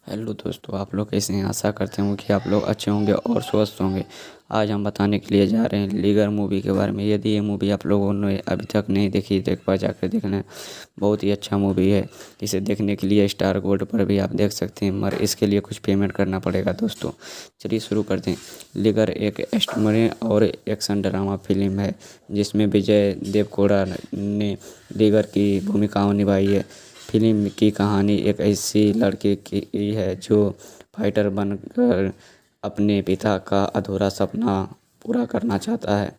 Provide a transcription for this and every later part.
Hello दोस्तों, आप लोग कैसे हैं। आशा करते हूँ कि आप लोग अच्छे होंगे और स्वस्थ होंगे। आज हम बताने के लिए जा रहे हैं लीगर मूवी के बारे में। यदि ये मूवी आप लोगों ने अभी तक नहीं देखी तो एक बार जाकर देखना। बहुत ही अच्छा मूवी है। इसे देखने के लिए स्टार गोल्ड पर भी आप देख सकते हैं, मगर इसके लिए कुछ पेमेंट करना पड़ेगा दोस्तों। चलिए शुरू करते हैं। लीगर एक एक्शन और एक्शन ड्रामा फिल्म है जिसमें विजय देवरकोंडा ने लीगर की भूमिकाओं निभाई है। फिल्म की कहानी एक ऐसी लड़की की है जो फाइटर बनकर अपने पिता का अधूरा सपना पूरा करना चाहता है।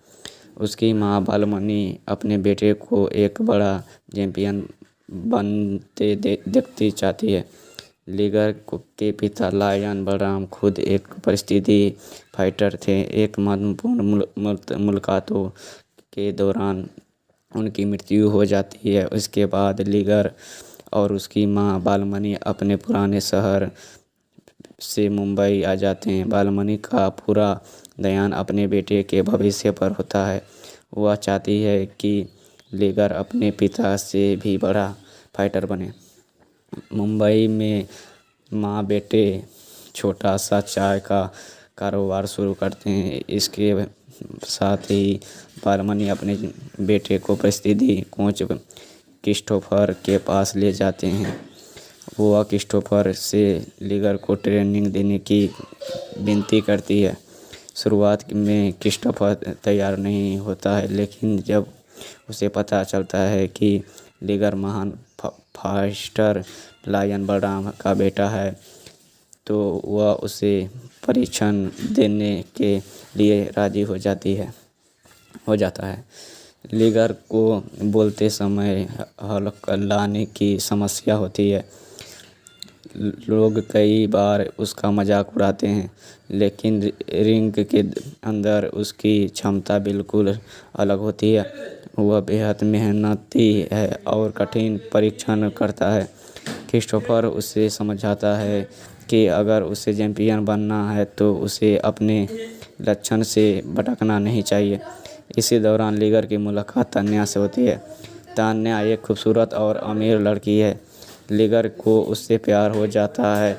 उसकी मां बालमणि अपने बेटे को एक बड़ा चैंपियन बनते देखती चाहती है। लीगर के पिता लायन बलराम खुद एक परिस्थिति फाइटर थे। एक महत्वपूर्ण मुलाकातों के दौरान उनकी मृत्यु हो जाती है। उसके बाद लीगर और उसकी मां बालमणि अपने पुराने शहर से मुंबई आ जाते हैं। बालमणि का पूरा ध्यान अपने बेटे के भविष्य पर होता है। वह चाहती है कि लीगर अपने पिता से भी बड़ा फाइटर बने। मुंबई में माँ बेटे छोटा सा चाय का कारोबार शुरू करते हैं। इसके साथ ही बालमणि अपने बेटे को परिस्थिति कोच क्रिस्टोफर के पास ले जाते हैं। वह क्रिस्टोफर से लीगर को ट्रेनिंग देने की विनती करती है। शुरुआत में क्रिस्टोफर तैयार नहीं होता है, लेकिन जब उसे पता चलता है कि लीगर महान फाइटर लायन बलराम का बेटा है तो वह उसे परीक्षण देने के लिए राजी हो जाता है। लीगर को बोलते समय हल्लाने की समस्या होती है। लोग कई बार उसका मजाक उड़ाते हैं, लेकिन रिंग के अंदर उसकी क्षमता बिल्कुल अलग होती है। वह बेहद मेहनती है और कठिन परीक्षण करता है। क्रिस्टोफर उसे समझाता है कि अगर उसे चैंपियन बनना है तो उसे अपने लक्ष्य से भटकना नहीं चाहिए। इसी दौरान लीगर की मुलाकात तान्या से होती है। तान्या एक खूबसूरत और अमीर लड़की है। लीगर को उससे प्यार हो जाता है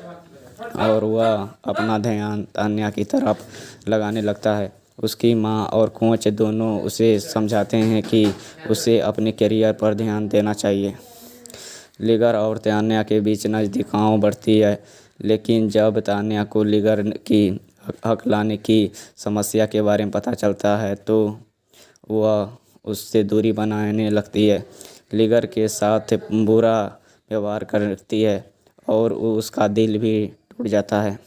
और वह अपना ध्यान तान्या की तरफ लगाने लगता है। उसकी माँ और कोच दोनों उसे समझाते हैं कि उसे अपने करियर पर ध्यान देना चाहिए। लीगर और तान्या के बीच नज़दीकियाँ बढ़ती है, लेकिन जब तान्या को लीगर की हकलाने की समस्या के बारे में पता चलता है तो वह उससे दूरी बनाने लगती है। लीगर के साथ बुरा व्यवहार करती है और उसका दिल भी टूट जाता है।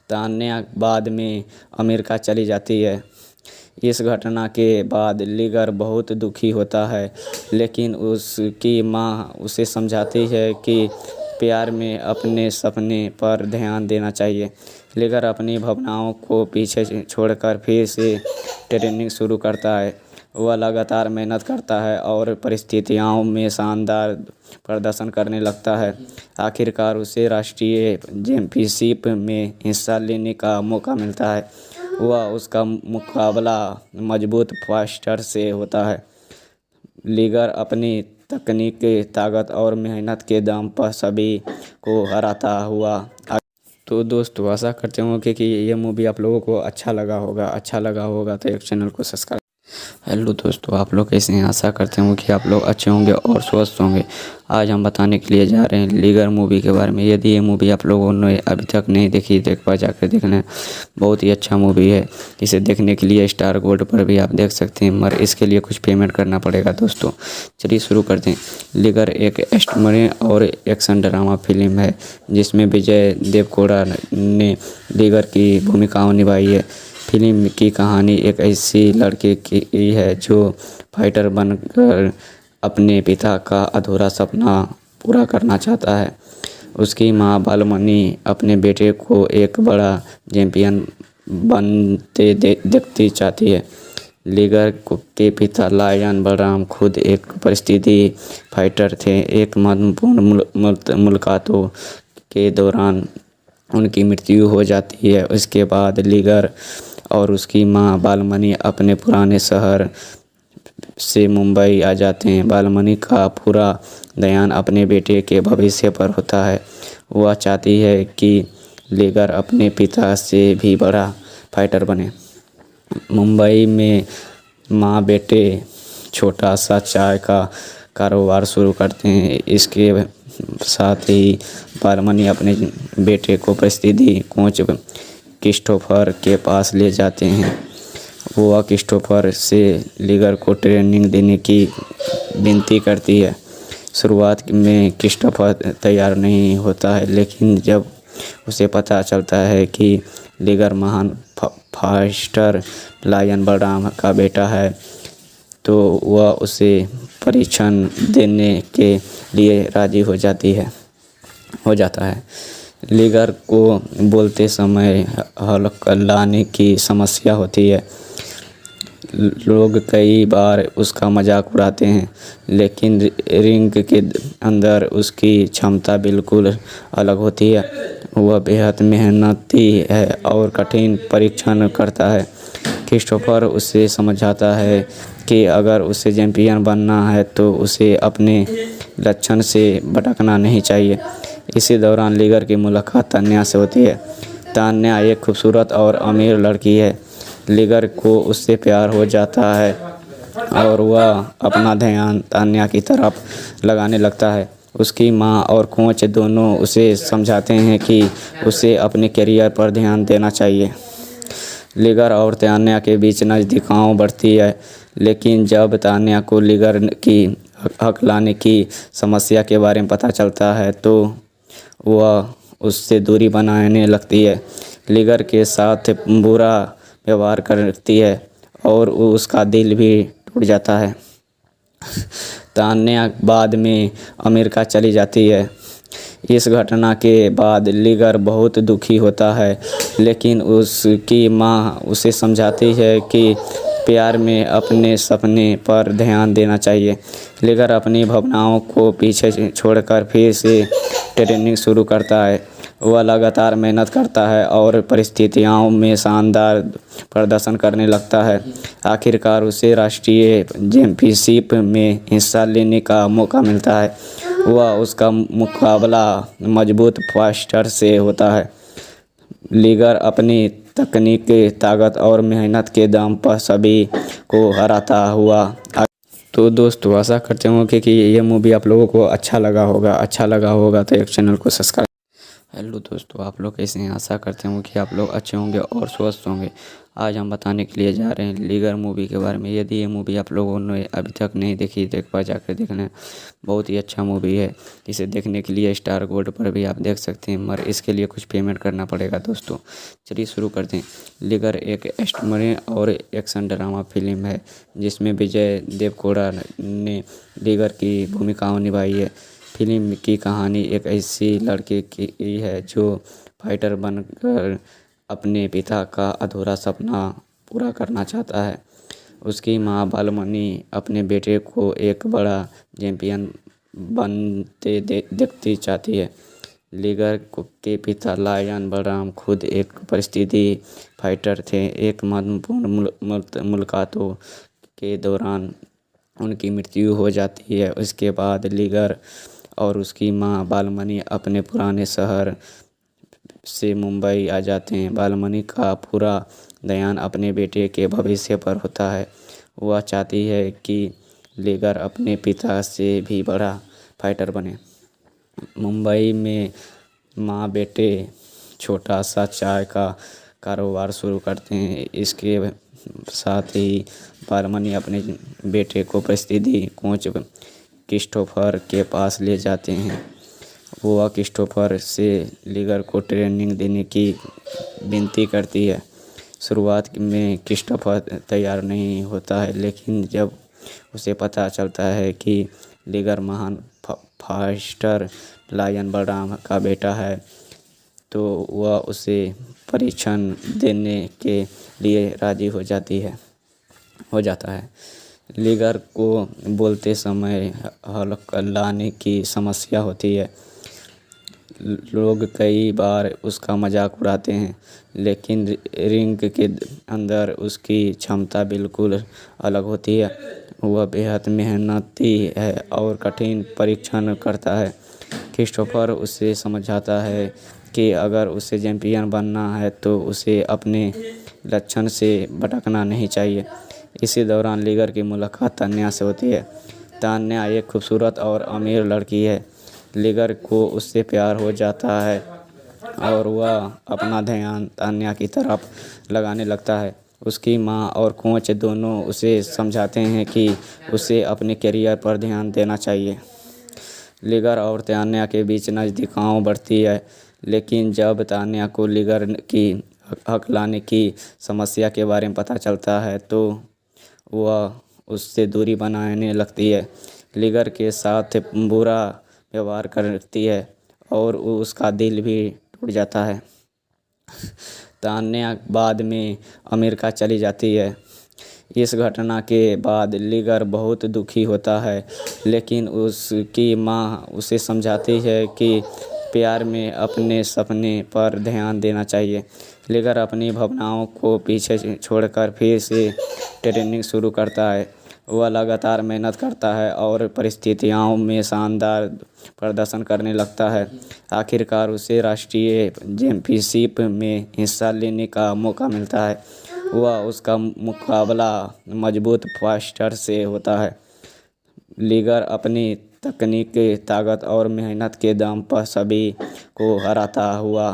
तान्या बाद में अमेरिका चली जाती है। इस घटना के बाद लीगर बहुत दुखी होता है, लेकिन उसकी माँ उसे समझाती है कि प्यार में अपने सपने पर ध्यान देना चाहिए। लीगर अपनी भावनाओं को पीछे छोड़कर फिर से ट्रेनिंग शुरू करता है। वह लगातार मेहनत करता है और परिस्थितियों में शानदार प्रदर्शन करने लगता है। आखिरकार उसे राष्ट्रीय चैंपियनशिप में हिस्सा लेने का मौका मिलता है। वह उसका मुकाबला मजबूत फाइटर से होता है। लीगर अपनी तकनीक, ताकत और मेहनत के दम पर सभी को हराता हुआ। तो दोस्तों, आशा करते हूँ कि ये मूवी आप लोगों को अच्छा लगा होगा तो एक चैनल को सब्सक्राइब। हेलो दोस्तों, आप लोग कैसे हैं। आशा करते हूँ कि आप लोग अच्छे होंगे और स्वस्थ होंगे। आज हम बताने के लिए जा रहे हैं लीगर मूवी के बारे में। यदि ये मूवी आप लोगों ने अभी तक नहीं देखी तो एक बार जाकर देखना। बहुत ही अच्छा मूवी है। इसे देखने के लिए स्टार गोल्ड पर भी आप देख सकते हैं, मगर इसके लिए कुछ पेमेंट करना पड़ेगा दोस्तों। चलिए शुरू करते हैं। लीगर एक एक्शन और एक्शन ड्रामा फिल्म है जिसमें विजय देवरकोंडा ने लीगर की भूमिकाओं निभाई है। फिल्म की कहानी एक ऐसी लड़की की है जो फाइटर बनकर अपने पिता का अधूरा सपना पूरा करना चाहता है। उसकी मां बालमणि अपने बेटे को एक बड़ा चैंपियन बनते देखती चाहती है। लीगर के पिता लायन बलराम खुद एक परिस्थिति फाइटर थे। एक महत्वपूर्ण मुलाकातों के दौरान उनकी मृत्यु हो जाती है। उसके बाद लीगर और उसकी मां बालमणि अपने पुराने शहर से मुंबई आ जाते हैं। बालमणि का पूरा ध्यान अपने बेटे के भविष्य पर होता है। वह चाहती है कि लीगर अपने पिता से भी बड़ा फाइटर बने। मुंबई में माँ बेटे छोटा सा चाय का कारोबार शुरू करते हैं। इसके साथ ही बालमनी अपने बेटे को परिस्थिति कोच क्रिस्टोफर के पास ले जाते हैं। वह क्रिस्टोफर से लीगर को ट्रेनिंग देने की विनती करती है। शुरुआत में क्रिस्टोफर तैयार नहीं होता है, लेकिन जब उसे पता चलता है कि लीगर महान फास्टर लायन बलराम का बेटा है, तो वह उसे परीक्षण देने के लिए राजी हो जाता है। लीगर को बोलते समय हल्लाने की समस्या होती है। लोग कई बार उसका मजाक उड़ाते हैं, लेकिन रिंग के अंदर उसकी क्षमता बिल्कुल अलग होती है। वह बेहद मेहनती है और कठिन परीक्षण करता है। क्रिस्टोफर उसे समझाता है कि अगर उसे चैंपियन बनना है तो उसे अपने लक्ष्य से भटकना नहीं चाहिए। इसी दौरान लीगर की मुलाकात तान्या से होती है। तान्या एक खूबसूरत और अमीर लड़की है। लीगर को उससे प्यार हो जाता है और वह अपना ध्यान तान्या की तरफ लगाने लगता है। उसकी माँ और कोच दोनों उसे समझाते हैं कि उसे अपने करियर पर ध्यान देना चाहिए। लीगर और तान्या के बीच नज़दीकियाँ बढ़ती है, लेकिन जब तान्या को लीगर की हकलाने की समस्या के बारे में पता चलता है तो वह उससे दूरी बनाने लगती है। लीगर के साथ बुरा व्यवहार करती है और उसका दिल भी टूट जाता है। तान्या बाद में अमेरिका चली जाती है। इस घटना के बाद लीगर बहुत दुखी होता है, लेकिन उसकी माँ उसे समझाती है कि प्यार में अपने सपने पर ध्यान देना चाहिए। लीगर अपनी भावनाओं को पीछे छोड़कर फिर से ट्रेनिंग शुरू करता है। वह लगातार मेहनत करता है और परिस्थितियों में शानदार प्रदर्शन करने लगता है। आखिरकार उसे राष्ट्रीय चैंपियनशिप में हिस्सा लेने का मौका मिलता है। वह उसका मुकाबला मजबूत फास्टर से होता है। लीगर अपनी तकनीक, ताकत और मेहनत के दम पर सभी को हराता हुआ। तो दोस्तों आशा करते हूँ कि ये मूवी आप लोगों को अच्छा लगा होगा तो एक चैनल को सब्सक्राइब। हेलो दोस्तों, आप लोग कैसे हैं? आशा करते हूँ कि आप लोग अच्छे होंगे और स्वस्थ होंगे। आज हम बताने के लिए जा रहे हैं लीगर मूवी के बारे में। यदि ये मूवी आप लोगों ने अभी तक नहीं देखी तो एक बार जाकर देख लें। बहुत ही अच्छा मूवी है। इसे देखने के लिए स्टार गोल्ड पर भी आप देख सकते हैं, मगर इसके लिए कुछ पेमेंट करना पड़ेगा दोस्तों। चलिए शुरू करते हैं। लीगर एक एस्टमरे और एक्शन ड्रामा फिल्म है, जिसमें विजय देवकोड़ा ने लीगर की भूमिकाओं निभाई है। फिल्म की कहानी एक ऐसी लड़की की है जो फाइटर बनकर अपने पिता का अधूरा सपना पूरा करना चाहता है। उसकी माँ बालमनी अपने बेटे को एक बड़ा चैंपियन बनते देखती चाहती है। लीगर के पिता लायन बलराम खुद एक परिस्थिति फाइटर थे। एक महत्वपूर्ण मुलाकातों के दौरान उनकी मृत्यु हो जाती है। उसके बाद लीगर और उसकी माँ बालमनी अपने पुराने शहर से मुंबई आ जाते हैं। बालमनी का पूरा ध्यान अपने बेटे के भविष्य पर होता है। वह चाहती है कि लीगर अपने पिता से भी बड़ा फाइटर बने। मुंबई में माँ बेटे छोटा सा चाय का कारोबार शुरू करते हैं। इसके साथ ही बालमनी अपने बेटे को परिस्थिति कोच क्रिस्टोफर के पास ले जाते हैं। वह क्रिस्टोफर से लीगर को ट्रेनिंग देने की विनती करती है। शुरुआत में क्रिस्टोफर तैयार नहीं होता है, लेकिन जब उसे पता चलता है कि लीगर महान फास्टर लायन बलराम का बेटा है, तो वह उसे परीक्षण देने के लिए राजी हो जाता है। लीगर को बोलते समय हल्लाने की समस्या होती है। लोग कई बार उसका मजाक उड़ाते हैं, लेकिन रिंग के अंदर उसकी क्षमता बिल्कुल अलग होती है। वह बेहद मेहनती है और कठिन परीक्षण करता है। क्रिस्टोफर उसे समझाता है कि अगर उसे चैंपियन बनना है तो उसे अपने लक्ष्य से भटकना नहीं चाहिए। इसी दौरान लिगर की मुलाकात तान्या से होती है। तान्या एक खूबसूरत और अमीर लड़की है। लिगर को उससे प्यार हो जाता है और वह अपना ध्यान तान्या की तरफ लगाने लगता है। उसकी माँ और कोच दोनों उसे समझाते हैं कि उसे अपने करियर पर ध्यान देना चाहिए। लिगर और तान्या के बीच नज़दीकियाँ बढ़ती है, लेकिन जब तान्या को लिगर की हकलाने की समस्या के बारे में पता चलता है तो वह उससे दूरी बनाने लगती है, लिगर के साथ बुरा व्यवहार करती है और उसका दिल भी टूट जाता है। तान्या बाद में अमेरिका चली जाती है। इस घटना के बाद लिगर बहुत दुखी होता है, लेकिन उसकी माँ उसे समझाती है कि प्यार में अपने सपने पर ध्यान देना चाहिए। लिगर अपनी भावनाओं को पीछे छोड़कर फिर से ट्रेनिंग शुरू करता है। वह लगातार मेहनत करता है और परिस्थितियों में शानदार प्रदर्शन करने लगता है। आखिरकार उसे राष्ट्रीय चैंपियनशिप में हिस्सा लेने का मौका मिलता है। वह उसका मुकाबला मजबूत फाइटर से होता है। लिगर अपनी तकनीक, ताकत और मेहनत के दम पर सभी को हराता हुआ।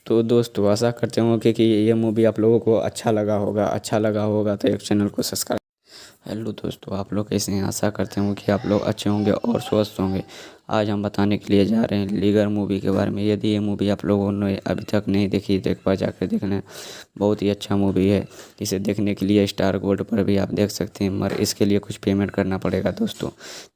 तो दोस्तों आशा करते हूँ कि ये मूवी आप लोगों को अच्छा लगा होगा तो एक चैनल को सब्सक्राइब। हेलो दोस्तों, आप लोग कैसे हैं? आशा करते हूँ कि आप लोग अच्छे होंगे और स्वस्थ होंगे। आज हम बताने के लिए जा रहे हैं लिगर मूवी के बारे में। यदि ये मूवी आप लोगों ने अभी तक नहीं देखी तो एक बार जाकर देख लें। बहुत ही अच्छा मूवी है। इसे देखने के लिए स्टार गोल्ड पर भी आप देख सकते हैं, मगर इसके लिए कुछ पेमेंट करना पड़ेगा दोस्तों।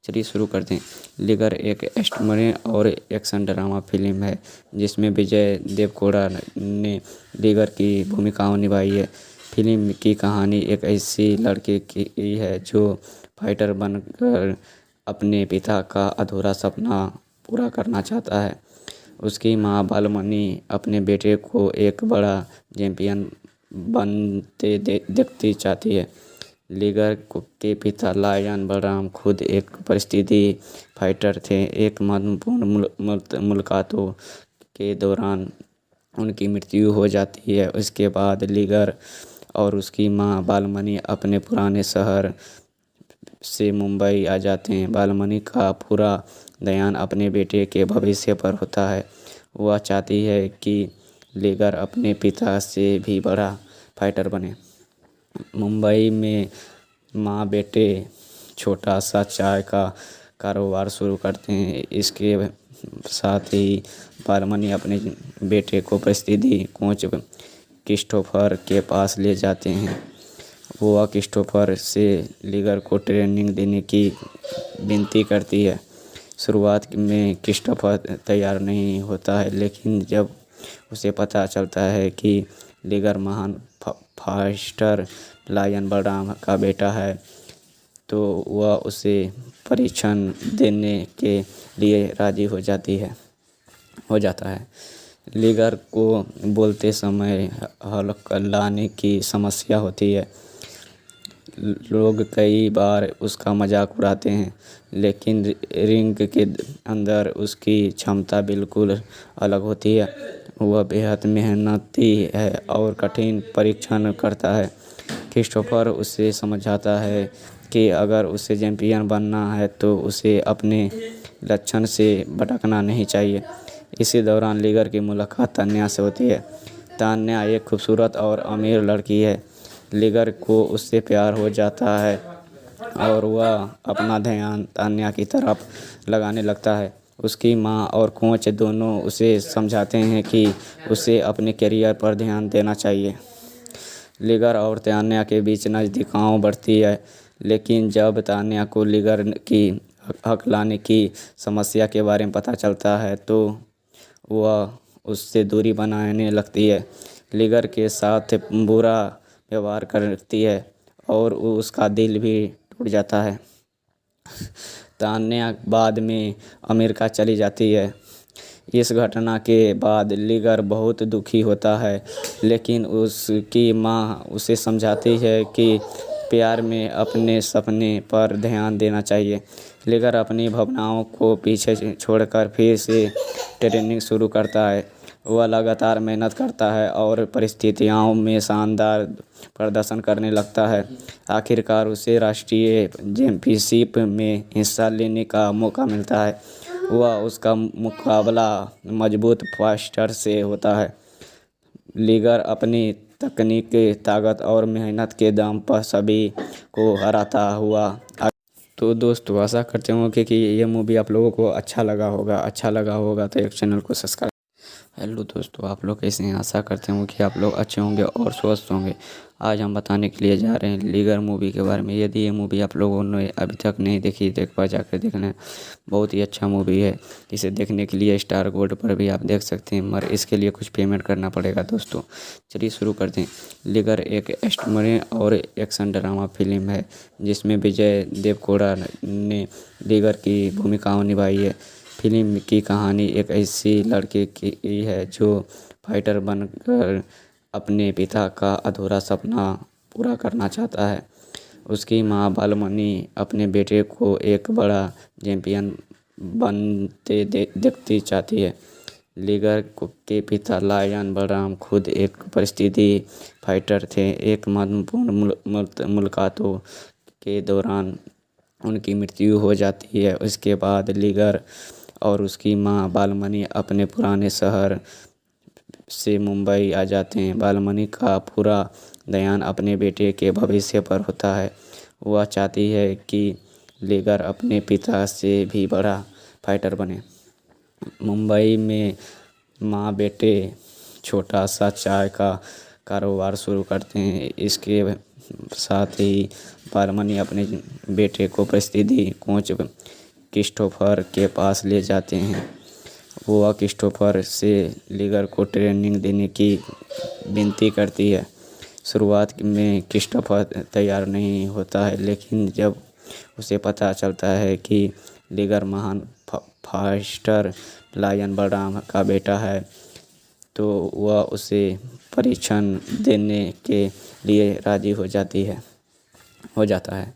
चलिए शुरू करते हैं। लिगर एक एक्शन और एक्शन ड्रामा फिल्म है जिसमें विजय देवरकोंडा ने लिगर की भूमिकाओं निभाई है। फिल्म की कहानी एक ऐसी लड़की की है जो फाइटर बनकर अपने पिता का अधूरा सपना पूरा करना चाहता है। उसकी माँ बालमणि अपने बेटे को एक बड़ा चैंपियन बनते देखती चाहती है। लिगर के पिता लायन बलराम खुद एक परिस्थिति फाइटर थे। एक महत्वपूर्ण मुलाकातों के दौरान उनकी मृत्यु हो जाती है। उसके बाद लिगर और उसकी माँ बालमणि अपने पुराने शहर से मुंबई आ जाते हैं। बालमणि का पूरा ध्यान अपने बेटे के भविष्य पर होता है। वह चाहती है कि लिगर अपने पिता से भी बड़ा फाइटर बने। मुंबई में माँ बेटे छोटा सा चाय का कारोबार शुरू करते हैं। इसके साथ ही बालमणि अपने बेटे को परिस्थिति कोच क्रिस्टोफर के पास ले जाते हैं। वह क्रिस्टोफर से लिगर को ट्रेनिंग देने की विनती करती है। शुरुआत में क्रिस्टोफर तैयार नहीं होता है, लेकिन जब उसे पता चलता है कि लिगर महान फाइटर लायन बलराम का बेटा है तो वह उसे परीक्षण देने के लिए राजी हो जाता है। लिगर को बोलते समय हल्लाने की समस्या होती है। लोग कई बार उसका मजाक उड़ाते हैं, लेकिन रिंग के अंदर उसकी क्षमता बिल्कुल अलग होती है। वह बेहद मेहनती है और कठिन परीक्षण करता है। क्रिस्टोफर उसे समझाता है कि अगर उसे चैंपियन बनना है तो उसे अपने लक्ष्य से भटकना नहीं चाहिए। इसी दौरान लिगर की मुलाकात तान्या से होती है। तान्या एक खूबसूरत और अमीर लड़की है। लिगर को उससे प्यार हो जाता है और वह अपना ध्यान तान्या की तरफ लगाने लगता है। उसकी माँ और कोच दोनों उसे समझाते हैं कि उसे अपने करियर पर ध्यान देना चाहिए। लिगर और तान्या के बीच नज़दीकियाँ बढ़ती है, लेकिन जब तान्या को लिगर की हकलाने की समस्या के बारे में पता चलता है तो वह उससे दूरी बनाने लगती है, लिगर के साथ बुरा व्यवहार करती है और उसका दिल भी टूट जाता है। तान्या बाद में अमेरिका चली जाती है। इस घटना के बाद लिगर बहुत दुखी होता है, लेकिन उसकी माँ उसे समझाती है कि प्यार में अपने सपने पर ध्यान देना चाहिए। लीगर अपनी भावनाओं को पीछे छोड़कर फिर से ट्रेनिंग शुरू करता है। वह लगातार मेहनत करता है और परिस्थितियों में शानदार प्रदर्शन करने लगता है। आखिरकार उसे राष्ट्रीय चैंपियनशिप में हिस्सा लेने का मौका मिलता है। वह उसका मुकाबला मजबूत फाइटर से होता है। लीगर अपनी तकनीक, ताकत और मेहनत के दम पर सभी को हराता हुआ। तो दोस्तों आशा करते हूँ कि ये मूवी आप लोगों को अच्छा लगा होगा तो एक चैनल को सब्सक्राइब। हेलो दोस्तों, आप लोग कैसे हैं? आशा करते हूँ कि आप लोग अच्छे होंगे और स्वस्थ होंगे। आज हम बताने के लिए जा रहे हैं लीगर मूवी के बारे में। यदि ये मूवी आप लोगों ने अभी तक नहीं देखी तो एक बार जाकर देखना। बहुत ही अच्छा मूवी है। इसे देखने के लिए स्टार गोल्ड पर भी आप देख सकते हैं, मगर इसके लिए कुछ पेमेंट करना पड़ेगा दोस्तों। चलिए शुरू करते हैं। लीगर एक एक्शन और एक्शन ड्रामा फिल्म है जिसमें विजय देवरकोंडा ने लीगर की भूमिकाओं निभाई है। फिल्म की कहानी एक ऐसी लड़के की है जो फाइटर बनकर अपने पिता का अधूरा सपना पूरा करना चाहता है। उसकी मां बालमणि अपने बेटे को एक बड़ा चैंपियन बनते देखती चाहती है। लीगर के पिता लायन बलराम खुद एक परिस्थिति फाइटर थे। एक महत्वपूर्ण मुलाकातों के दौरान उनकी मृत्यु हो जाती है। उसके बाद लीगर और उसकी मां बालमणि अपने पुराने शहर से मुंबई आ जाते हैं। बालमणि का पूरा ध्यान अपने बेटे के भविष्य पर होता है। वह चाहती है कि लीगर अपने पिता से भी बड़ा फाइटर बने। मुंबई में माँ बेटे छोटा सा चाय का कारोबार शुरू करते हैं। इसके साथ ही बालमणि अपने बेटे को परिस्थिति कोच क्रिस्टोफर के पास ले जाते हैं। वह क्रिस्टोफर से लीगर को ट्रेनिंग देने की विनती करती है। शुरुआत में क्रिस्टोफर तैयार नहीं होता है, लेकिन जब उसे पता चलता है कि लीगर महान फाइटर लायन बलराम का बेटा है तो वह उसे परीक्षण देने के लिए राजी हो जाता है।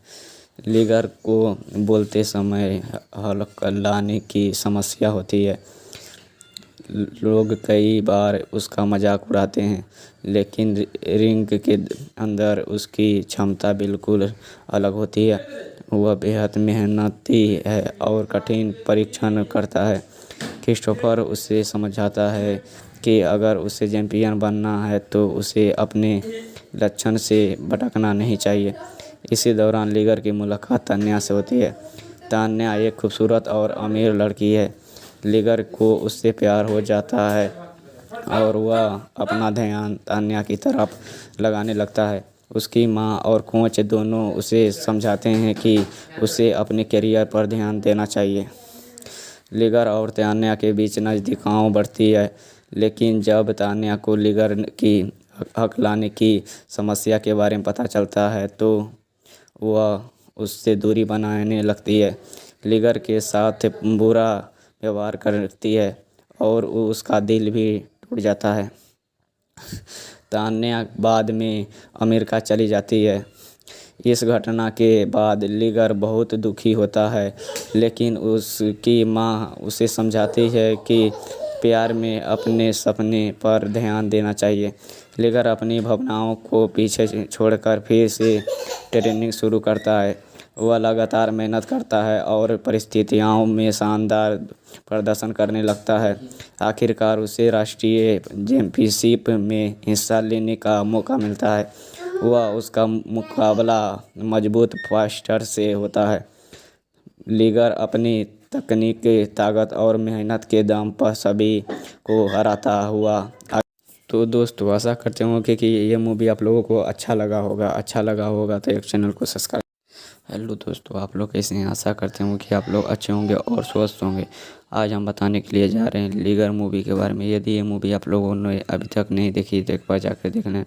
लीगर को बोलते समय हल्का लाने की समस्या होती है। लोग कई बार उसका मजाक उड़ाते हैं, लेकिन रिंग के अंदर उसकी क्षमता बिल्कुल अलग होती है। वह बेहद मेहनती है और कठिन परीक्षण करता है। क्रिस्टोफर उसे समझाता है कि अगर उसे चैंपियन बनना है तो उसे अपने लक्ष्य से भटकना नहीं चाहिए। इसी दौरान लीगर की मुलाकात तान्या से होती है। तान्या एक खूबसूरत और अमीर लड़की है। लीगर को उससे प्यार हो जाता है और वह अपना ध्यान तान्या की तरफ लगाने लगता है। उसकी माँ और कोच दोनों उसे समझाते हैं कि उसे अपने करियर पर ध्यान देना चाहिए। लीगर और तान्या के बीच नज़दीकियाँ बढ़ती है, लेकिन जब तान्या को लीगर की हक लाने की समस्या के बारे में पता चलता है तो वह उससे दूरी बनाने लगती है। लीगर के साथ बुरा व्यवहार करती है और उसका दिल भी टूट जाता है। तान्या बाद में अमेरिका चली जाती है। इस घटना के बाद लीगर बहुत दुखी होता है, लेकिन उसकी माँ उसे समझाती है कि प्यार में अपने सपने पर ध्यान देना चाहिए। लीगर अपनी भावनाओं को पीछे छोड़कर फिर से ट्रेनिंग शुरू करता है। वह लगातार मेहनत करता है और परिस्थितियों में शानदार प्रदर्शन करने लगता है। आखिरकार उसे राष्ट्रीय चैंपियनशिप में हिस्सा लेने का मौका मिलता है। वह उसका मुकाबला मजबूत फाइटर से होता है। लीगर अपनी तकनीक, ताकत और मेहनत के दम पर सभी को हराता हुआ। तो दोस्तों आशा करते हूँ कि ये मूवी आप लोगों को अच्छा लगा होगा तो एक चैनल को सब्सक्राइब। हेलो दोस्तों, आप लोग कैसे हैं? आशा करते हूँ कि आप लोग अच्छे होंगे और स्वस्थ होंगे। आज हम बताने के लिए जा रहे हैं लीगर मूवी के बारे में। यदि ये मूवी आप लोगों ने अभी तक नहीं देखी तो एक बार जाकर देखना।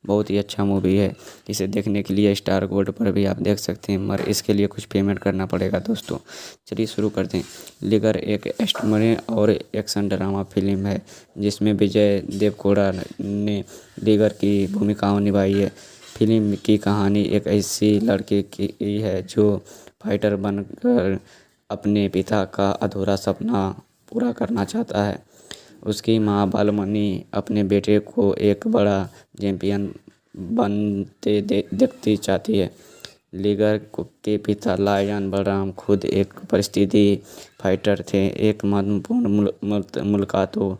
बहुत ही अच्छा मूवी है। इसे देखने के लिए स्टार गोल्ड पर भी आप देख सकते हैं, मगर इसके लिए कुछ पेमेंट करना पड़ेगा दोस्तों। चलिए शुरू करते हैं। लीगर एक एक्शन और एक्शन ड्रामा फिल्म है जिसमें विजय देवरकोंडा ने लीगर की भूमिकाओं निभाई है। फिल्म की कहानी एक ऐसी लड़के की है जो फाइटर बनकर अपने पिता का अधूरा सपना पूरा करना चाहता है। उसकी माँ बालमणि अपने बेटे को एक बड़ा चैंपियन बनते देखती चाहती है। लीगर के पिता लायन बलराम खुद एक परिस्थिति फाइटर थे। एक महत्वपूर्ण मुलाकातों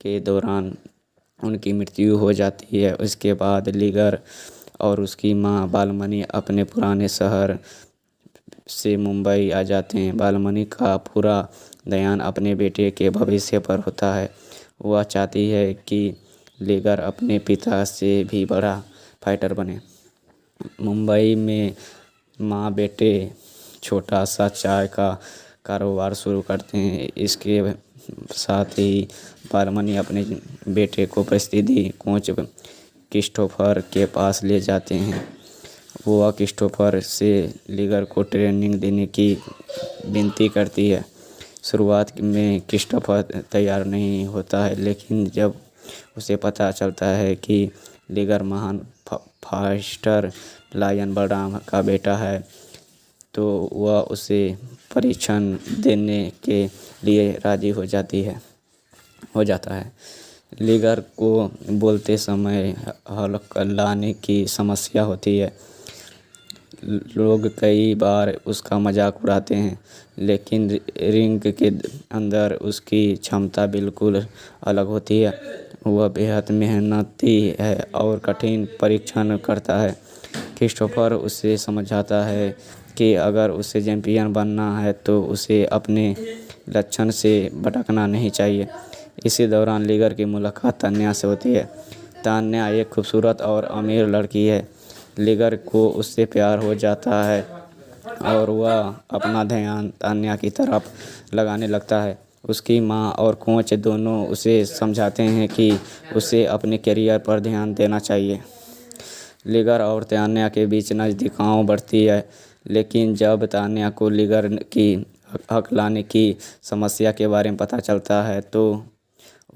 के दौरान उनकी मृत्यु हो जाती है। उसके बाद लीगर और उसकी माँ बालमणि अपने पुराने शहर से मुंबई आ जाते हैं। बालमणि का पूरा ध्यान अपने बेटे के भविष्य पर होता है। वह चाहती है कि लीगर अपने पिता से भी बड़ा फाइटर बने। मुंबई में माँ बेटे छोटा सा चाय का कारोबार शुरू करते हैं। इसके साथ ही बालमणि अपने बेटे को परिस्थिति कोच क्रिस्टोफर के पास ले जाते हैं। वह क्रिस्टोफर से लीगर को ट्रेनिंग देने की विनती करती है। शुरुआत में क्रिस्टोफर तैयार नहीं होता है, लेकिन जब उसे पता चलता है कि लीगर महान फाइटर लायन बलराम का बेटा है, तो वह उसे परीक्षण देने के लिए राजी हो जाता है। लीगर को बोलते समय हल्लाने की समस्या होती है। लोग कई बार उसका मजाक उड़ाते हैं, लेकिन रिंग के अंदर उसकी क्षमता बिल्कुल अलग होती है। वह बेहद मेहनती है और कठिन परीक्षण करता है। क्रिस्टोफर उसे समझाता है कि अगर उसे चैंपियन बनना है तो उसे अपने लक्ष्य से भटकना नहीं चाहिए। इसी दौरान लीगर की मुलाकात तान्या से होती है। तान्या एक खूबसूरत और अमीर लड़की है। लीगर को उससे प्यार हो जाता है और वह अपना ध्यान तान्या की तरफ लगाने लगता है। उसकी माँ और कोच दोनों उसे समझाते हैं कि उसे अपने करियर पर ध्यान देना चाहिए। लीगर और तान्या के बीच नज़दीकियाँ बढ़ती है, लेकिन जब तान्या को लीगर की हकलाने की समस्या के बारे में पता चलता है तो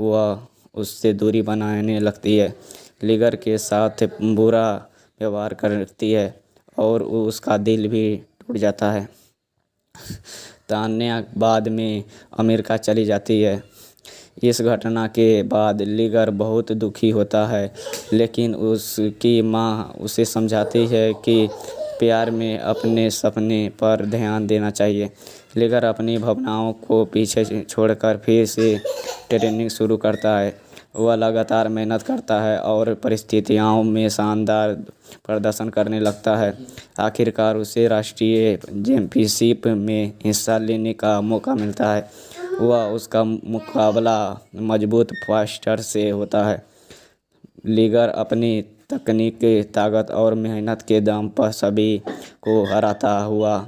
वह उससे दूरी बनाने लगती है। लीगर के साथ बुरा व्यवहार करती है और उसका दिल भी टूट जाता है। तान्या बाद में अमेरिका चली जाती है। इस घटना के बाद लीगर बहुत दुखी होता है, लेकिन उसकी माँ उसे समझाती है कि प्यार में अपने सपने पर ध्यान देना चाहिए। लीगर अपनी भावनाओं को पीछे छोड़कर फिर से ट्रेनिंग शुरू करता है। वह लगातार मेहनत करता है और परिस्थितियों में शानदार प्रदर्शन करने लगता है। आखिरकार उसे राष्ट्रीय चैंपियनशिप में हिस्सा लेने का मौका मिलता है। वह उसका मुकाबला मजबूत फाइटर से होता है। लीगर अपनी तकनीक, ताकत और मेहनत के दम पर सभी को हराता हुआ।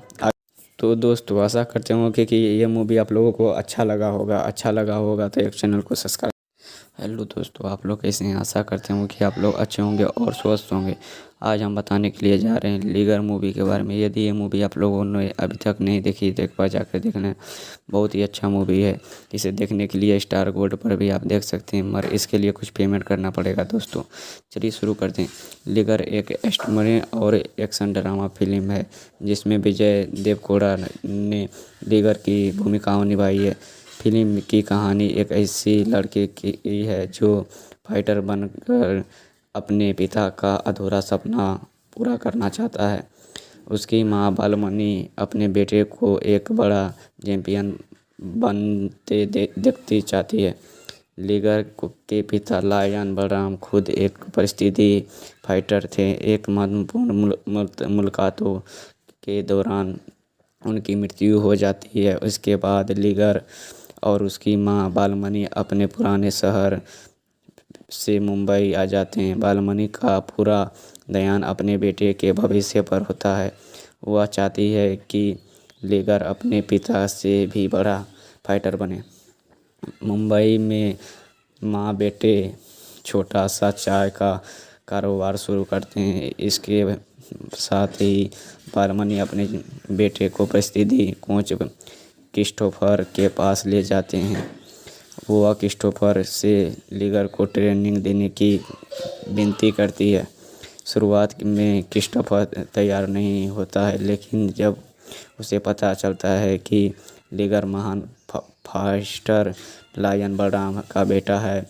तो दोस्तों आशा करते होंगे कि ये मूवी आप लोगों को अच्छा लगा होगा तो एक चैनल को सब्सक्राइब। हेलो दोस्तों, आप लोग कैसे हैं? आशा करते हैं कि आप लोग अच्छे होंगे और स्वस्थ होंगे। आज हम बताने के लिए जा रहे हैं लीगर मूवी के बारे में। यदि ये मूवी आप लोगों ने अभी तक नहीं देखी तो एक बार जाकर देखना। बहुत ही अच्छा मूवी है। इसे देखने के लिए स्टार गोल्ड पर भी आप देख सकते हैं, मगर इसके लिए कुछ पेमेंट करना पड़ेगा दोस्तों। चलिए शुरू करते हैं। लीगर एक एक्शन और एक्शन ड्रामा फिल्म है जिसमें विजय देवरकोंडा ने लीगर की भूमिकाओं निभाई है। फिल्म की कहानी एक ऐसी लड़के की है जो फाइटर बनकर अपने पिता का अधूरा सपना पूरा करना चाहता है। उसकी माँ बालमणि अपने बेटे को एक बड़ा चैंपियन बनते देखती चाहती है। लीगर के पिता लायन बलराम खुद एक परिस्थिति फाइटर थे। एक महत्वपूर्ण मुलाकातों के दौरान उनकी मृत्यु हो जाती है। उसके बाद लीगर और उसकी माँ बालमणि अपने पुराने शहर से मुंबई आ जाते हैं। बालमणि का पूरा ध्यान अपने बेटे के भविष्य पर होता है। वह चाहती है कि लीगर अपने पिता से भी बड़ा फाइटर बने। मुंबई में माँ बेटे छोटा सा चाय का कारोबार शुरू करते हैं। इसके साथ ही बालमणि अपने बेटे को परिस्थिति कोच क्रिस्टोफर के पास ले जाते हैं। वह क्रिस्टोफर से लीगर को ट्रेनिंग देने की विनती करती है। शुरुआत में क्रिस्टोफर तैयार नहीं होता है, लेकिन जब उसे पता चलता है कि लीगर महान फास्टर लायन बलराम का बेटा है,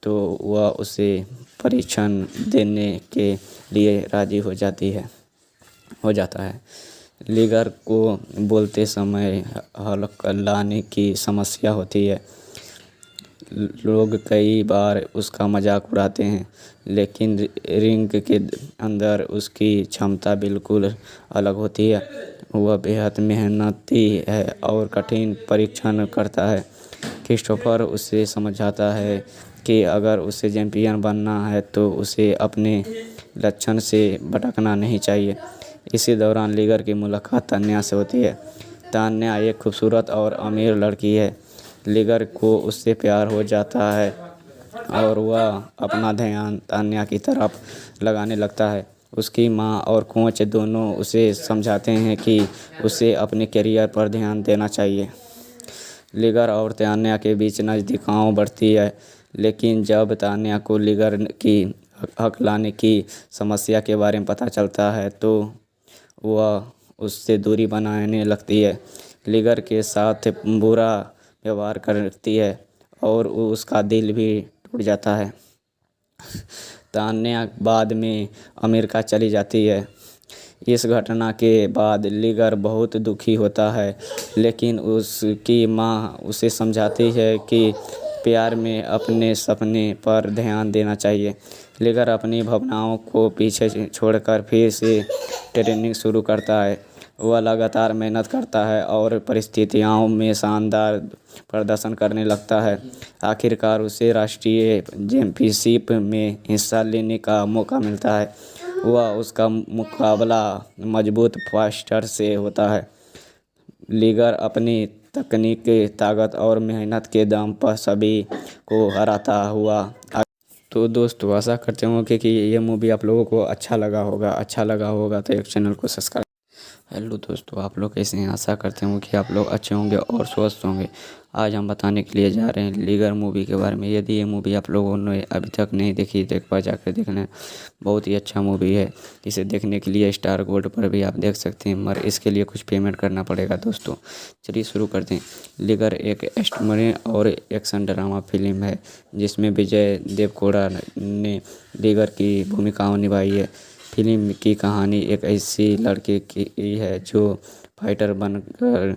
तो वह उसे परीक्षण देने के लिए राजी हो जाता है। लीगर को बोलते समय हल्लाने की समस्या होती है। लोग कई बार उसका मजाक उड़ाते हैं, लेकिन रिंग के अंदर उसकी क्षमता बिल्कुल अलग होती है। वह बेहद मेहनती है और कठिन परीक्षण करता है। क्रिस्टोफर उसे समझाता है कि अगर उसे चैंपियन बनना है तो उसे अपने लक्ष्य से भटकना नहीं चाहिए। इसी दौरान लीगर की मुलाकात तान्या से होती है। तान्या एक खूबसूरत और अमीर लड़की है। लीगर को उससे प्यार हो जाता है और वह अपना ध्यान तान्या की तरफ लगाने लगता है। उसकी माँ और कोच दोनों उसे समझाते हैं कि उसे अपने करियर पर ध्यान देना चाहिए। लीगर और तान्या के बीच नज़दीकियाँ बढ़ती है, लेकिन जब तान्या को लीगर की हकलाने की समस्या के बारे में पता चलता है तो वह उससे दूरी बनाने लगती है। लीगर के साथ बुरा व्यवहार करती है और उसका दिल भी टूट जाता है। तान्या बाद में अमेरिका चली जाती है। इस घटना के बाद लीगर बहुत दुखी होता है, लेकिन उसकी माँ उसे समझाती है कि प्यार में अपने सपने पर ध्यान देना चाहिए। लीगर अपनी भावनाओं को पीछे छोड़कर फिर से ट्रेनिंग शुरू करता है। वह लगातार मेहनत करता है और परिस्थितियों में शानदार प्रदर्शन करने लगता है। आखिरकार उसे राष्ट्रीय चैंपियनशिप में हिस्सा लेने का मौका मिलता है। वह उसका मुकाबला मजबूत फास्टर से होता है। लीगर अपनी तकनीक, ताकत और मेहनत के दम पर सभी को हराता हुआ। तो दोस्तों आशा करते हूँ कि ये मूवी आप लोगों को अच्छा लगा होगा तो एक चैनल को सब्सक्राइब। हेलो दोस्तों, आप लोग कैसे हैं? आशा करते हूँ कि आप लोग अच्छे होंगे और स्वस्थ होंगे। आज हम बताने के लिए जा रहे हैं लीगर मूवी के बारे में। यदि ये मूवी आप लोगों ने अभी तक नहीं देखी तो एक बार जाकर देख लें। बहुत ही अच्छा मूवी है। इसे देखने के लिए स्टार गोल्ड पर भी आप देख सकते हैं, मगर इसके लिए कुछ पेमेंट करना पड़ेगा दोस्तों। चलिए शुरू करते हैं। लीगर एक एक्शन और एक्शन ड्रामा फिल्म है जिसमें विजय देवरकोंडा ने लीगर की भूमिकाओं निभाई है। फिल्म की कहानी एक ऐसी लड़के की है जो फाइटर बनकर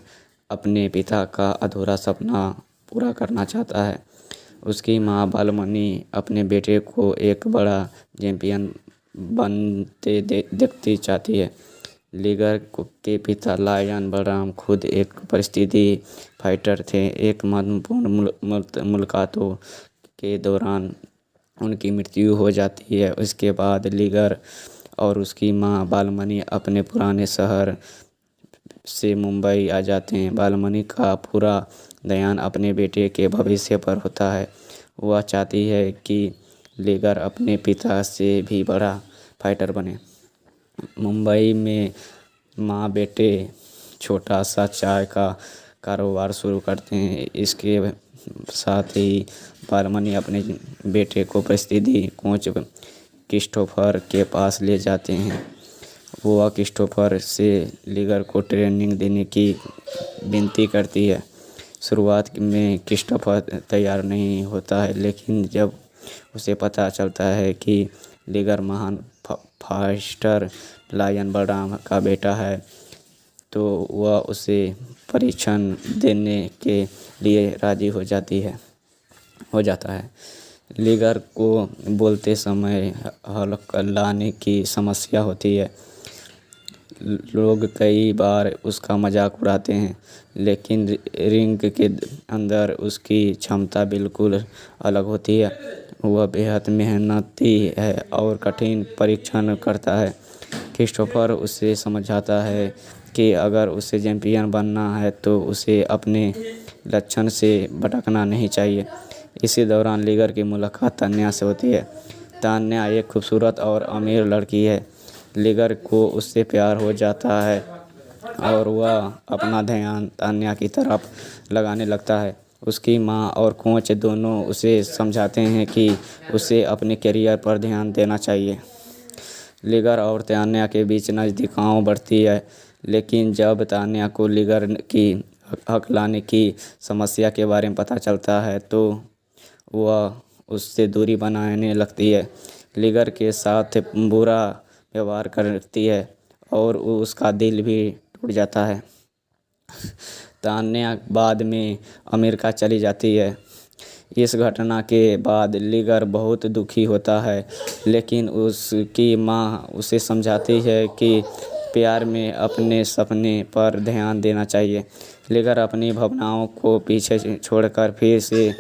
अपने पिता का अधूरा सपना पूरा करना चाहता है। उसकी माँ बालमणि अपने बेटे को एक बड़ा चैंपियन बनते देखती चाहती है। लीगर के पिता लायन बलराम खुद एक परिस्थिति फाइटर थे। एक महत्वपूर्ण मुलाकातों के दौरान उनकी मृत्यु हो जाती है। उसके बाद लीगर और उसकी माँ बालमणि अपने पुराने शहर से मुंबई आ जाते हैं। बालमणि का पूरा ध्यान अपने बेटे के भविष्य पर होता है। वह चाहती है कि लीगर अपने पिता से भी बड़ा फाइटर बने। मुंबई में माँ बेटे छोटा सा चाय का कारोबार शुरू करते हैं। इसके साथ ही बालमणि अपने बेटे को परिस्थिति कोच क्रिस्टोफर के पास ले जाते हैं। वह क्रिस्टोफर से लीगर को ट्रेनिंग देने की विनती करती है। शुरुआत में क्रिस्टोफर तैयार नहीं होता है, लेकिन जब उसे पता चलता है कि लीगर महान फास्टर लायन बलराम का बेटा है, तो वह उसे परीक्षण देने के लिए राजी हो जाता है। लीगर को बोलते समय हल्लाने की समस्या होती है। लोग कई बार उसका मजाक उड़ाते हैं, लेकिन रिंग के अंदर उसकी क्षमता बिल्कुल अलग होती है। वह बेहद मेहनती है और कठिन परीक्षण करता है। क्रिस्टोफर उसे समझाता है कि अगर उसे चैंपियन बनना है तो उसे अपने लक्ष्य से भटकना नहीं चाहिए। इसी दौरान लीगर की मुलाकात तान्या से होती है। तान्या एक खूबसूरत और अमीर लड़की है। लीगर को उससे प्यार हो जाता है और वह अपना ध्यान तान्या की तरफ लगाने लगता है। उसकी माँ और कोच दोनों उसे समझाते हैं कि उसे अपने करियर पर ध्यान देना चाहिए। लीगर और तान्या के बीच नज़दीकियाँ बढ़ती है, लेकिन जब तान्या को लीगर की हकलाने की समस्या के बारे में पता चलता है तो वह उससे दूरी बनाने लगती है, लीगर के साथ बुरा व्यवहार करती है और उसका दिल भी टूट जाता है। तान्या बाद में अमेरिका चली जाती है। इस घटना के बाद लीगर बहुत दुखी होता है, लेकिन उसकी माँ उसे समझाती है कि प्यार में अपने सपने पर ध्यान देना चाहिए। लीगर अपनी भावनाओं को पीछे छोड़कर फिर से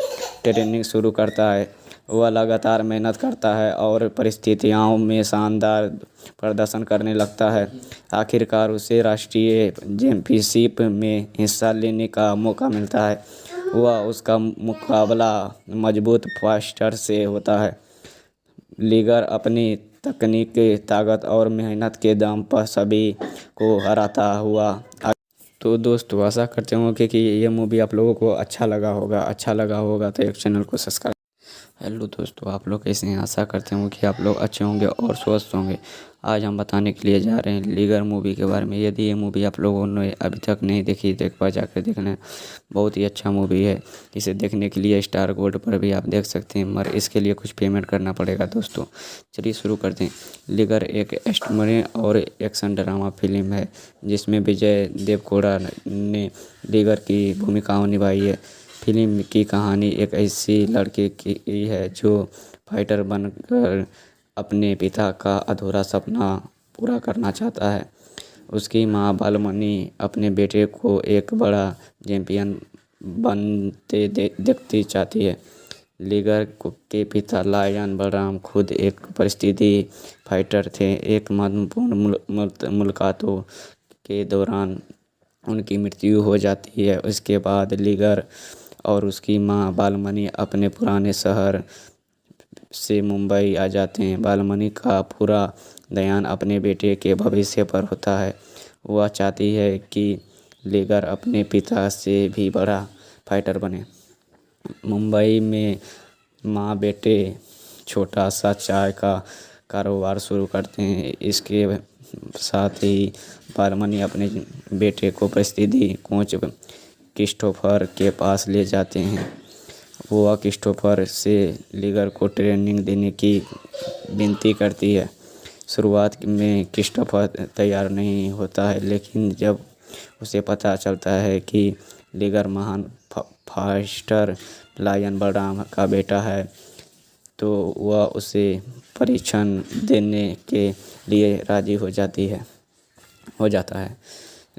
ट्रेनिंग शुरू करता है। वह लगातार मेहनत करता है और परिस्थितियों में शानदार प्रदर्शन करने लगता है। आखिरकार उसे राष्ट्रीय चैंपियनशिप में हिस्सा लेने का मौका मिलता है। वह उसका मुकाबला मजबूत फाइटर से होता है। लीगर अपनी तकनीक, ताकत और मेहनत के दम पर सभी को हराता हुआ। तो दोस्तों आशा करते होंगे कि ये मूवी आप लोगों को अच्छा लगा होगा तो एक चैनल को सब्सक्राइब। हेलो दोस्तों, आप लोग कैसे हैं? आशा करते होंगे कि आप लोग अच्छे होंगे और स्वस्थ होंगे। आज हम बताने के लिए जा रहे हैं लीगर मूवी के बारे में। यदि ये मूवी आप लोगों ने अभी तक नहीं देखी तो एक बार जाकर देखना, बहुत ही अच्छा मूवी है। इसे देखने के लिए स्टार गोल्ड पर भी आप देख सकते हैं, मगर इसके लिए कुछ पेमेंट करना पड़ेगा दोस्तों। चलिए शुरू करते हैं। लीगर एक एक्शन और एक्शन ड्रामा फिल्म है जिसमें विजय देवरकोंडा ने लीगर की भूमिकाओं निभाई है। फिल्म की कहानी एक ऐसी लड़की की है जो फाइटर बनकर अपने पिता का अधूरा सपना पूरा करना चाहता है। उसकी माँ बालमणि अपने बेटे को एक बड़ा चैंपियन बनते देखती चाहती है। लीगर के पिता लायन बलराम खुद एक परिस्थिति फाइटर थे। एक महत्वपूर्ण मुलाकातों के दौरान उनकी मृत्यु हो जाती है। उसके बाद लीगर और उसकी माँ बालमणि अपने पुराने शहर से मुंबई आ जाते हैं। बालमणि का पूरा ध्यान अपने बेटे के भविष्य पर होता है। वह चाहती है कि लीगर अपने पिता से भी बड़ा फाइटर बने। मुंबई में माँ बेटे छोटा सा चाय का कारोबार शुरू करते हैं। इसके साथ ही बालमणि अपने बेटे को परिस्थिति कोच क्रिस्टोफर के पास ले जाते हैं। वह क्रिस्टोफर से लीगर को ट्रेनिंग देने की विनती करती है। शुरुआत में क्रिस्टोफर तैयार नहीं होता है, लेकिन जब उसे पता चलता है कि लीगर महान फाइटर लायन बलराम का बेटा है तो वह उसे परीक्षण देने के लिए राजी हो जाता है।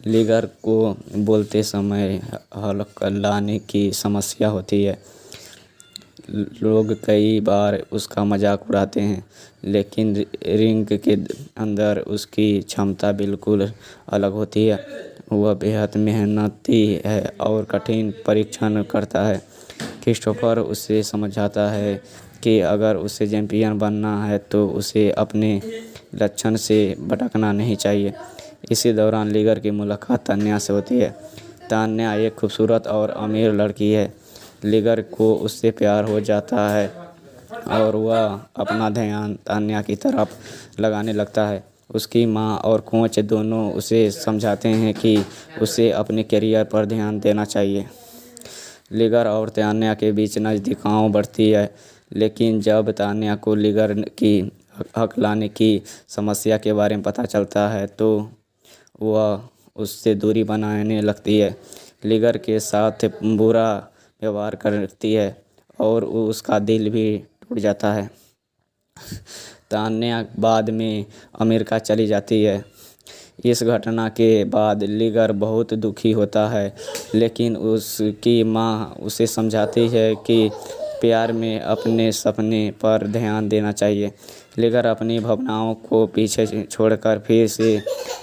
लीगर को बोलते समय हल्लाने की समस्या होती है। लोग कई बार उसका मजाक उड़ाते हैं, लेकिन रिंग के अंदर उसकी क्षमता बिल्कुल अलग होती है। वह बेहद मेहनती है और कठिन परीक्षण करता है। क्रिस्टोफर उसे समझाता है कि अगर उसे चैंपियन बनना है तो उसे अपने लक्ष्य से भटकना नहीं चाहिए। इसी दौरान लीगर की मुलाकात तान्या से होती है। तान्या एक खूबसूरत और अमीर लड़की है। लीगर को उससे प्यार हो जाता है और वह अपना ध्यान तान्या की तरफ लगाने लगता है। उसकी माँ और कोच दोनों उसे समझाते हैं कि उसे अपने करियर पर ध्यान देना चाहिए। लीगर और तान्या के बीच नज़दीकियाँ बढ़ती है, लेकिन जब तान्या को लीगर की हकलाने की समस्या के बारे में पता चलता है तो वह उससे दूरी बनाने लगती है, लीगर के साथ बुरा व्यवहार करती है और उसका दिल भी टूट जाता है। तान्या बाद में अमेरिका चली जाती है। इस घटना के बाद लीगर बहुत दुखी होता है, लेकिन उसकी माँ उसे समझाती है कि प्यार में अपने सपने पर ध्यान देना चाहिए। लीगर अपनी भावनाओं को पीछे छोड़कर फिर से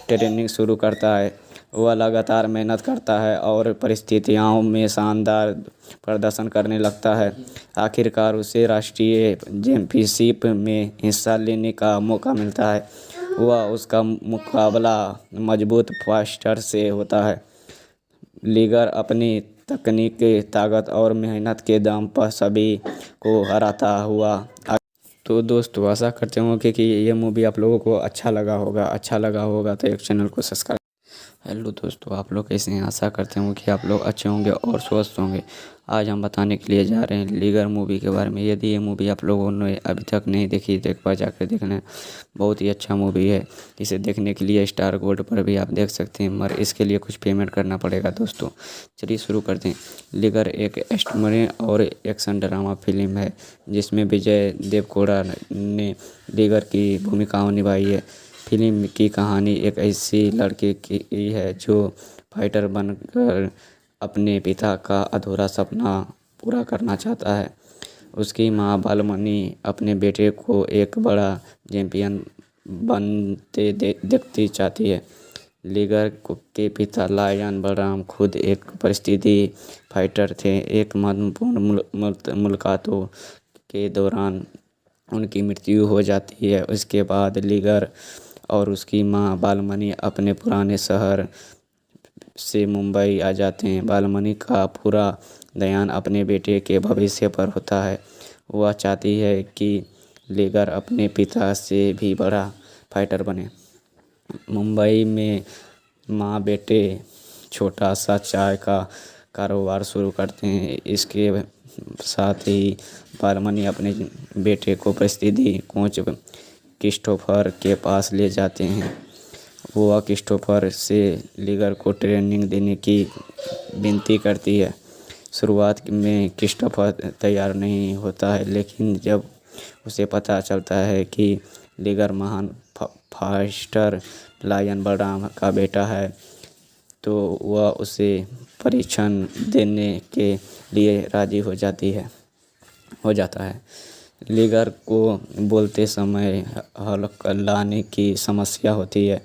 ट्रेनिंग शुरू करता है। वह लगातार मेहनत करता है और परिस्थितियों में शानदार प्रदर्शन करने लगता है। आखिरकार उसे राष्ट्रीय चैंपियनशिप में हिस्सा लेने का मौका मिलता है। वह उसका मुकाबला मजबूत फाइटर से होता है। लीगर अपनी तकनीक, ताकत और मेहनत के दम पर सभी को हराता हुआ। तो दोस्तों आशा करते होंगे कि ये मूवी आप लोगों को अच्छा लगा होगा तो एक चैनल को सब्सक्राइब। हेलो दोस्तों, आप लोग कैसे हैं? आशा करते हैं कि आप लोग अच्छे होंगे और स्वस्थ होंगे। आज हम बताने के लिए जा रहे हैं लीगर मूवी के बारे में। यदि ये मूवी आप लोगों ने अभी तक नहीं देखी तो एक बार जाकर देखना। बहुत ही अच्छा मूवी है। इसे देखने के लिए स्टार गोल्ड पर भी आप देख सकते हैं, मगर इसके लिए कुछ पेमेंट करना पड़ेगा दोस्तों। चलिए शुरू करते हैं। लीगर एक स्टोरी और एक्शन ड्रामा फिल्म है जिसमें विजय देवरकोंडा ने लीगर की भूमिकाओं निभाई है। फिल्म की कहानी एक ऐसी लड़के की है जो फाइटर बनकर अपने पिता का अधूरा सपना पूरा करना चाहता है। उसकी माँ बालमणि अपने बेटे को एक बड़ा चैंपियन बनते देखती चाहती है। लीगर के पिता लायन बलराम खुद एक परिस्थिति फाइटर थे। एक महत्वपूर्ण मुलाकातों के दौरान उनकी मृत्यु हो जाती है। उसके बाद लीगर और उसकी माँ बालमणि अपने पुराने शहर से मुंबई आ जाते हैं। बालमणि का पूरा ध्यान अपने बेटे के भविष्य पर होता है। वह चाहती है कि लीगर अपने पिता से भी बड़ा फाइटर बने। मुंबई में माँ बेटे छोटा सा चाय का कारोबार शुरू करते हैं। इसके साथ ही बालमणि अपने बेटे को परिस्थिति कोच क्रिस्टोफर के पास ले जाते हैं। वह क्रिस्टोफर से लीगर को ट्रेनिंग देने की विनती करती है। शुरुआत में क्रिस्टोफर तैयार नहीं होता है, लेकिन जब उसे पता चलता है कि लीगर महान फाइटर लायन बलराम का बेटा है तो वह उसे परीक्षण देने के लिए राजी हो जाता है। लीगर को बोलते समय हल्लाने की समस्या होती है।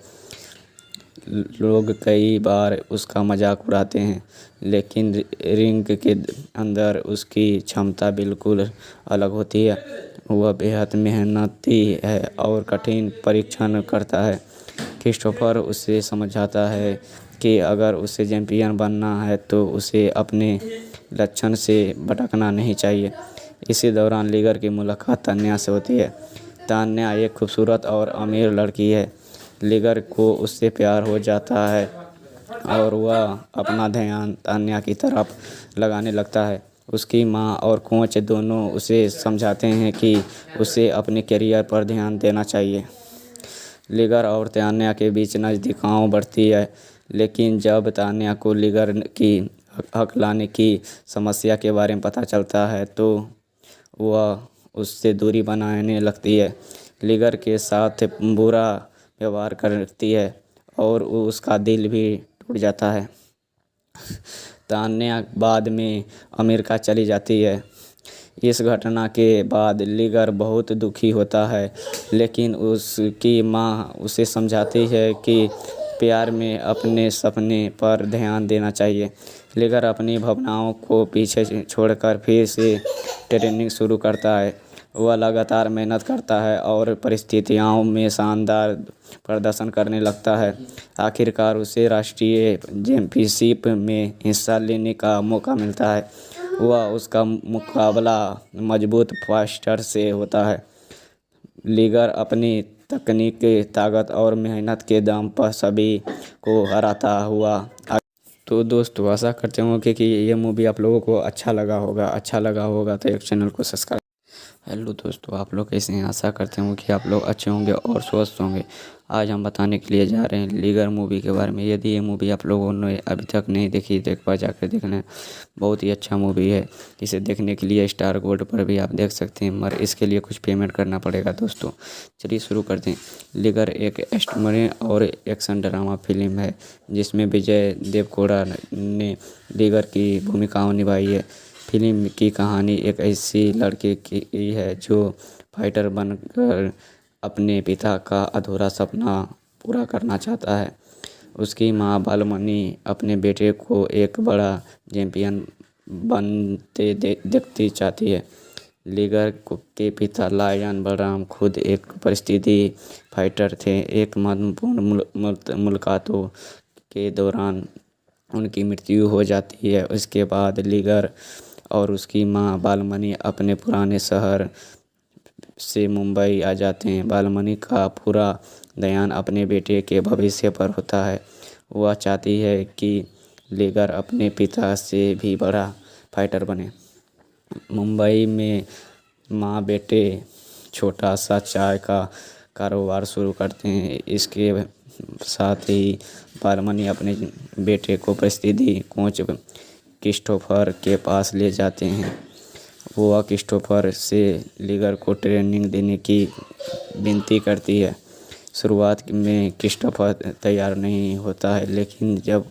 लोग कई बार उसका मजाक उड़ाते हैं, लेकिन रिंग के अंदर उसकी क्षमता बिल्कुल अलग होती है। वह बेहद मेहनती है और कठिन परीक्षण करता है। क्रिस्टोफर उसे समझाता है कि अगर उसे चैंपियन बनना है तो उसे अपने लक्ष्य से भटकना नहीं चाहिए। इसी दौरान लीगर की मुलाकात तान्या से होती है। तान्या एक खूबसूरत और अमीर लड़की है। लीगर को उससे प्यार हो जाता है और वह अपना ध्यान तान्या की तरफ लगाने लगता है। उसकी माँ और कोच दोनों उसे समझाते हैं कि उसे अपने करियर पर ध्यान देना चाहिए। लीगर और तान्या के बीच नज़दीकियाँ बढ़ती है, लेकिन जब तान्या को लीगर की हकलाने की समस्या के बारे में पता चलता है तो वह उससे दूरी बनाने लगती है। लीगर के साथ बुरा व्यवहार करती है और उसका दिल भी टूट जाता है। तान्या बाद में अमेरिका चली जाती है। इस घटना के बाद लीगर बहुत दुखी होता है, लेकिन उसकी माँ उसे समझाती है कि प्यार में अपने सपने पर ध्यान देना चाहिए। लीगर अपनी भावनाओं को पीछे छोड़कर फिर से ट्रेनिंग शुरू करता है। वह लगातार मेहनत करता है और परिस्थितियों में शानदार प्रदर्शन करने लगता है। आखिरकार उसे राष्ट्रीय चैंपियनशिप में हिस्सा लेने का मौका मिलता है। वह उसका मुकाबला मजबूत फाइटर से होता है। लीगर अपनी तकनीक, ताकत और मेहनत के दम पर सभी को हराता हुआ। तो दोस्तों, आशा करते हों कि ये मूवी आप लोगों को अच्छा लगा होगा तो एक चैनल को सब्सक्राइब। हेलो दोस्तों, आप लोग कैसे हैं? आशा करते हैं कि आप लोग अच्छे होंगे और स्वस्थ होंगे। आज हम बताने के लिए जा रहे हैं लीगर मूवी के बारे में। यदि ये मूवी आप लोगों ने अभी तक नहीं देखी तो एक बार जाकर देखना। बहुत ही अच्छा मूवी है। इसे देखने के लिए स्टार गोल्ड पर भी आप देख सकते हैं, मगर इसके लिए कुछ पेमेंट करना पड़ेगा दोस्तों। चलिए शुरू करते हैं। लीगर एक स्टोरी और एक्शन ड्रामा फिल्म है जिसमें विजय देवरकोंडा ने लीगर की भूमिकाओं निभाई है। फिल्म की कहानी एक ऐसी लड़के की है जो फाइटर बनकर अपने पिता का अधूरा सपना पूरा करना चाहता है। उसकी माँ बालमणि अपने बेटे को एक बड़ा चैंपियन बनते देखती चाहती है। लीगर के पिता लायन बलराम खुद एक परिस्थिति फाइटर थे। एक महत्वपूर्ण मुलाकातों के दौरान उनकी मृत्यु हो जाती है। उसके बाद लीगर और उसकी माँ बालमणि अपने पुराने शहर से मुंबई आ जाते हैं। बालमणि का पूरा ध्यान अपने बेटे के भविष्य पर होता है। वह चाहती है कि लीगर अपने पिता से भी बड़ा फाइटर बने। मुंबई में माँ बेटे छोटा सा चाय का कारोबार शुरू करते हैं। इसके साथ ही बालमनी अपने बेटे को परिस्थिति कोच क्रिस्टोफर के पास ले जाते हैं। वह क्रिस्टोफर से लीगर को ट्रेनिंग देने की विनती करती है। शुरुआत में क्रिस्टोफर तैयार नहीं होता है, लेकिन जब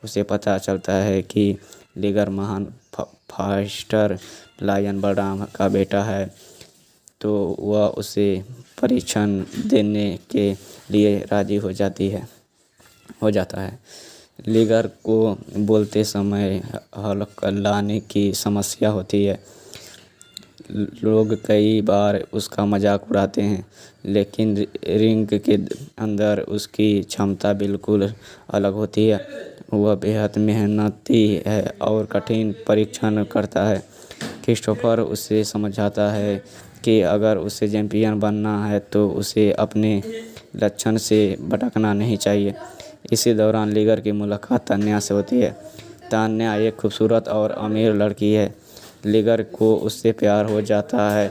उसे पता चलता है कि लीगर महान फास्टर लायन बलराम का बेटा है, तो वह उसे परीक्षण देने के लिए राजी हो जाता है। लीगर को बोलते समय हल्लाने की समस्या होती है। लोग कई बार उसका मजाक उड़ाते हैं, लेकिन रिंग के अंदर उसकी क्षमता बिल्कुल अलग होती है। वह बेहद मेहनती है और कठिन परीक्षण करता है। क्रिस्टोफर उसे समझाता है कि अगर उसे चैंपियन बनना है तो उसे अपने लक्ष्य से भटकना नहीं चाहिए। इसी दौरान लीगर की मुलाकात तान्या से होती है। तान्या एक खूबसूरत और अमीर लड़की है। लीगर को उससे प्यार हो जाता है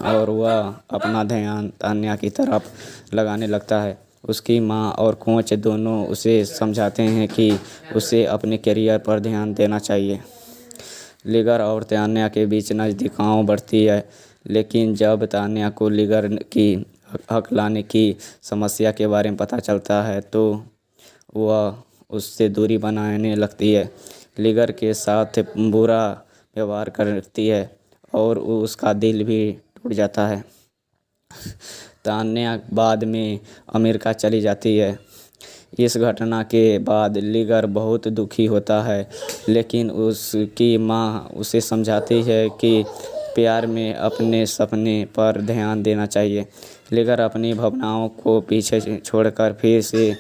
और वह अपना ध्यान तान्या की तरफ लगाने लगता है। उसकी माँ और कोच दोनों उसे समझाते हैं कि उसे अपने करियर पर ध्यान देना चाहिए। लीगर और तान्या के बीच नज़दीकियाँ बढ़ती है, लेकिन जब तान्या को लीगर की हकलाने की समस्या के बारे में पता चलता है तो वह उससे दूरी बनाने लगती है। लीगर के साथ बुरा व्यवहार करती है और उसका दिल भी टूट जाता है। तान्या बाद में अमेरिका चली जाती है। इस घटना के बाद लीगर बहुत दुखी होता है, लेकिन उसकी माँ उसे समझाती है कि प्यार में अपने सपने पर ध्यान देना चाहिए। लीगर अपनी भावनाओं को पीछे छोड़कर फिर से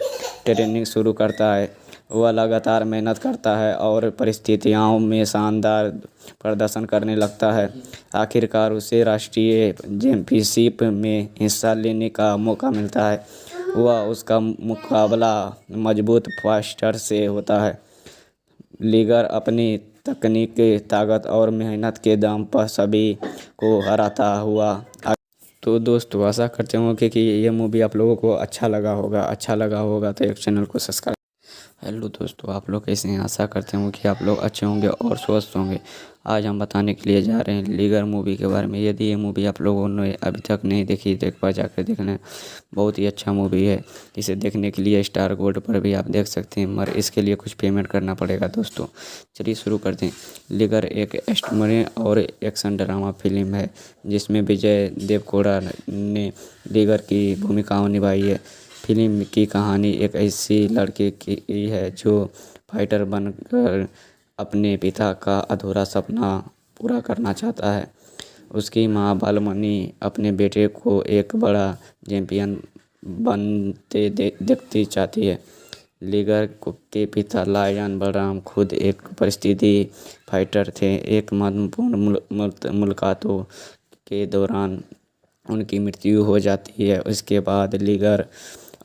ट्रेनिंग शुरू करता है। वह लगातार मेहनत करता है और परिस्थितियों में शानदार प्रदर्शन करने लगता है। आखिरकार उसे राष्ट्रीय चैंपियनशिप में हिस्सा लेने का मौका मिलता है। वह उसका मुकाबला मजबूत फास्टर से होता है। लीगर अपनी तकनीक, ताकत और मेहनत के दम पर सभी को हराता हुआ। तो दोस्तों आशा करते होंगे कि ये मूवी आप लोगों को अच्छा लगा होगा तो एक चैनल को सब्सक्राइब। हेलो दोस्तों, आप लोग कैसे हैं? आशा करते हैं कि आप लोग अच्छे होंगे और स्वस्थ होंगे। आज हम बताने के लिए जा रहे हैं लीगर मूवी के बारे में। यदि ये मूवी आप लोगों ने अभी तक नहीं देखी तो एक बार जाकर देखना। बहुत ही अच्छा मूवी है। इसे देखने के लिए स्टार गोल्ड पर भी आप देख सकते हैं, मगर इसके लिए कुछ पेमेंट करना पड़ेगा दोस्तों। चलिए शुरू करते हैं। लीगर एक एक्शन और एक्शन ड्रामा फिल्म है जिसमें विजय देवरकोंडा ने लीगर की भूमिकाओं निभाई है। फिल्म की कहानी एक ऐसी लड़के की है जो फाइटर बनकर अपने पिता का अधूरा सपना पूरा करना चाहता है। उसकी माँ बालमनी अपने बेटे को एक बड़ा चैंपियन बनते देखती चाहती है। लीगर के पिता लायन बलराम खुद एक परिस्थिति फाइटर थे। एक महत्वपूर्ण मुलाकातों के दौरान उनकी मृत्यु हो जाती है। उसके बाद लीगर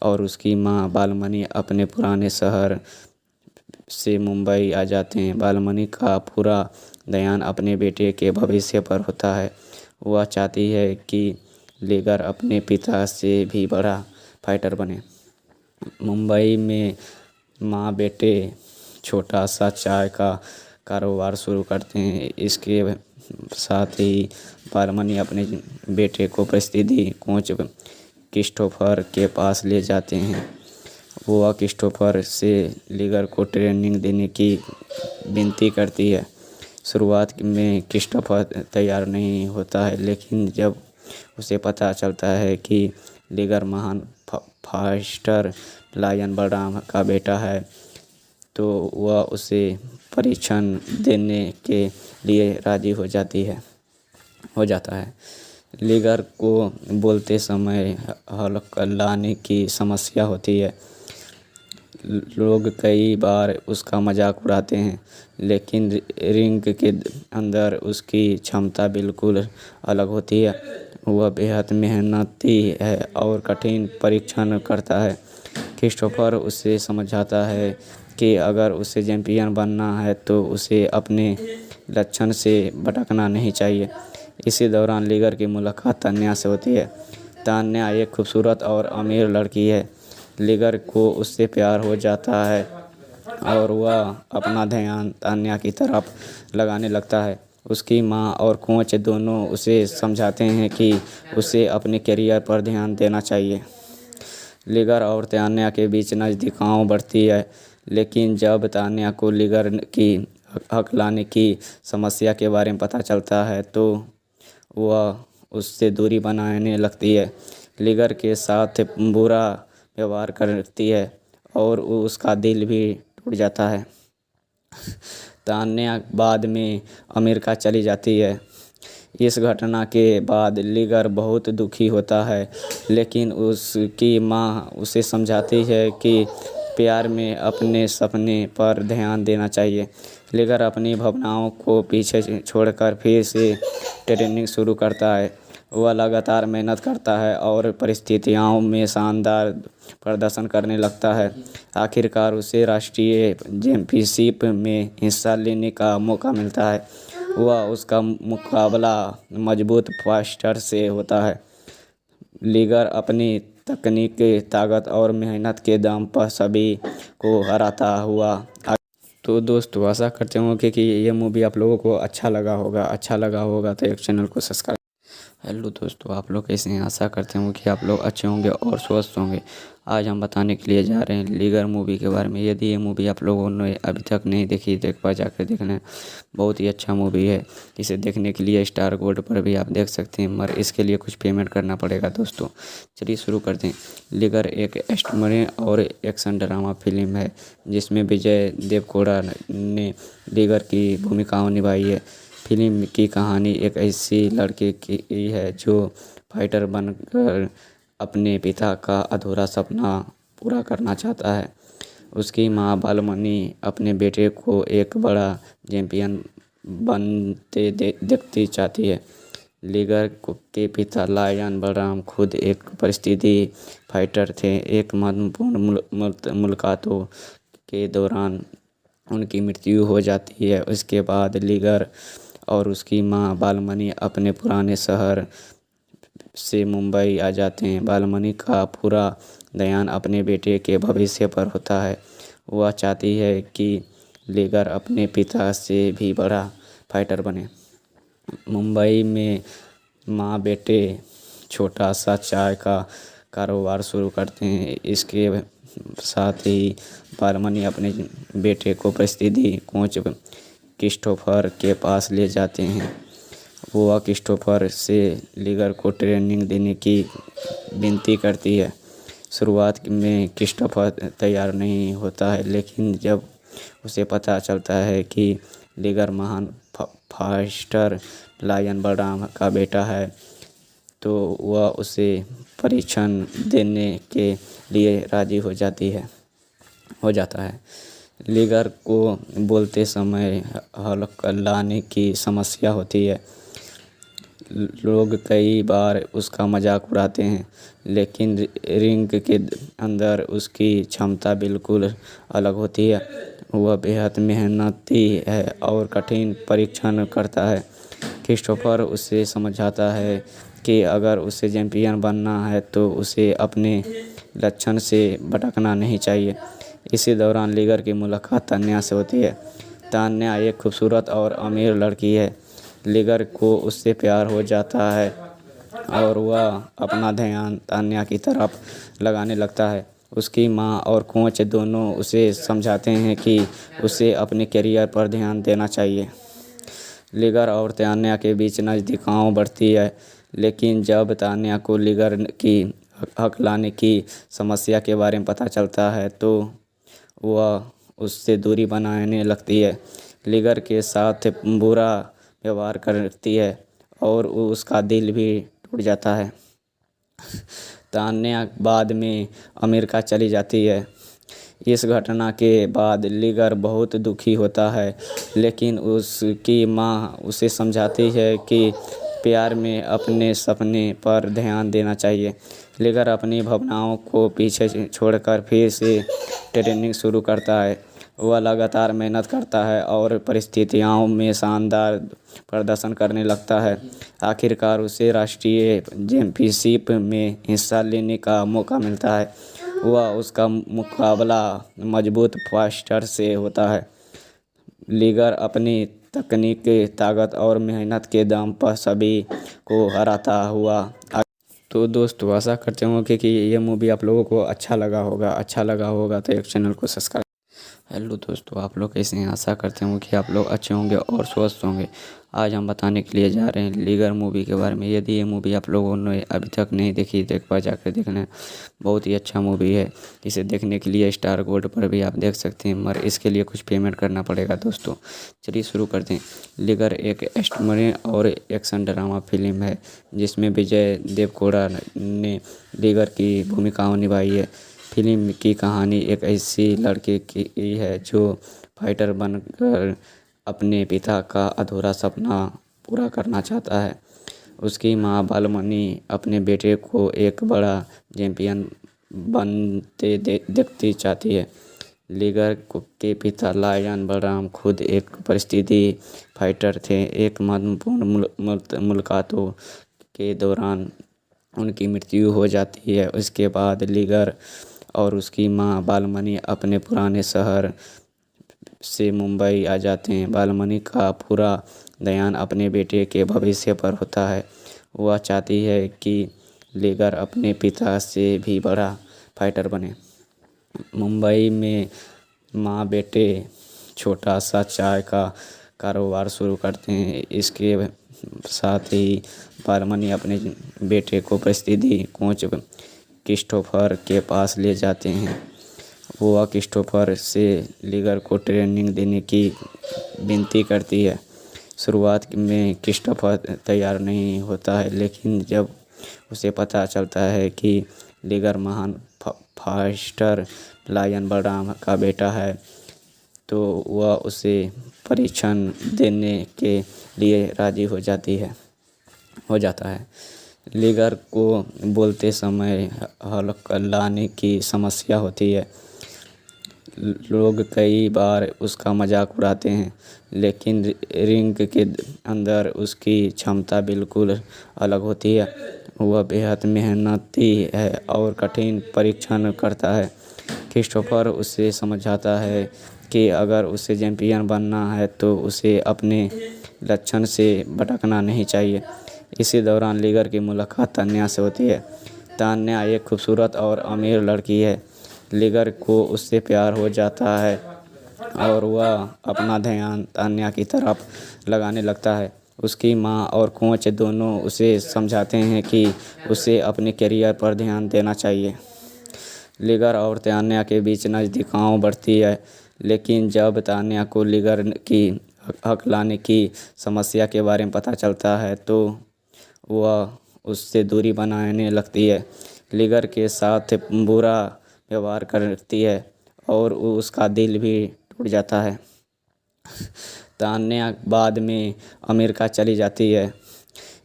और उसकी माँ बालमनी अपने पुराने शहर से मुंबई आ जाते हैं। बालमनी का पूरा ध्यान अपने बेटे के भविष्य पर होता है। वह चाहती है कि लीगर अपने पिता से भी बड़ा फाइटर बने। मुंबई में माँ बेटे छोटा सा चाय का कारोबार शुरू करते हैं। इसके साथ ही बालमनी अपने बेटे को परिस्थिति कोच क्रिस्टोफर के पास ले जाते हैं। वह क्रिस्टोफर से लीगर को ट्रेनिंग देने की विनती करती है। शुरुआत में क्रिस्टोफर तैयार नहीं होता है, लेकिन जब उसे पता चलता है कि लीगर महान फास्टर लायन बलराम का बेटा है, तो वह उसे परीक्षण देने के लिए राजी हो जाता है। लीगर को बोलते समय हल्लाने की समस्या होती है। लोग कई बार उसका मजाक उड़ाते हैं, लेकिन रिंग के अंदर उसकी क्षमता बिल्कुल अलग होती है। वह बेहद मेहनती है और कठिन परीक्षण करता है। क्रिस्टोफर उसे समझाता है कि अगर उसे चैंपियन बनना है तो उसे अपने लक्ष्य से भटकना नहीं चाहिए। इसी दौरान लीगर की मुलाकात तान्या से होती है। तान्या एक खूबसूरत और अमीर लड़की है। लीगर को उससे प्यार हो जाता है और वह अपना ध्यान तान्या की तरफ लगाने लगता है। उसकी माँ और कोच दोनों उसे समझाते हैं कि उसे अपने करियर पर ध्यान देना चाहिए। लीगर और तान्या के बीच नज़दीकियाँ बढ़ती है, लेकिन जब तान्या को लीगर की हकलाने की समस्या के बारे में पता चलता है तो वह उससे दूरी बनाने लगती है। लीगर के साथ बुरा व्यवहार करती है और उसका दिल भी टूट जाता है। तान्या बाद में अमेरिका चली जाती है। इस घटना के बाद लीगर बहुत दुखी होता है, लेकिन उसकी माँ उसे समझाती है कि प्यार में अपने सपने पर ध्यान देना चाहिए। लीगर अपनी भावनाओं को पीछे छोड़कर फिर से ट्रेनिंग शुरू करता है। वह लगातार मेहनत करता है और परिस्थितियों में शानदार प्रदर्शन करने लगता है। आखिरकार उसे राष्ट्रीय चैंपियनशिप में हिस्सा लेने का मौका मिलता है। वह उसका मुकाबला मजबूत फाइटर से होता है। लीगर अपनी तकनीक, ताकत और मेहनत के दम पर सभी को हराता हुआ। तो दोस्तों आशा करते हूँ कि ये मूवी आप लोगों को अच्छा लगा होगा तो एक चैनल को सब्सक्राइब। हेलो दोस्तों, आप लोग कैसे हैं? आशा करते हूँ कि आप लोग अच्छे होंगे और स्वस्थ होंगे। आज हम बताने के लिए जा रहे हैं लीगर मूवी के बारे में। यदि ये मूवी आप लोगों ने अभी तक नहीं देखी तो एक बार जाकर देख लें। बहुत ही अच्छा मूवी है। इसे देखने के लिए स्टार गोल्ड पर भी आप देख सकते हैं, मगर इसके लिए कुछ पेमेंट करना पड़ेगा दोस्तों। चलिए शुरू करते हैं। लीगर एक एक्शन और एक्शन ड्रामा फिल्म है जिसमें विजय देवरकोंडा ने लीगर की भूमिकाओं निभाई है। फिल्म की कहानी एक ऐसी लड़की की है जो फाइटर बनकर अपने पिता का अधूरा सपना पूरा करना चाहता है। उसकी माँ बालमणि अपने बेटे को एक बड़ा चैंपियन बनते देखती चाहती है। लीगर के पिता लायन बलराम खुद एक परिस्थिति फाइटर थे। एक महत्वपूर्ण मुलाकातों के दौरान उनकी मृत्यु हो जाती है। उसके बाद लीगर और उसकी माँ बालमणि अपने पुराने शहर से मुंबई आ जाते हैं। बालमणि का पूरा ध्यान अपने बेटे के भविष्य पर होता है। वह चाहती है कि लीगर अपने पिता से भी बड़ा फाइटर बने। मुंबई में माँ बेटे छोटा सा चाय का कारोबार शुरू करते हैं। इसके साथ ही बालमणि अपने बेटे को परिस्थिति कोच क्रिस्टोफर के पास ले जाते हैं। वह क्रिस्टोफर से लीगर को ट्रेनिंग देने की विनती करती है। शुरुआत में क्रिस्टोफर तैयार नहीं होता है, लेकिन जब उसे पता चलता है कि लीगर महान फाइटर लायन बलराम का बेटा है तो वह उसे परीक्षण देने के लिए राजी हो जाता है। लीगर को बोलते समय हल्लाने की समस्या होती है। लोग कई बार उसका मजाक उड़ाते हैं, लेकिन रिंग के अंदर उसकी क्षमता बिल्कुल अलग होती है। वह बेहद मेहनती है और कठिन परीक्षण करता है। क्रिस्टोफर उसे समझाता है कि अगर उसे चैंपियन बनना है तो उसे अपने लक्ष्य से भटकना नहीं चाहिए। इसी दौरान लीगर की मुलाकात तान्या से होती है। तान्या एक खूबसूरत और अमीर लड़की है। लीगर को उससे प्यार हो जाता है और वह अपना ध्यान तान्या की तरफ लगाने लगता है। उसकी माँ और कोच दोनों उसे समझाते हैं कि उसे अपने करियर पर ध्यान देना चाहिए। लीगर और तान्या के बीच नज़दीकियाँ बढ़ती है, लेकिन जब तान्या को लीगर की हकलाने की समस्या के बारे में पता चलता है तो वह उससे दूरी बनाने लगती है। लीगर के साथ बुरा व्यवहार करती है और उसका दिल भी टूट जाता है। तान्या बाद में अमेरिका चली जाती है। इस घटना के बाद लीगर बहुत दुखी होता है, लेकिन उसकी माँ उसे समझाती है कि प्यार में अपने सपने पर ध्यान देना चाहिए। लेकर अपनी भावनाओं को पीछे छोड़कर फिर से ट्रेनिंग शुरू करता है। वह लगातार मेहनत करता है और परिस्थितियों में शानदार प्रदर्शन करने लगता है। आखिरकार उसे राष्ट्रीय चैंपियनशिप में हिस्सा लेने का मौका मिलता है। वह उसका मुकाबला मजबूत फाइटर से होता है। लीगर अपनी तकनीक, ताकत और मेहनत के दम पर सभी को हराता हुआ। तो दोस्तों आशा करते हूँ कि ये मूवी आप लोगों को अच्छा लगा होगा तो एक चैनल को सब्सक्राइब। हेलो दोस्तों, आप लोग कैसे हैं? आशा करते हूँ कि आप लोग अच्छे होंगे और स्वस्थ होंगे। आज हम बताने के लिए जा रहे हैं लीगर मूवी के बारे में। यदि ये मूवी आप लोगों ने अभी तक नहीं देखी तो एक बार जाकर देखना। बहुत ही अच्छा मूवी है। इसे देखने के लिए स्टार गोल्ड पर भी आप देख सकते हैं, मगर इसके लिए कुछ पेमेंट करना पड़ेगा दोस्तों। चलिए शुरू करते हैं। लीगर एक एक्शन और एक्शन ड्रामा फिल्म है जिसमें विजय देवरकोंडा ने लीगर की भूमिका निभाई है। फिल्म की कहानी एक ऐसी लड़के की है जो फाइटर बनकर अपने पिता का अधूरा सपना पूरा करना चाहता है। उसकी मां बालमणि अपने बेटे को एक बड़ा चैंपियन बनते देखती चाहती है। लीगर के पिता लायन बलराम खुद एक परिस्थिति फाइटर थे। एक महत्वपूर्ण मुलाकातों के दौरान उनकी मृत्यु हो जाती है। उसके बाद लीगर और उसकी मां बालमणि अपने पुराने शहर से मुंबई आ जाते हैं। बालमणि का पूरा ध्यान अपने बेटे के भविष्य पर होता है। वह चाहती है कि लीगर अपने पिता से भी बड़ा फाइटर बने। मुंबई में माँ बेटे छोटा सा चाय का कारोबार शुरू करते हैं। इसके साथ ही बालमणि अपने बेटे को परिस्थिति कोच क्रिस्टोफर के पास ले जाते हैं। वह क्रिस्टोफर से लीगर को ट्रेनिंग देने की विनती करती है। शुरुआत में क्रिस्टोफर तैयार नहीं होता है, लेकिन जब उसे पता चलता है कि लीगर महान फाइटर लायन बलराम का बेटा है तो वह उसे परीक्षण देने के लिए राजी हो जाता है। लीगर को बोलते समय हल्लाने की समस्या होती है। लोग कई बार उसका मजाक उड़ाते हैं, लेकिन रिंग के अंदर उसकी क्षमता बिल्कुल अलग होती है। वह बेहद मेहनती है और कठिन परीक्षण करता है। क्रिस्टोफर उसे समझाता है कि अगर उसे चैंपियन बनना है तो उसे अपने लक्ष्य से भटकना नहीं चाहिए। इसी दौरान लीगर की मुलाकात तान्या से होती है। तान्या एक खूबसूरत और अमीर लड़की है। लीगर को उससे प्यार हो जाता है और वह अपना ध्यान तान्या की तरफ लगाने लगता है। उसकी माँ और कोच दोनों उसे समझाते हैं कि उसे अपने करियर पर ध्यान देना चाहिए। लीगर और तान्या के बीच नज़दीकियाँ बढ़ती है, लेकिन जब तान्या को लीगर की हकलाने की समस्या के बारे में पता चलता है तो वह उससे दूरी बनाने लगती है। लीगर के साथ बुरा व्यवहार करती है और उसका दिल भी टूट जाता है। तान्या बाद में अमेरिका चली जाती है।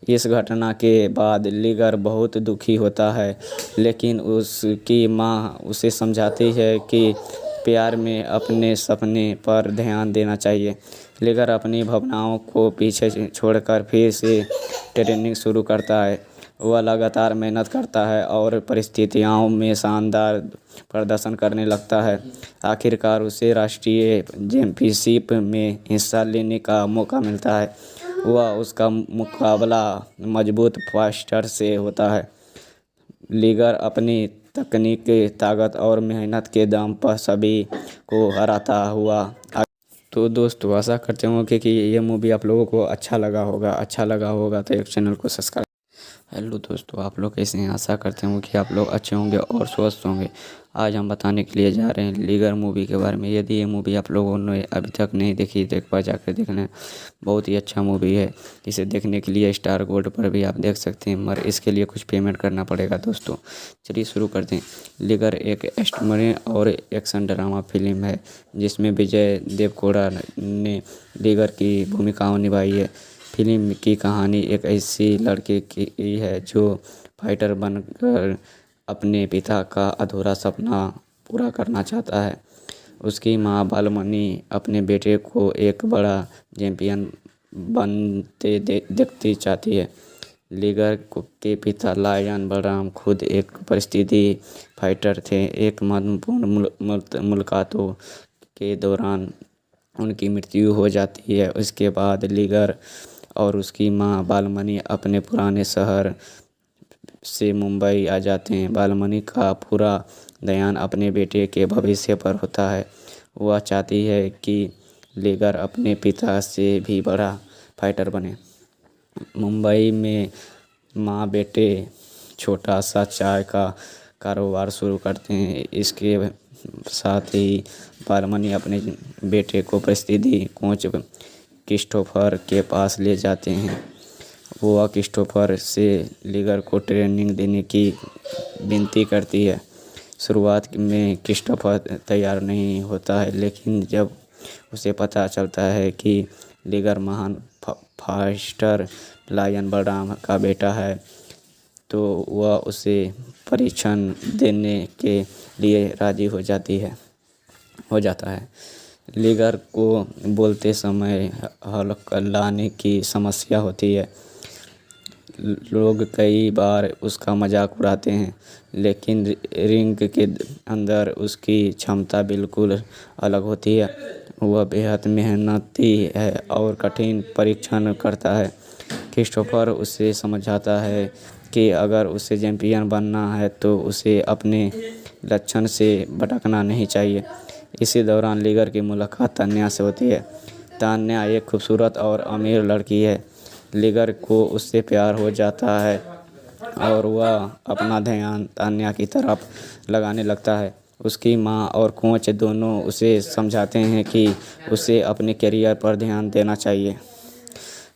इस घटना के बाद लीगर बहुत दुखी होता है, लेकिन उसकी माँ उसे समझाती है कि प्यार में अपने सपने पर ध्यान देना चाहिए। लीगर अपनी भावनाओं को पीछे छोड़कर फिर से ट्रेनिंग शुरू करता है। वह लगातार मेहनत करता है और परिस्थितियों में शानदार प्रदर्शन करने लगता है। आखिरकार उसे राष्ट्रीय चैंपियनशिप में हिस्सा लेने का मौका मिलता है। वह उसका मुकाबला मजबूत फाइटर से होता है। लीगर अपनी तकनीक, ताकत और मेहनत के दम पर सभी को हराता हुआ। तो दोस्तों आशा करते हूँ कि ये मूवी आप लोगों को अच्छा लगा होगा तो एक चैनल को सब्सक्राइब। हेलो दोस्तों, आप लोग कैसे हैं? आशा करते हूँ कि आप लोग अच्छे होंगे और स्वस्थ होंगे। आज हम बताने के लिए जा रहे हैं लीगर मूवी के बारे में। यदि ये मूवी आप लोगों ने अभी तक नहीं देखी तो एक बार जाकर देखना। बहुत ही अच्छा मूवी है। इसे देखने के लिए स्टार गोल्ड पर भी आप देख सकते हैं, मगर इसके लिए कुछ पेमेंट करना पड़ेगा दोस्तों। चलिए शुरू करते हैं। लीगर एक एक्शन और एक्शन ड्रामा फिल्म है जिसमें विजय देवरकोंडा ने लीगर की भूमिका निभाई है। फिल्म की कहानी एक ऐसी लड़के की है जो फाइटर बनकर अपने पिता का अधूरा सपना पूरा करना चाहता है। उसकी माँ बालमणि अपने बेटे को एक बड़ा चैंपियन बनते देखती चाहती है। लीगर के पिता लायन बलराम खुद एक परिस्थिति फाइटर थे। एक महत्वपूर्ण मुलाकातों के दौरान उनकी मृत्यु हो जाती है। उसके बाद लीगर और उसकी माँ बालमणि अपने पुराने शहर से मुंबई आ जाते हैं। बालमणि का पूरा ध्यान अपने बेटे के भविष्य पर होता है। वह चाहती है कि लीगर अपने पिता से भी बड़ा फाइटर बने। मुंबई में माँ बेटे छोटा सा चाय का कारोबार शुरू करते हैं। इसके साथ ही बालमणि अपने बेटे को परिस्थिति कोच क्रिस्टोफर के पास ले जाते हैं। वह क्रिस्टोफर से लीगर को ट्रेनिंग देने की विनती करती है। शुरुआत में क्रिस्टोफर तैयार नहीं होता है, लेकिन जब उसे पता चलता है कि लीगर महान फाइटर लायन बलराम का बेटा है, तो वह उसे परीक्षण देने के लिए राजी हो जाता है। लीगर को बोलते समय हल्लाने की समस्या होती है। लोग कई बार उसका मजाक उड़ाते हैं, लेकिन रिंग के अंदर उसकी क्षमता बिल्कुल अलग होती है। वह बेहद मेहनती है और कठिन परीक्षण करता है। क्रिस्टोफर उसे समझाता है कि अगर उसे चैंपियन बनना है तो उसे अपने लक्ष्य से भटकना नहीं चाहिए। इसी दौरान लीगर की मुलाकात तान्या से होती है। तान्या एक खूबसूरत और अमीर लड़की है। लीगर को उससे प्यार हो जाता है और वह अपना ध्यान तान्या की तरफ लगाने लगता है। उसकी माँ और कोच दोनों उसे समझाते हैं कि उसे अपने करियर पर ध्यान देना चाहिए।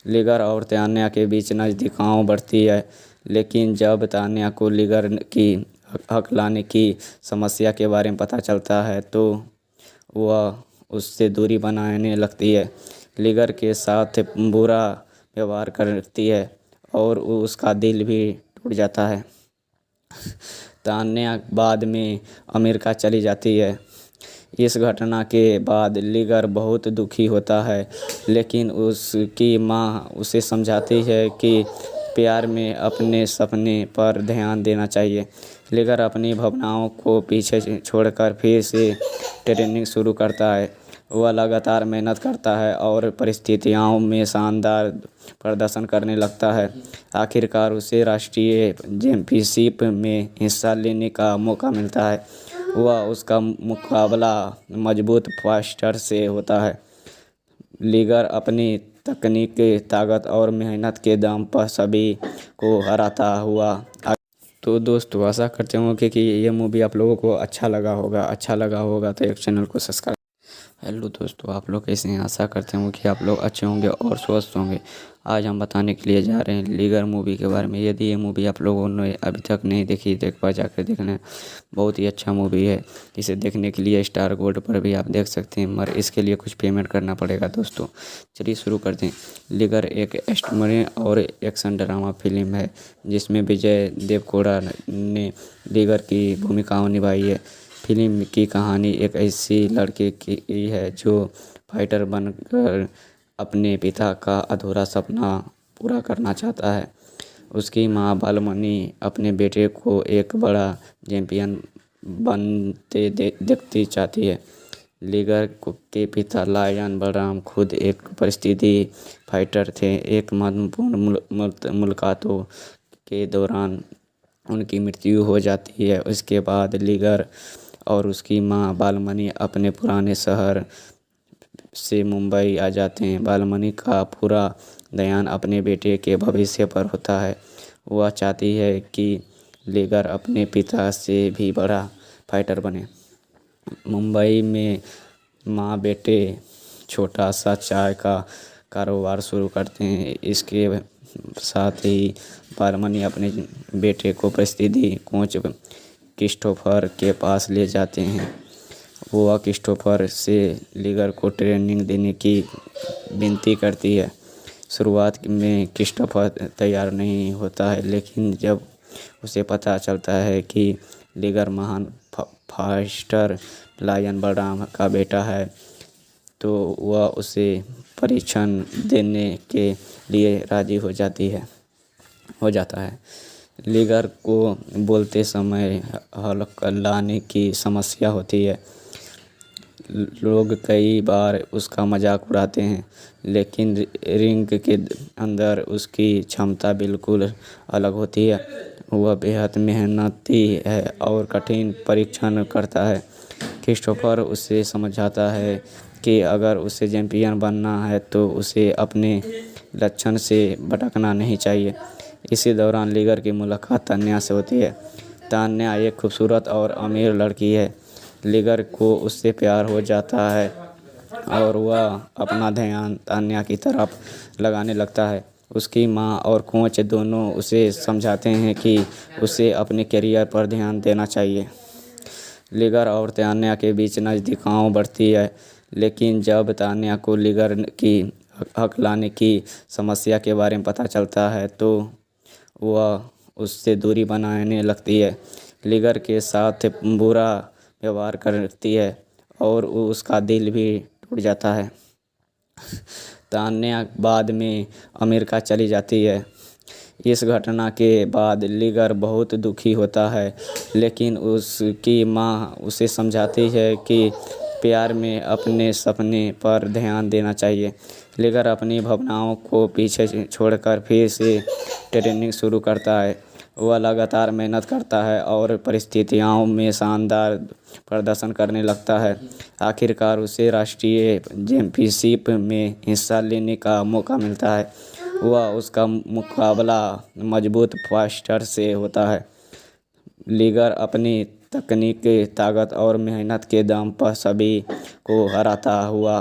लीगर और तान्या के बीच नज़दीकियाँ बढ़ती है, लेकिन जब तान्या को लीगर की हकलाने की समस्या के बारे में पता चलता है तो वह उससे दूरी बनाने लगती है। लीगर के साथ बुरा व्यवहार करती है और उसका दिल भी टूट जाता है। तान्या बाद में अमेरिका चली जाती है। इस घटना के बाद लीगर बहुत दुखी होता है, लेकिन उसकी माँ उसे समझाती है कि प्यार में अपने सपने पर ध्यान देना चाहिए। लीगर अपनी भावनाओं को पीछे छोड़कर फिर से ट्रेनिंग शुरू करता है। वह लगातार मेहनत करता है और परिस्थितियों में शानदार प्रदर्शन करने लगता है। आखिरकार उसे राष्ट्रीय चैंपियनशिप में हिस्सा लेने का मौका मिलता है। वह उसका मुकाबला मजबूत फाइटर से होता है। लीगर अपनी तकनीक, ताकत और मेहनत के दम पर सभी को हराता हुआ। तो दोस्तों, आशा करते हूँ कि ये मूवी आप लोगों को अच्छा लगा होगा तो एक चैनल को सब्सक्राइब। हेलो दोस्तों, आप लोग कैसे हैं? आशा करते हूँ कि आप लोग अच्छे होंगे और स्वस्थ होंगे। आज हम बताने के लिए जा रहे हैं लीगर मूवी के बारे में। यदि ये मूवी आप लोगों ने अभी तक नहीं देखी, तो एक बार जाकर देखना। बहुत ही अच्छा मूवी है। इसे देखने के लिए स्टार गोल्ड पर भी आप देख सकते हैं, मगर इसके लिए कुछ पेमेंट करना पड़ेगा दोस्तों। चलिए शुरू करते हैं। लीगर एक एक्शन और एक्शन ड्रामा फिल्म है, जिसमें विजय देवरकोंडा ने लीगर की भूमिकाओं निभाई है। फिल्म की कहानी एक ऐसी लड़के की है जो फाइटर बनकर अपने पिता का अधूरा सपना पूरा करना चाहता है। उसकी माँ बालमणि अपने बेटे को एक बड़ा चैंपियन बनते देखती चाहती है। लीगर के पिता लायन बलराम खुद एक परिस्थिति फाइटर थे। एक महत्वपूर्ण मुलाकातों के दौरान उनकी मृत्यु हो जाती है। उसके बाद लीगर और उसकी माँ बालमणि अपने पुराने शहर से मुंबई आ जाते हैं। बालमणि का पूरा ध्यान अपने बेटे के भविष्य पर होता है। वह चाहती है कि लीगर अपने पिता से भी बड़ा फाइटर बने। मुंबई में माँ बेटे छोटा सा चाय का कारोबार शुरू करते हैं। इसके साथ ही बालमणि अपने बेटे को परिस्थिति कोच क्रिस्टोफर के पास ले जाते हैं। वह क्रिस्टोफर से लीगर को ट्रेनिंग देने की विनती करती है। शुरुआत में क्रिस्टोफर तैयार नहीं होता है, लेकिन जब उसे पता चलता है कि लीगर महान फास्टर लायन बलराम का बेटा है, तो वह उसे परीक्षण देने के लिए राजी हो जाता है। लीगर को बोलते समय हल्क लाने की समस्या होती है। लोग कई बार उसका मजाक उड़ाते हैं, लेकिन रिंग के अंदर उसकी क्षमता बिल्कुल अलग होती है। वह बेहद मेहनती है और कठिन परीक्षण करता है। क्रिस्टोफर उसे समझाता है कि अगर उसे चैंपियन बनना है तो उसे अपने लक्ष्य से भटकना नहीं चाहिए। इसी दौरान लीगर की मुलाकात तान्या से होती है। तान्या एक खूबसूरत और अमीर लड़की है। लीगर को उससे प्यार हो जाता है और वह अपना ध्यान तान्या की तरफ लगाने लगता है। उसकी माँ और कोच दोनों उसे समझाते हैं कि उसे अपने करियर पर ध्यान देना चाहिए। लीगर और तान्या के बीच नज़दीकियाँ बढ़ती है, लेकिन जब तान्या को लीगर की हक लाने की समस्या के बारे में पता चलता है तो वह उससे दूरी बनाने लगती है। लीगर के साथ बुरा व्यवहार करती है और उसका दिल भी टूट जाता है। तान्या बाद में अमेरिका चली जाती है। इस घटना के बाद लीगर बहुत दुखी होता है, लेकिन उसकी माँ उसे समझाती है कि प्यार में अपने सपने पर ध्यान देना चाहिए। लीगर अपनी भावनाओं को पीछे छोड़कर फिर से ट्रेनिंग शुरू करता है। वह लगातार मेहनत करता है और परिस्थितियों में शानदार प्रदर्शन करने लगता है। आखिरकार उसे राष्ट्रीय चैंपियनशिप में हिस्सा लेने का मौका मिलता है। वह उसका मुकाबला मजबूत फास्टर से होता है। लीगर अपनी तकनीक, ताकत और मेहनत के दम पर सभी को हराता हुआ।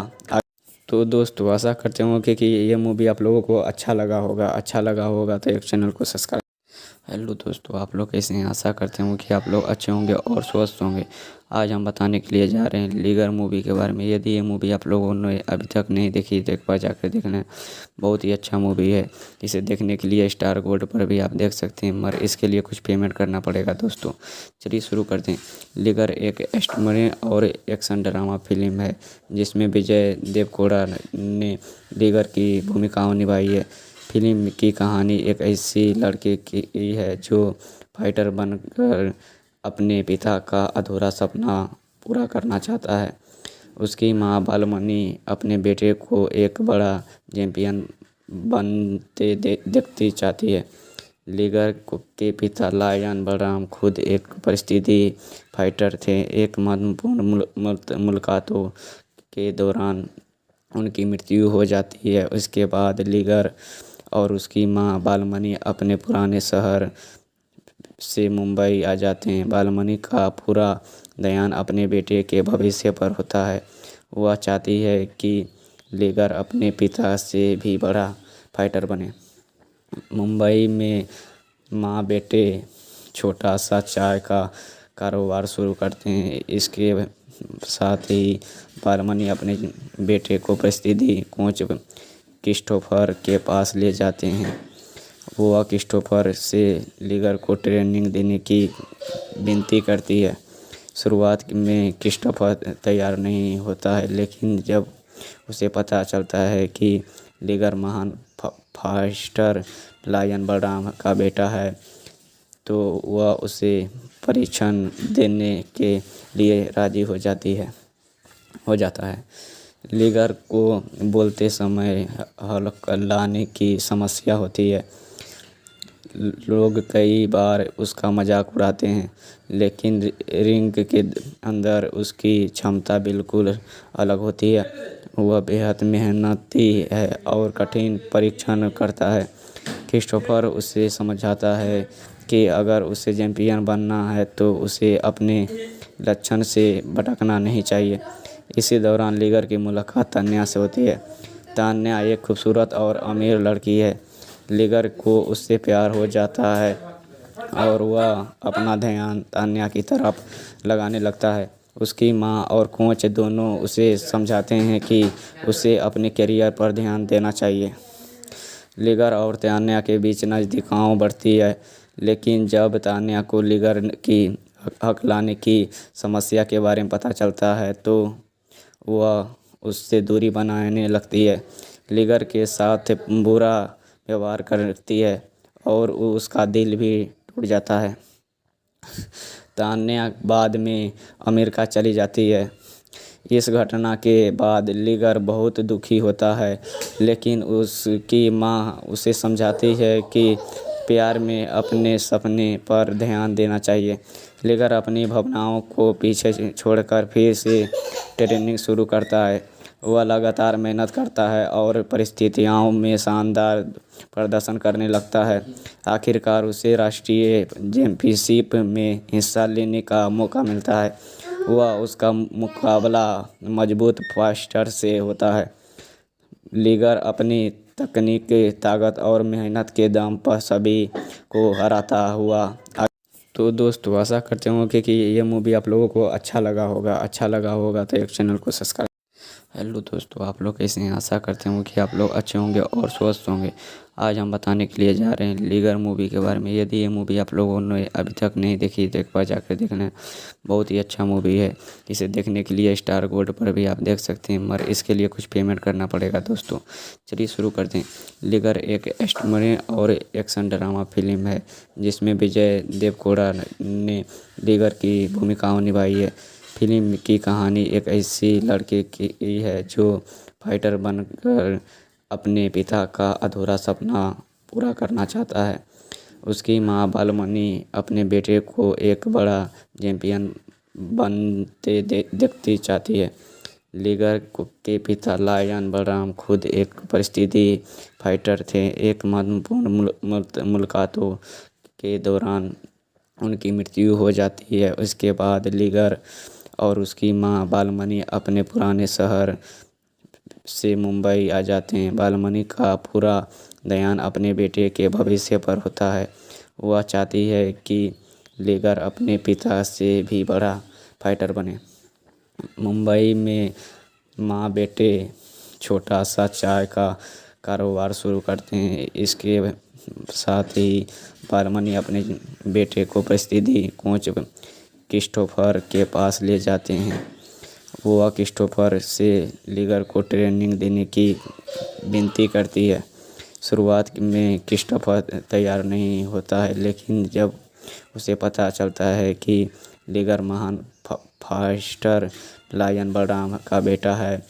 तो दोस्तों आशा करते हूँ कि ये मूवी आप लोगों को अच्छा लगा होगा तो एक चैनल को सब्सक्राइब। हेलो दोस्तों, आप लोग कैसे हैं? आशा करते हूँ कि आप लोग अच्छे होंगे और स्वस्थ होंगे। आज हम बताने के लिए जा रहे हैं लीगर मूवी के बारे में। यदि ये मूवी आप लोगों ने अभी तक नहीं देखी तो एक बार जाकर देख लें। बहुत ही अच्छा मूवी है। इसे देखने के लिए स्टार गोल्ड पर भी आप देख सकते हैं, मगर इसके लिए कुछ पेमेंट करना पड़ेगा दोस्तों। चलिए शुरू करते हैं। लीगर एक एस्टमरे और एक्शन ड्रामा फिल्म है जिसमें विजय देवकोड़ा ने लीगर की भूमिकाओं निभाई है। फिल्म की कहानी एक ऐसी लड़के की है जो फाइटर बनकर अपने पिता का अधूरा सपना पूरा करना चाहता है। उसकी माँ बालमणि अपने बेटे को एक बड़ा चैंपियन बनते देखती चाहती है। लीगर के पिता लायन बलराम खुद एक परिस्थिति फाइटर थे। एक महत्वपूर्ण मुलाकातों के दौरान उनकी मृत्यु हो जाती है। उसके बाद लीगर और उसकी माँ बालमणि अपने पुराने शहर से मुंबई आ जाते हैं। बालमणि का पूरा ध्यान अपने बेटे के भविष्य पर होता है। वह चाहती है कि लीगर अपने पिता से भी बड़ा फाइटर बने। मुंबई में माँ बेटे छोटा सा चाय का कारोबार शुरू करते हैं। इसके साथ ही बालमणि अपने बेटे को परिस्थिति कोच क्रिस्टोफर के पास ले जाते हैं। वह क्रिस्टोफर से लीगर को ट्रेनिंग देने की विनती करती है। शुरुआत में क्रिस्टोफर तैयार नहीं होता है, लेकिन जब उसे पता चलता है कि लीगर महान फास्टर लायन बलराम का बेटा है, तो वह उसे परीक्षण देने के लिए राजी हो जाता है। लीगर को बोलते समय हल्क लाने की समस्या होती है। लोग कई बार उसका मजाक उड़ाते हैं, लेकिन रिंग के अंदर उसकी क्षमता बिल्कुल अलग होती है। वह बेहद मेहनती है और कठिन परीक्षण करता है। क्रिस्टोफर उसे समझाता है कि अगर उसे चैंपियन बनना है तो उसे अपने लक्ष्य से भटकना नहीं चाहिए। इसी दौरान लीगर की मुलाकात तान्या से होती है। तान्या एक खूबसूरत और अमीर लड़की है। लीगर को उससे प्यार हो जाता है और वह अपना ध्यान तान्या की तरफ लगाने लगता है। उसकी माँ और कोच दोनों उसे समझाते हैं कि उसे अपने करियर पर ध्यान देना चाहिए। लिगर और तान्या के बीच नज़दीकियाँ बढ़ती है, लेकिन जब तान्या को लिगर की हक लाने की समस्या के बारे में पता चलता है तो वह उससे दूरी बनाने लगती है, लिगर के साथ बुरा व्यवहार करती है और उसका दिल भी टूट जाता है। तान्या बाद में अमेरिका चली जाती है। इस घटना के बाद लिगर बहुत दुखी होता है, लेकिन उसकी माँ उसे समझाती है कि प्यार में अपने सपने पर ध्यान देना चाहिए। लिगर अपनी भावनाओं को पीछे छोड़कर फिर से ट्रेनिंग शुरू करता है। वह लगातार मेहनत करता है और परिस्थितियों में शानदार प्रदर्शन करने लगता है। आखिरकार उसे राष्ट्रीय चैंपियनशिप में हिस्सा लेने का मौका मिलता है। वह उसका मुकाबला मजबूत फाइटर से होता है। लिगर अपनी तकनीक, ताकत और मेहनत के दम पर सभी को हराता हुआ। तो दोस्तों आशा करते हूँ कि ये मूवी आप लोगों को अच्छा लगा होगा तो एक चैनल को सब्सक्राइब। हेलो दोस्तों, आप लोग कैसे हैं? आशा करते हूँ कि आप लोग अच्छे होंगे और स्वस्थ होंगे। आज हम बताने के लिए जा रहे हैं लिगर मूवी के बारे में। यदि ये मूवी आप लोगों ने अभी तक नहीं देखी तो एक बार जाकर देखना, बहुत ही अच्छा मूवी है। इसे देखने के लिए स्टार गोल्ड पर भी आप देख सकते हैं, मगर इसके लिए कुछ पेमेंट करना पड़ेगा दोस्तों। चलिए शुरू करते हैं। लिगर एक एक्शन और एक्शन ड्रामा फिल्म है जिसमें विजय देवरकोंडा ने लिगर की भूमिकाओं निभाई है। फिल्म की कहानी एक ऐसी लड़के की है जो फाइटर बनकर अपने पिता का अधूरा सपना पूरा करना चाहता है। उसकी माँ बालमणि अपने बेटे को एक बड़ा चैंपियन बनते देखती चाहती है। लिगर के पिता लायन बलराम खुद एक परिस्थिति फाइटर थे। एक महत्वपूर्ण मुलाकातों के दौरान उनकी मृत्यु हो जाती है। उसके बाद लिगर और उसकी माँ बालमणि अपने पुराने शहर से मुंबई आ जाते हैं। बालमणि का पूरा ध्यान अपने बेटे के भविष्य पर होता है। वह चाहती है कि लिगर अपने पिता से भी बड़ा फाइटर बने। मुंबई में माँ बेटे छोटा सा चाय का कारोबार शुरू करते हैं। इसके साथ ही बालमणि अपने बेटे को परिस्थिति कोच क्रिस्टोफर के पास ले जाते हैं। वह क्रिस्टोफर से लिगर को ट्रेनिंग देने की विनती करती है। शुरुआत में क्रिस्टोफर तैयार नहीं होता है, लेकिन जब उसे पता चलता है कि लिगर महान फाइटर लायन बलराम का बेटा है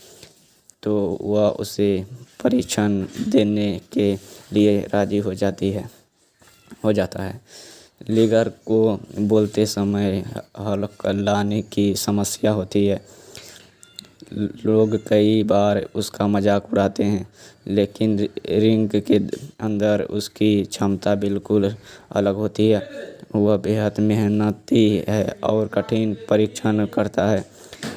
तो वह उसे परीक्षण देने के लिए राजी हो जाता है। लिगर को बोलते समय हल्का लाने की समस्या होती है। लोग कई बार उसका मजाक उड़ाते हैं, लेकिन रिंग के अंदर उसकी क्षमता बिल्कुल अलग होती है। वह बेहद मेहनती है और कठिन परीक्षण करता है।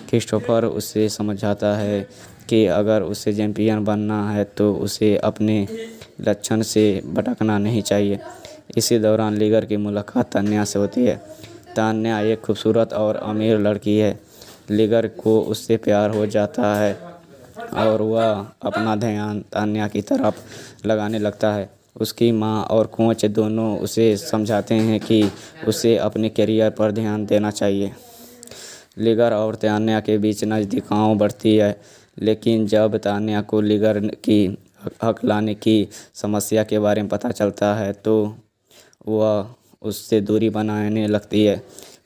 क्रिस्टोफर उसे समझाता है कि अगर उसे चैंपियन बनना है तो उसे अपने लक्ष्य से भटकना नहीं चाहिए। इसी दौरान लिगर की मुलाकात तान्या से होती है। तान्या एक खूबसूरत और अमीर लड़की है। लिगर को उससे प्यार हो जाता है और वह अपना ध्यान तान्या की तरफ लगाने लगता है। उसकी माँ और कोच दोनों उसे समझाते हैं कि उसे अपने करियर पर ध्यान देना चाहिए। लिगर और तान्या के बीच नज़दीकियाँ बढ़ती है, लेकिन जब तान्या को लिगर की हक लाने की समस्या के बारे में पता चलता है तो वह उससे दूरी बनाने लगती है,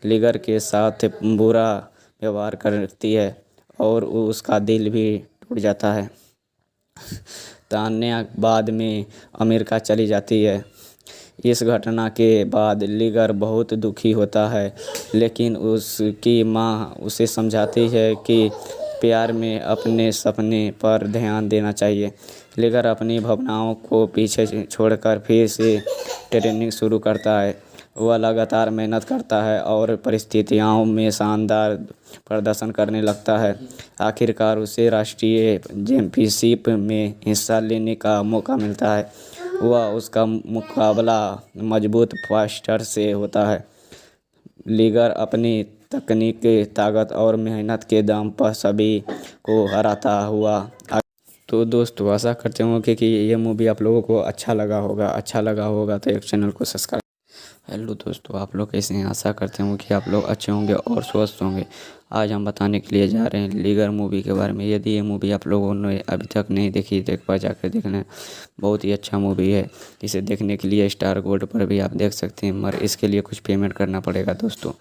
लिगर के साथ बुरा व्यवहार करती है और उसका दिल भी टूट जाता है। तान्या बाद में अमेरिका चली जाती है। इस घटना के बाद लिगर बहुत दुखी होता है, लेकिन उसकी माँ उसे समझाती है कि प्यार में अपने सपने पर ध्यान देना चाहिए। लिगर अपनी भावनाओं को पीछे छोड़कर फिर से ट्रेनिंग शुरू करता है। वह लगातार मेहनत करता है और परिस्थितियों में शानदार प्रदर्शन करने लगता है। आखिरकार उसे राष्ट्रीय चैंपियनशिप में हिस्सा लेने का मौका मिलता है। वह उसका मुकाबला मजबूत फाइटर से होता है। लिगर अपनी तकनीक, ताकत और मेहनत के दम पर सभी को हराता हुआ। तो दोस्तों आशा करते हूँ कि ये मूवी आप लोगों को अच्छा लगा होगा तो एक चैनल को सब्सक्राइब। हेलो दोस्तों, आप लोग कैसे हैं? आशा करते हूँ कि आप लोग अच्छे होंगे और स्वस्थ होंगे। आज हम बताने के लिए जा रहे हैं लीगर मूवी के बारे में। यदि ये मूवी आप लोगों ने अभी तक नहीं देखी तो एक बार जाकर देख लें। बहुत ही अच्छा मूवी है। इसे देखने के लिए स्टार गोल्ड पर भी आप देख सकते हैं, मगर इसके लिए कुछ पेमेंट करना पड़ेगा दोस्तों।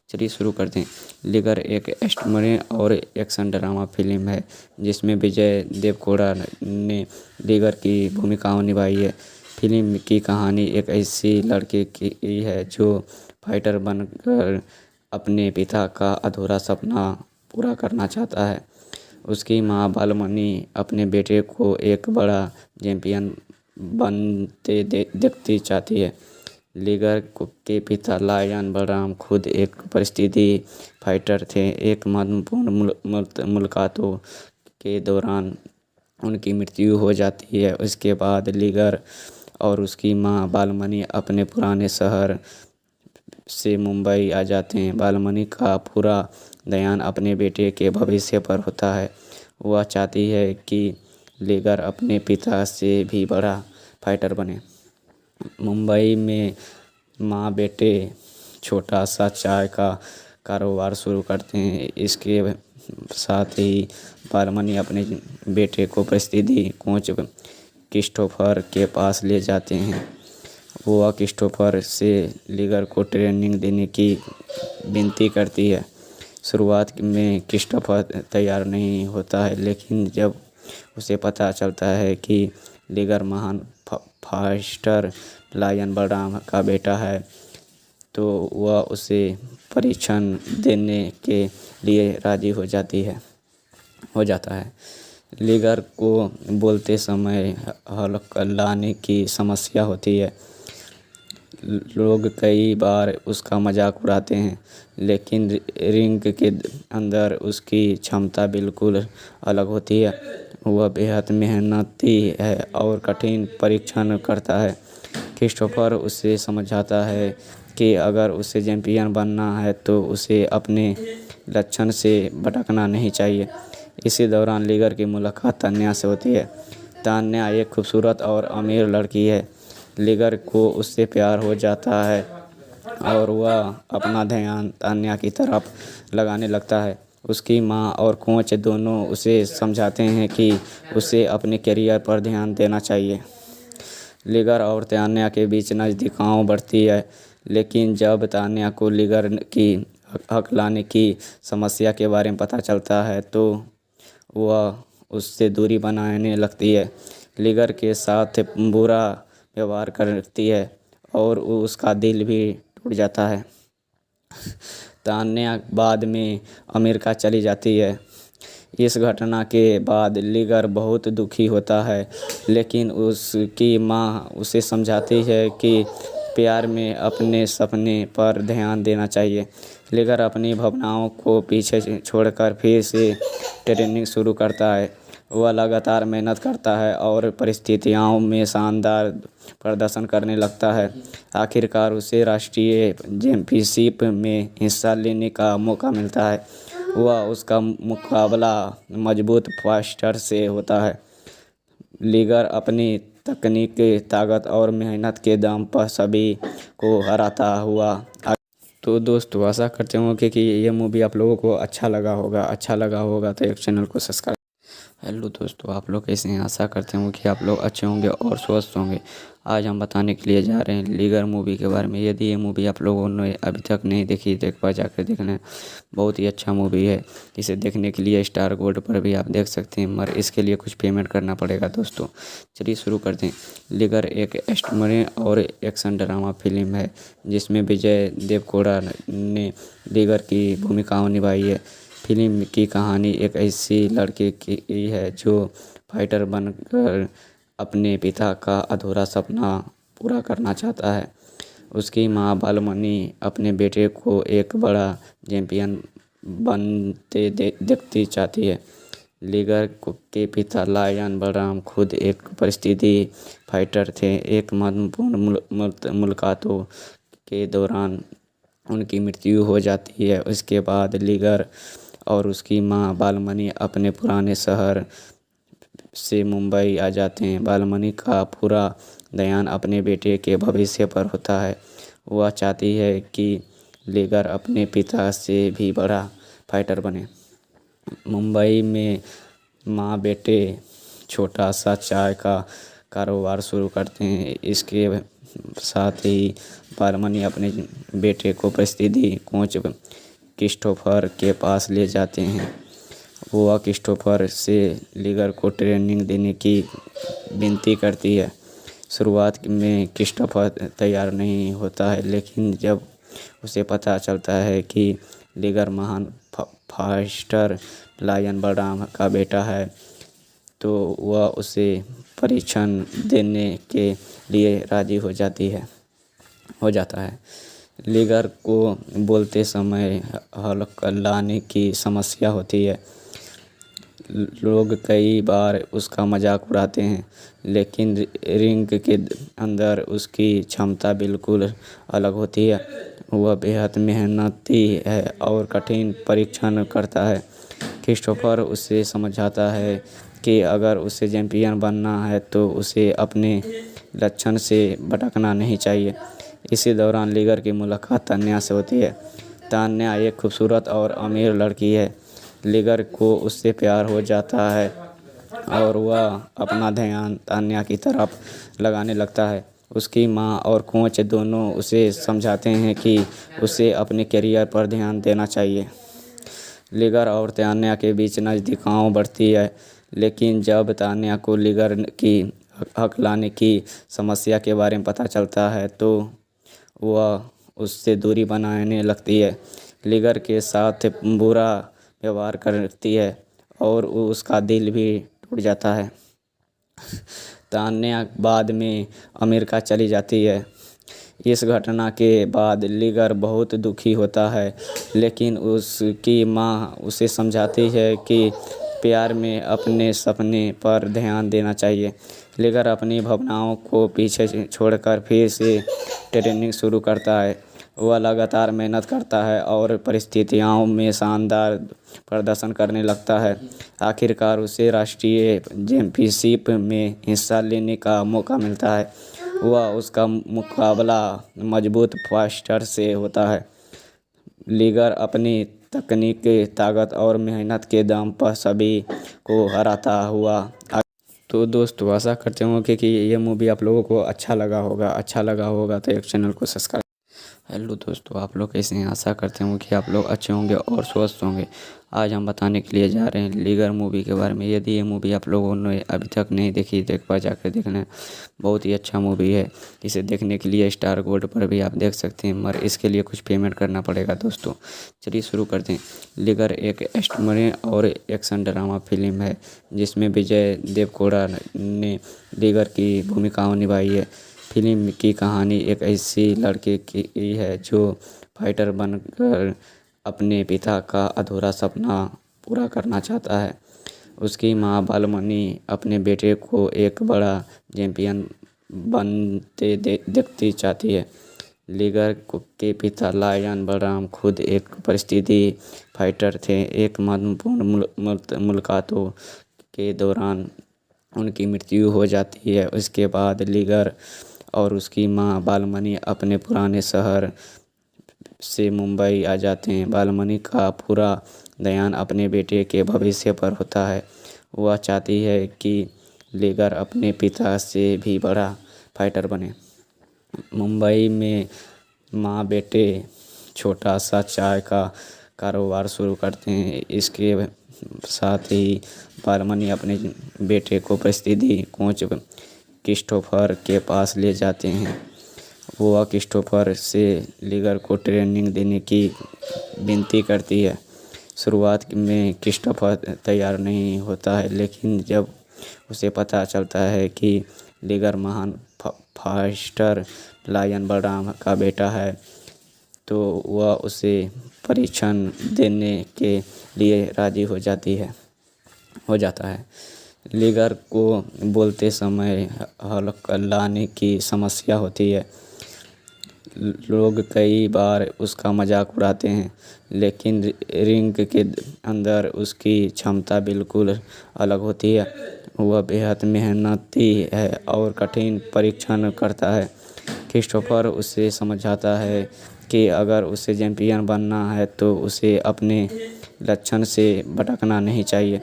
चलिए शुरू करते हैं। लीगर एक एस्टमरी और एक्शन ड्रामा फिल्म है जिसमें विजय देवकोड़ा ने लीगर की भूमिकाओं निभाई है। फिल्म की कहानी एक ऐसी लड़के की है जो फाइटर बनकर अपने पिता का अधूरा सपना पूरा करना चाहता है। उसकी माँ बालमणि अपने बेटे को एक बड़ा चैंपियन बनते देखती चाहती है। लीगर के पिता लायन बलराम खुद एक परिस्थिति फाइटर थे। एक महत्वपूर्ण मुलाकातों के दौरान उनकी मृत्यु हो जाती है। उसके बाद लीगर और उसकी माँ बालमणि अपने पुराने शहर से मुंबई आ जाते हैं। बालमणि का पूरा ध्यान अपने बेटे के भविष्य पर होता है। वह चाहती है कि लीगर अपने पिता से भी बड़ा फाइटर बने। मुंबई में माँ बेटे छोटा सा चाय का कारोबार शुरू करते हैं। इसके साथ ही बालमणि अपने बेटे को परिस्थिति कोच क्रिस्टोफर के पास ले जाते हैं। वह क्रिस्टोफर से लीगर को ट्रेनिंग देने की विनती करती है। शुरुआत में क्रिस्टोफर तैयार नहीं होता है, लेकिन जब उसे पता चलता है कि लीगर महान फाइटर लायन बलराम का बेटा है तो वह उसे परीक्षण देने के लिए राजी हो जाता है। लीगर को बोलते समय हल्लाने की समस्या होती है। लोग कई बार उसका मजाक उड़ाते हैं, लेकिन रिंग के अंदर उसकी क्षमता बिल्कुल अलग होती है। वह बेहद मेहनती है और कठिन परीक्षण करता है। क्रिस्टोफर उसे समझाता है कि अगर उसे चैंपियन बनना है तो उसे अपने लक्ष्य से भटकना नहीं चाहिए। इसी दौरान लीगर की मुलाकात तान्या से होती है। तान्या एक खूबसूरत और अमीर लड़की है। लीगर को उससे प्यार हो जाता है और वह अपना ध्यान तान्या की तरफ लगाने लगता है। उसकी माँ और कोच दोनों उसे समझाते हैं कि उसे अपने करियर पर ध्यान देना चाहिए। लीगर और तान्या के बीच नज़दीकियाँ बढ़ती है, लेकिन जब तान्या को लीगर की हकलाने की समस्या के बारे में पता चलता है तो वह उससे दूरी बनाने लगती है। लीगर के साथ बुरा व्यवहार करती है और उसका दिल भी टूट जाता है। तान्या बाद में अमेरिका चली जाती है। इस घटना के बाद लीगर बहुत दुखी होता है, लेकिन उसकी माँ उसे समझाती है कि प्यार में अपने सपने पर ध्यान देना चाहिए। लीगर अपनी भावनाओं को पीछे छोड़कर फिर से ट्रेनिंग शुरू करता है। वह लगातार मेहनत करता है और परिस्थितियों में शानदार प्रदर्शन करने लगता है। आखिरकार उसे राष्ट्रीय चैंपियनशिप में हिस्सा लेने का मौका मिलता है। वह उसका मुकाबला मजबूत फाइटर से होता है। लीगर अपनी तकनीक, ताकत और मेहनत के दम पर सभी को हराता हुआ। तो दोस्तों आशा करते हूँ कि ये मूवी आप लोगों को अच्छा लगा होगा तो एक चैनल को सब्सक्राइब। हेलो दोस्तों, आप लोग कैसे हैं? आशा करते हूँ कि आप लोग अच्छे होंगे और स्वस्थ होंगे। आज हम बताने के लिए जा रहे हैं लीगर मूवी के बारे में। यदि ये मूवी आप लोगों ने अभी तक नहीं देखी तो एक बार जाकर देख लें। बहुत ही अच्छा मूवी है। इसे देखने के लिए स्टार गोल्ड पर भी आप देख सकते हैं, मगर इसके लिए कुछ पेमेंट करना पड़ेगा दोस्तों। चलिए शुरू करते हैं। लीगर एक एस्टमरी और एक्शन ड्रामा फिल्म है जिसमें विजय देवकोड़ा ने लीगर की भूमिकाओं निभाई है। फिल्म की कहानी एक ऐसी लड़के की है जो फाइटर बनकर अपने पिता का अधूरा सपना पूरा करना चाहता है। उसकी माँ बालमणि अपने बेटे को एक बड़ा चैंपियन बनते देखती चाहती है। लीगर के पिता लायन बलराम खुद एक परिस्थिति फाइटर थे। एक महत्वपूर्ण मुलाकातों के दौरान उनकी मृत्यु हो जाती है। उसके बाद लीगर और उसकी माँ बालमणि अपने पुराने शहर से मुंबई आ जाते हैं। बालमणि का पूरा ध्यान अपने बेटे के भविष्य पर होता है। वह चाहती है कि लीगर अपने पिता से भी बड़ा फाइटर बने। मुंबई में माँ बेटे छोटा सा चाय का कारोबार शुरू करते हैं। इसके साथ ही बालमणि अपने बेटे को प्रसिद्धि कोच क्रिस्टोफर के पास ले जाते हैं। वह क्रिस्टोफर से लीगर को ट्रेनिंग देने की विनती करती है। शुरुआत में क्रिस्टोफर तैयार नहीं होता है, लेकिन जब उसे पता चलता है कि लीगर महान फास्टर लायन बलराम का बेटा है, तो वह उसे परीक्षण देने के लिए राजी हो जाता है। लीगर को बोलते समय हल्लाने की समस्या होती है। लोग कई बार उसका मजाक उड़ाते हैं, लेकिन रिंग के अंदर उसकी क्षमता बिल्कुल अलग होती है। वह बेहद मेहनती है और कठिन परीक्षण करता है। क्रिस्टोफर उसे समझाता है कि अगर उसे चैंपियन बनना है तो उसे अपने लक्ष्य से भटकना नहीं चाहिए। इसी दौरान लीगर की मुलाकात तान्या से होती है। तान्या एक खूबसूरत और अमीर लड़की है। लीगर को उससे प्यार हो जाता है और वह अपना ध्यान तान्या की तरफ लगाने लगता है। उसकी माँ और कोच दोनों उसे समझाते हैं कि उसे अपने करियर पर ध्यान देना चाहिए। लीगर और तान्या के बीच नज़दीकियाँ बढ़ती है, लेकिन जब तान्या को लीगर की हकलाने की समस्या के बारे में पता चलता है तो वह उससे दूरी बनाने लगती है। लीगर के साथ बुरा व्यवहार करती है और उसका दिल भी टूट जाता है। तान्या बाद में अमेरिका चली जाती है। इस घटना के बाद लीगर बहुत दुखी होता है, लेकिन उसकी माँ उसे समझाती है कि प्यार में अपने सपने पर ध्यान देना चाहिए। लीगर अपनी भावनाओं को पीछे छोड़कर फिर से ट्रेनिंग शुरू करता है। वह लगातार मेहनत करता है और परिस्थितियों में शानदार प्रदर्शन करने लगता है। आखिरकार उसे राष्ट्रीय चैंपियनशिप में हिस्सा लेने का मौका मिलता है। वह उसका मुकाबला मजबूत फास्टर से होता है। लीगर अपनी तकनीक, ताकत और मेहनत के दम पर सभी को हराता हुआ। तो दोस्तों आशा करते होंगे कि ये मूवी आप लोगों को अच्छा लगा होगा तो एक चैनल को सब्सक्राइब। हेलो दोस्तों, आप लोग कैसे हैं? आशा करते हूँ कि आप लोग अच्छे होंगे और स्वस्थ होंगे। आज हम बताने के लिए जा रहे हैं लीगर मूवी के बारे में। यदि ये मूवी आप लोगों ने अभी तक नहीं देखी तो एक बार जाकर देखना। बहुत ही अच्छा मूवी है। इसे देखने के लिए स्टार गोल्ड पर भी आप देख सकते हैं, मगर इसके लिए कुछ पेमेंट करना पड़ेगा दोस्तों। चलिए शुरू करते हैं। लीगर एक एक्शन और एक्शन ड्रामा फिल्म है जिसमें विजय देवरकोंडा ने लीगर की भूमिकाओं निभाई है। फिल्म की कहानी एक ऐसी लड़के की है जो फाइटर बनकर अपने पिता का अधूरा सपना पूरा करना चाहता है। उसकी माँ बालमणि अपने बेटे को एक बड़ा चैंपियन बनते देखती चाहती है। लीगर के पिता लायन बलराम खुद एक परिस्थिति फाइटर थे। एक महत्वपूर्ण मुलाकातों के दौरान उनकी मृत्यु हो जाती है। उसके बाद लीगर और उसकी माँ बालमणि अपने पुराने शहर से मुंबई आ जाते हैं। बालमणि का पूरा ध्यान अपने बेटे के भविष्य पर होता है। वह चाहती है कि लीगर अपने पिता से भी बड़ा फाइटर बने। मुंबई में माँ बेटे छोटा सा चाय का कारोबार शुरू करते हैं। इसके साथ ही बालमणि अपने बेटे को प्रसिद्धि कोच क्रिस्टोफर के पास ले जाते हैं। वह क्रिस्टोफर से लीगर को ट्रेनिंग देने की विनती करती है। शुरुआत में क्रिस्टोफर तैयार नहीं होता है, लेकिन जब उसे पता चलता है कि लीगर महान फास्टर लायन बलराम का बेटा है, तो वह उसे परीक्षण देने के लिए राजी हो जाता है। लीगर को बोलते समय हल्लाने की समस्या होती है। लोग कई बार उसका मजाक उड़ाते हैं, लेकिन रिंग के अंदर उसकी क्षमता बिल्कुल अलग होती है। वह बेहद मेहनती है और कठिन परीक्षण करता है। क्रिस्टोफर उसे समझाता है कि अगर उसे चैंपियन बनना है तो उसे अपने लक्ष्य से भटकना नहीं चाहिए।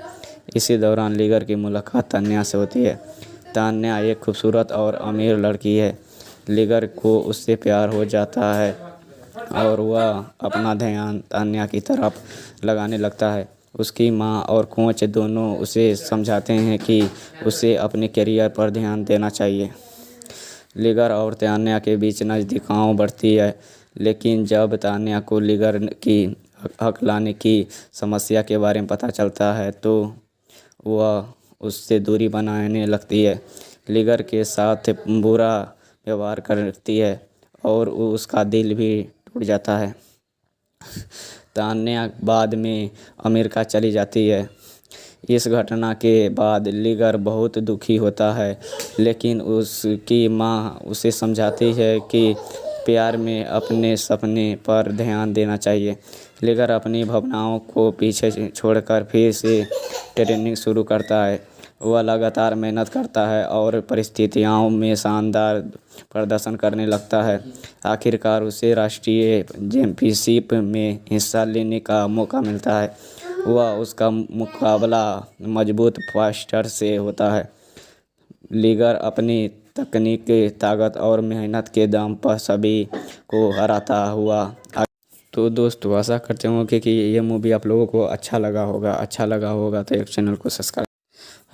इसी दौरान लीगर की मुलाकात तान्या से होती है। तान्या एक खूबसूरत और अमीर लड़की है। लीगर को उससे प्यार हो जाता है और वह अपना ध्यान तान्या की तरफ लगाने लगता है। उसकी माँ और कोच दोनों उसे समझाते हैं कि उसे अपने करियर पर ध्यान देना चाहिए। लीगर और तान्या के बीच नज़दीकियाँ बढ़ती है, लेकिन जब तान्या को लीगर की हकलाने की समस्या के बारे में पता चलता है तो वह उससे दूरी बनाने लगती है। लीगर के साथ बुरा व्यवहार करती है और उसका दिल भी टूट जाता है। तान्या बाद में अमेरिका चली जाती है। इस घटना के बाद लीगर बहुत दुखी होता है, लेकिन उसकी माँ उसे समझाती है कि प्यार में अपने सपने पर ध्यान देना चाहिए। लीगर अपनी भावनाओं को पीछे छोड़कर फिर से ट्रेनिंग शुरू करता है। वह लगातार मेहनत करता है और परिस्थितियों में शानदार प्रदर्शन करने लगता है। आखिरकार उसे राष्ट्रीय चैंपियनशिप में हिस्सा लेने का मौका मिलता है। वह उसका मुकाबला मजबूत फाइटर से होता है। लीगर अपनी तकनीक, ताकत और मेहनत के दम पर सभी को हराता हुआ। तो दोस्तों आशा करते होंगे कि ये मूवी आप लोगों को अच्छा लगा होगा तो एक चैनल को सब्सक्राइब।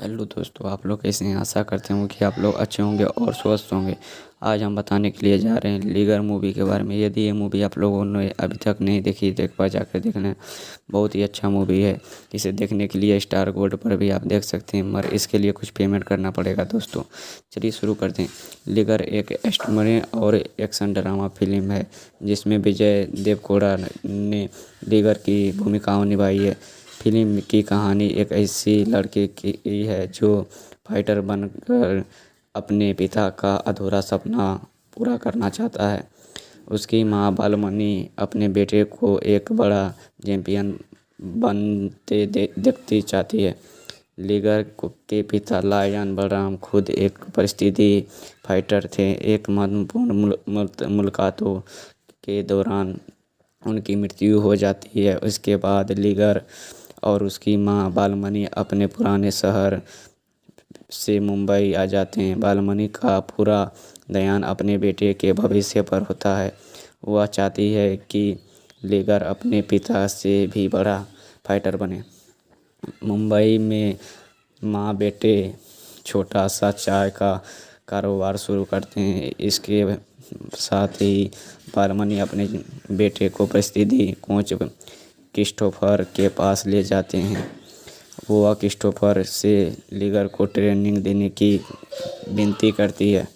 हेलो दोस्तों, आप लोग कैसे हैं? आशा करते हूँ कि आप लोग अच्छे होंगे और स्वस्थ होंगे। आज हम बताने के लिए जा रहे हैं लीगर मूवी के बारे में। यदि ये मूवी आप लोगों ने अभी तक नहीं देखी तो एक बार जाकर देख लें। बहुत ही अच्छा मूवी है। इसे देखने के लिए स्टार गोल्ड पर भी आप देख सकते हैं, मगर इसके लिए कुछ पेमेंट करना पड़ेगा दोस्तों। चलिए शुरू करते हैं। लीगर एक एक्शन और एक्शन ड्रामा फिल्म है जिसमें विजय देवरकोंडा ने लीगर की भूमिकाओं निभाई है। फिल्म की कहानी एक ऐसी लड़के की है जो फाइटर बनकर अपने पिता का अधूरा सपना पूरा करना चाहता है। उसकी माँ बालमणि अपने बेटे को एक बड़ा चैंपियन बनते देखती चाहती है। लीगर के पिता लायन बलराम खुद एक परिस्थिति फाइटर थे। एक महत्वपूर्ण मुलाकातों के दौरान उनकी मृत्यु हो जाती है। उसके बाद लीगर और उसकी माँ बालमणि अपने पुराने शहर से मुंबई आ जाते हैं। बालमणि का पूरा ध्यान अपने बेटे के भविष्य पर होता है। वह चाहती है कि लीगर अपने पिता से भी बड़ा फाइटर बने। मुंबई में माँ बेटे छोटा सा चाय का कारोबार शुरू करते हैं। इसके साथ ही बालमणि अपने बेटे को परिस्थिति कोच क्रिस्टोफर के पास ले जाते हैं। वह क्रिस्टोफर से लीगर को ट्रेनिंग देने की विनती करती है।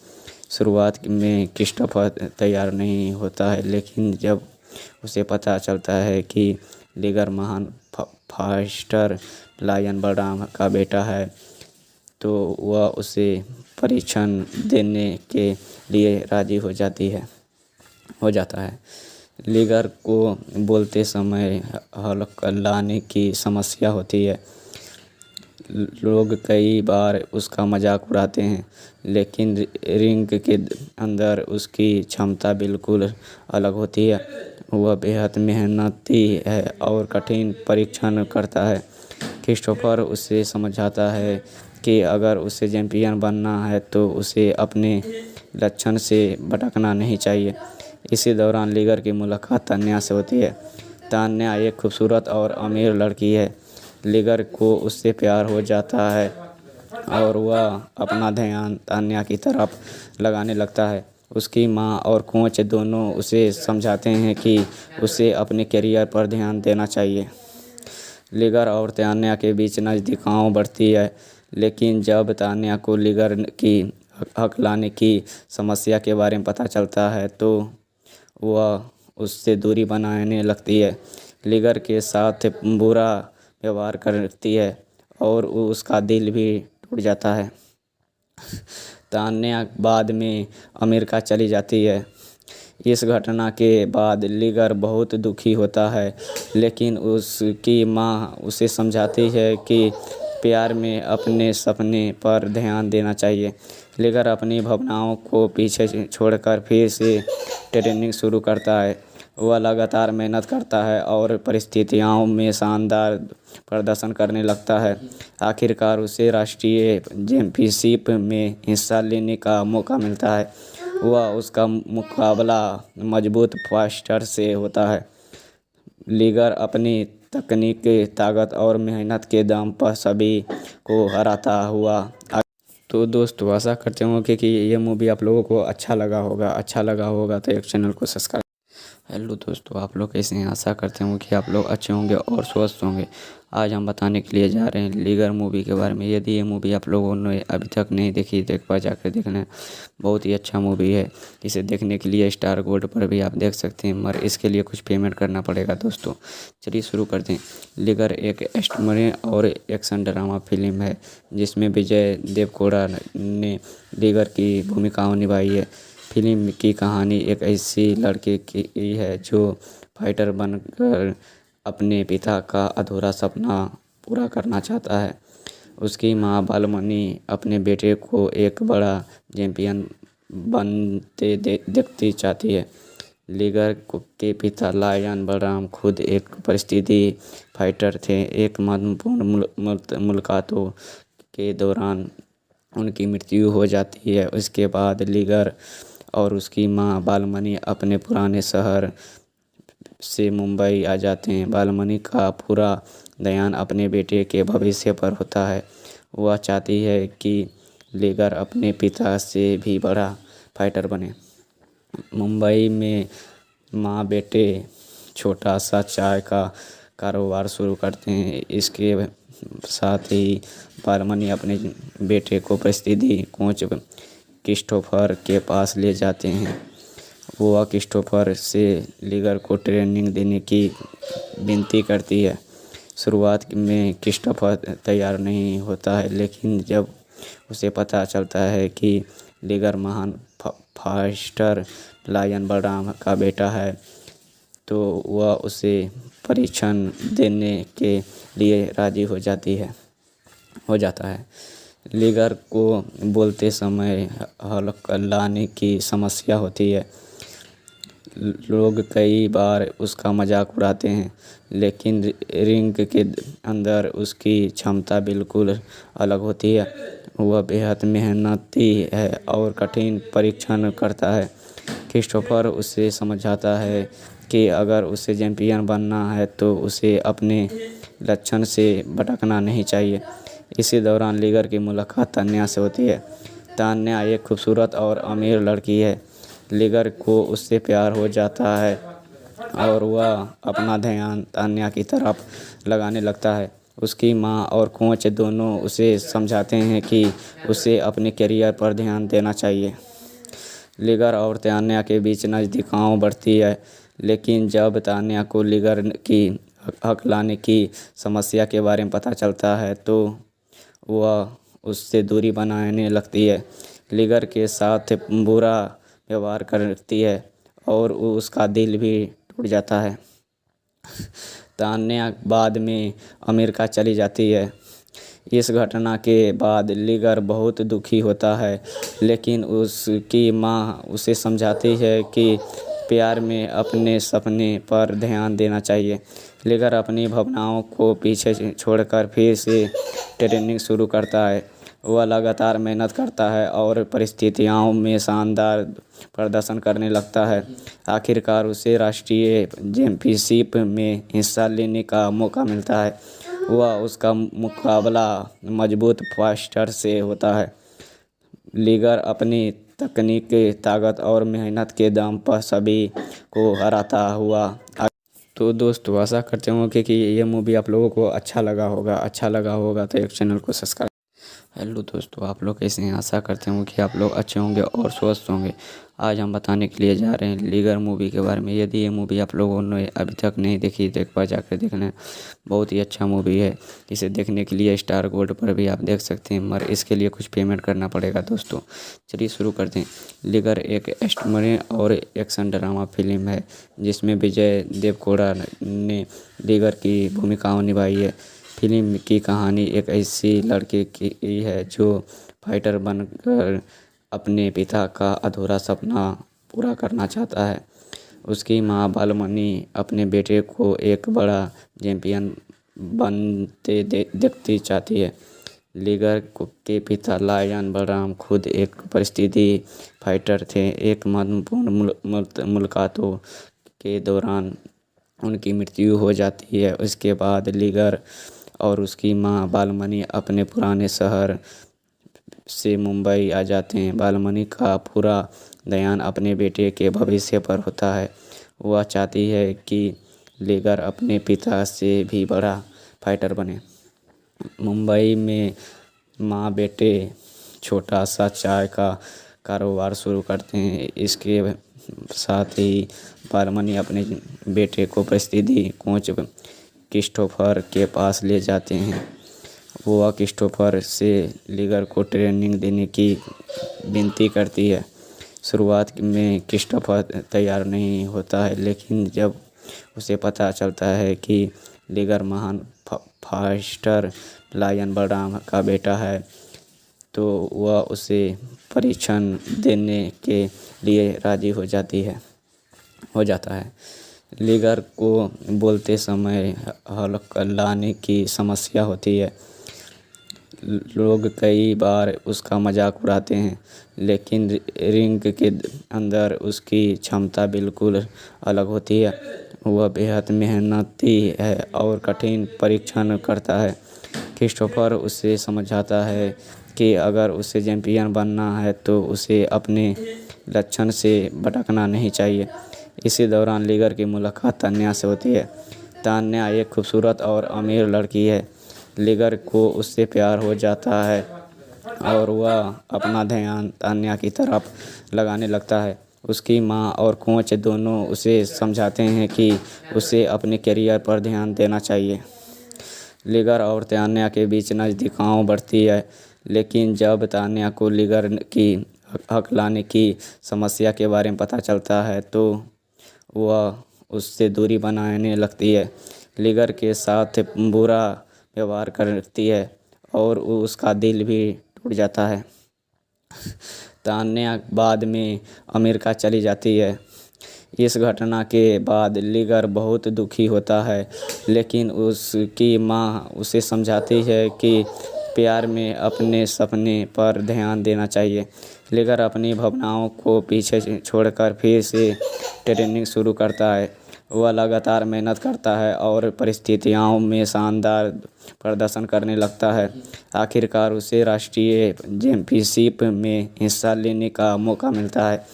शुरुआत में क्रिस्टोफर तैयार नहीं होता है, लेकिन जब उसे पता चलता है कि लीगर महान फाइटर लायन बलराम का बेटा है तो वह उसे परीक्षण देने के लिए राजी हो जाता है। लीगर को बोलते समय हल्लाने की समस्या होती है। लोग कई बार उसका मजाक उड़ाते हैं, लेकिन रिंग के अंदर उसकी क्षमता बिल्कुल अलग होती है। वह बेहद मेहनती है और कठिन परीक्षण करता है। क्रिस्टोफर उसे समझाता है कि अगर उसे चैंपियन बनना है तो उसे अपने लक्ष्य से भटकना नहीं चाहिए। इसी दौरान लीगर की मुलाकात तान्या से होती है। तान्या एक खूबसूरत और अमीर लड़की है। लीगर को उससे प्यार हो जाता है और वह अपना ध्यान तान्या की तरफ लगाने लगता है। उसकी माँ और कोच दोनों उसे समझाते हैं कि उसे अपने करियर पर ध्यान देना चाहिए। लीगर और तान्या के बीच नज़दीकियाँ बढ़ती है, लेकिन जब तान्या को लीगर की हकलाने की समस्या के बारे में पता चलता है तो वह उससे दूरी बनाने लगती है। लीगर के साथ बुरा व्यवहार करती है और उसका दिल भी टूट जाता है। तान्या बाद में अमेरिका चली जाती है। इस घटना के बाद लीगर बहुत दुखी होता है, लेकिन उसकी माँ उसे समझाती है कि प्यार में अपने सपने पर ध्यान देना चाहिए। लीगर अपनी भावनाओं को पीछे छोड़कर फिर से ट्रेनिंग शुरू करता है। वह लगातार मेहनत करता है और परिस्थितियों में शानदार प्रदर्शन करने लगता है। आखिरकार उसे राष्ट्रीय चैंपियनशिप में हिस्सा लेने का मौका मिलता है। वह उसका मुकाबला मजबूत फास्टर से होता है। लीगर अपनी तकनीक, ताकत और मेहनत के दम पर सभी को हराता हुआ। तो दोस्तों आशा करते हूँ कि ये मूवी आप लोगों को अच्छा लगा होगा तो एक चैनल को सब्सक्राइब। हेलो दोस्तों, आप लोग कैसे हैं? आशा करते हूँ कि आप लोग अच्छे होंगे और स्वस्थ होंगे। आज हम बताने के लिए जा रहे हैं लीगर मूवी के बारे में। यदि ये मूवी आप लोगों ने अभी तक नहीं देखी तो एक बार जाकर देख लें। बहुत ही अच्छा मूवी है। इसे देखने के लिए स्टार गोल्ड पर भी आप देख सकते हैं, मगर इसके लिए कुछ पेमेंट करना पड़ेगा दोस्तों। चलिए शुरू करते हैं। लीगर एक एस्टमरे और एक्शन ड्रामा फिल्म है जिसमें विजय देवकोड़ा ने लीगर की भूमिकाओं निभाई है। फिल्म की कहानी एक ऐसी लड़के की है जो फाइटर बनकर अपने पिता का अधूरा सपना पूरा करना चाहता है। उसकी माँ बालमणि अपने बेटे को एक बड़ा चैंपियन बनते देखती चाहती है। लीगर के पिता लायन बलराम खुद एक परिस्थिति फाइटर थे। एक महत्वपूर्ण मुलाकातों के दौरान उनकी मृत्यु हो जाती है। उसके बाद लीगर और उसकी माँ बालमणि अपने पुराने शहर से मुंबई आ जाते हैं। बालमणि का पूरा ध्यान अपने बेटे के भविष्य पर होता है। वह चाहती है कि लीगर अपने पिता से भी बड़ा फाइटर बने। मुंबई में माँ बेटे छोटा सा चाय का कारोबार शुरू करते हैं। इसके साथ ही बालमणि अपने बेटे को परिस्थिति कोच क्रिस्टोफर के पास ले जाते हैं। वह क्रिस्टोफर से लीगर को ट्रेनिंग देने की विनती करती है। शुरुआत में क्रिस्टोफर तैयार नहीं होता है, लेकिन जब उसे पता चलता है कि लीगर महान फास्टर लायन बलराम का बेटा है तो वह उसे परीक्षण देने के लिए राजी हो जाता है। लीगर को बोलते समय हल्लाने की समस्या होती है। लोग कई बार उसका मजाक उड़ाते हैं, लेकिन रिंग के अंदर उसकी क्षमता बिल्कुल अलग होती है। वह बेहद मेहनती है और कठिन परीक्षण करता है। क्रिस्टोफर उसे समझाता है कि अगर उसे चैंपियन बनना है तो उसे अपने लक्ष्य से भटकना नहीं चाहिए। इसी दौरान लीगर की मुलाकात तान्या से होती है। तान्या एक खूबसूरत और अमीर लड़की है। लीगर को उससे प्यार हो जाता है और वह अपना ध्यान तान्या की तरफ लगाने लगता है। उसकी माँ और कोच दोनों उसे समझाते हैं कि उसे अपने करियर पर ध्यान देना चाहिए। लीगर और तान्या के बीच नज़दीकियाँ बढ़ती है, लेकिन जब तान्या को लीगर की हकलाने की समस्या के बारे में पता चलता है तो वह उससे दूरी बनाने लगती है। लीगर के साथ बुरा व्यवहार करती है और उसका दिल भी टूट जाता है। तान्या बाद में अमेरिका चली जाती है। इस घटना के बाद लीगर बहुत दुखी होता है, लेकिन उसकी माँ उसे समझाती है कि प्यार में अपने सपने पर ध्यान देना चाहिए। लीगर अपनी भावनाओं को पीछे छोड़कर फिर से ट्रेनिंग शुरू करता है। वह लगातार मेहनत करता है और परिस्थितियों में शानदार प्रदर्शन करने लगता है। आखिरकार उसे राष्ट्रीय चैंपियनशिप में हिस्सा लेने का मौका मिलता है। वह उसका मुकाबला मजबूत फास्टर से होता है। लीगर अपनी तकनीक, ताकत और मेहनत के दम पर सभी को हराता हुआ। तो दोस्तों आशा करते हूँ कि ये मूवी आप लोगों को अच्छा लगा होगा तो एक चैनल को सब्सक्राइब। हेलो दोस्तों, आप लोग कैसे हैं? आशा करते हूँ कि आप लोग अच्छे होंगे और स्वस्थ होंगे। आज हम बताने के लिए जा रहे हैं लीगर मूवी के बारे में। यदि ये मूवी आप लोगों ने अभी तक नहीं देखी तो एक बार जाकर देख लें। बहुत ही अच्छा मूवी है। इसे देखने के लिए स्टार गोल्ड पर भी आप देख सकते हैं, मगर इसके लिए कुछ पेमेंट करना पड़ेगा दोस्तों। चलिए शुरू करते हैं। लीगर एक स्टोरी और एक्शन ड्रामा फिल्म है जिसमें विजय देवरकोंडा ने लीगर की भूमिकाओं निभाई है। फिल्म की कहानी एक ऐसी लड़के की है जो फाइटर बनकर अपने पिता का अधूरा सपना पूरा करना चाहता है। उसकी माँ बालमणि अपने बेटे को एक बड़ा चैंपियन बनते देखती चाहती है। लीगर के पिता लायन बलराम खुद एक परिस्थिति फाइटर थे। एक महत्वपूर्ण मुलाकातों के दौरान उनकी मृत्यु हो जाती है। उसके बाद लीगर और उसकी माँ बालमणि अपने पुराने शहर से मुंबई आ जाते हैं। बालमणि का पूरा ध्यान अपने बेटे के भविष्य पर होता है। वह चाहती है कि लीगर अपने पिता से भी बड़ा फाइटर बने। मुंबई में माँ बेटे छोटा सा चाय का कारोबार शुरू करते हैं। इसके साथ ही बालमणि अपने बेटे को परिस्थिति कोच क्रिस्टोफर के पास ले जाते हैं। वह क्रिस्टोफर से लीगर को ट्रेनिंग देने की विनती करती है। शुरुआत में क्रिस्टोफर तैयार नहीं होता है, लेकिन जब उसे पता चलता है कि लीगर महान फाइटर लायन बलराम का बेटा है तो वह उसे परीक्षण देने के लिए राजी हो जाता है। लीगर को बोलते समय हल्लाने की समस्या होती है। लोग कई बार उसका मजाक उड़ाते हैं, लेकिन रिंग के अंदर उसकी क्षमता बिल्कुल अलग होती है। वह बेहद मेहनती है और कठिन परीक्षण करता है। क्रिस्टोफर उसे समझाता है कि अगर उसे चैंपियन बनना है तो उसे अपने लक्ष्य से भटकना नहीं चाहिए। इसी दौरान लीगर की मुलाकात तान्या से होती है। तान्या एक खूबसूरत और अमीर लड़की है। लीगर को उससे प्यार हो जाता है और वह अपना ध्यान तान्या की तरफ लगाने लगता है। उसकी माँ और कोच दोनों उसे समझाते हैं कि उसे अपने करियर पर ध्यान देना चाहिए। लीगर और तान्या के बीच नज़दीकियाँ बढ़ती है, लेकिन जब तान्या को लीगर की हकलाने की समस्या के बारे में पता चलता है तो वह उससे दूरी बनाने लगती है। लीगर के साथ बुरा व्यवहार करती है और उसका दिल भी टूट जाता है। तान्या बाद में अमेरिका चली जाती है। इस घटना के बाद लीगर बहुत दुखी होता है, लेकिन उसकी माँ उसे समझाती है कि प्यार में अपने सपने पर ध्यान देना चाहिए। लीगर अपनी भावनाओं को पीछे छोड़कर फिर से ट्रेनिंग शुरू करता है। वह लगातार मेहनत करता है और परिस्थितियों में शानदार प्रदर्शन करने लगता है। आखिरकार उसे राष्ट्रीय चैंपियनशिप में हिस्सा लेने का मौका मिलता है।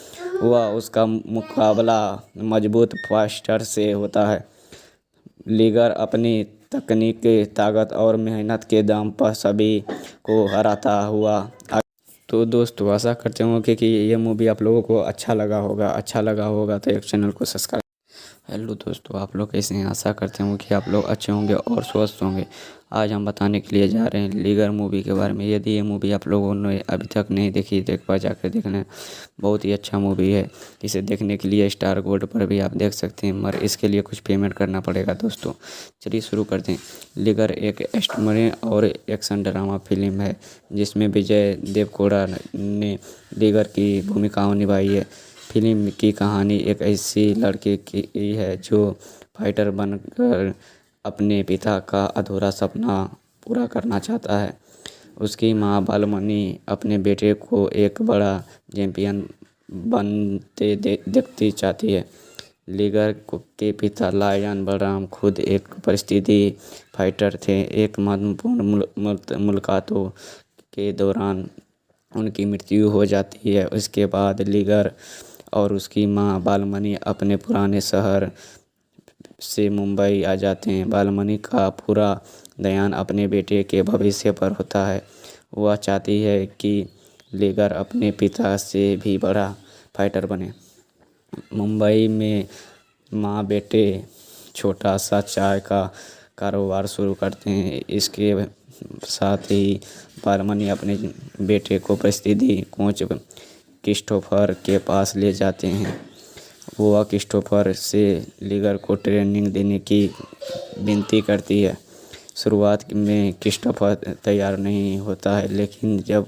वह उसका मुकाबला मजबूत फाइटर से होता है। लीगर अपनी तकनीक, ताकत और मेहनत के दम पर सभी को हराता हुआ। तो दोस्तों, आशा करते हूँ कि ये मूवी आप लोगों को अच्छा लगा होगा तो एक चैनल को सब्सक्राइब। हेलो दोस्तों, आप लोग कैसे हैं? आशा करते हूँ कि आप लोग अच्छे होंगे और स्वस्थ होंगे। आज हम बताने के लिए जा रहे हैं लीगर मूवी के बारे में। यदि ये मूवी आप लोगों ने अभी तक नहीं देखी तो एक बार जाकर देख लें। बहुत ही अच्छा मूवी है। इसे देखने के लिए स्टार गोल्ड पर भी आप देख सकते हैं, मगर इसके लिए कुछ पेमेंट करना पड़ेगा दोस्तों। चलिए शुरू करते हैं। लीगर एक स्टोरी और एक्शन ड्रामा फिल्म है जिसमें विजय देवरकोंडा ने लीगर की भूमिकाओं निभाई है। फिल्म की कहानी एक ऐसी लड़के की है जो फाइटर बनकर अपने पिता का अधूरा सपना पूरा करना चाहता है। उसकी माँ बालमणि अपने बेटे को एक बड़ा चैंपियन बनते देखती चाहती है। लीगर के पिता लायन बलराम खुद एक परिस्थिति फाइटर थे। एक महत्वपूर्ण मुलाकातों के दौरान उनकी मृत्यु हो जाती है। उसके बाद लीगर और उसकी माँ बालमणि अपने पुराने शहर से मुंबई आ जाते हैं। बालमणि का पूरा ध्यान अपने बेटे के भविष्य पर होता है। वह चाहती है कि लीगर अपने पिता से भी बड़ा फाइटर बने। मुंबई में माँ बेटे छोटा सा चाय का कारोबार शुरू करते हैं। इसके साथ ही बालमनी अपने बेटे को परिस्थिति कोच क्रिस्टोफर के पास ले जाते हैं। वह क्रिस्टोफर से लीगर को ट्रेनिंग देने की विनती करती है। शुरुआत में क्रिस्टोफर तैयार नहीं होता है, लेकिन जब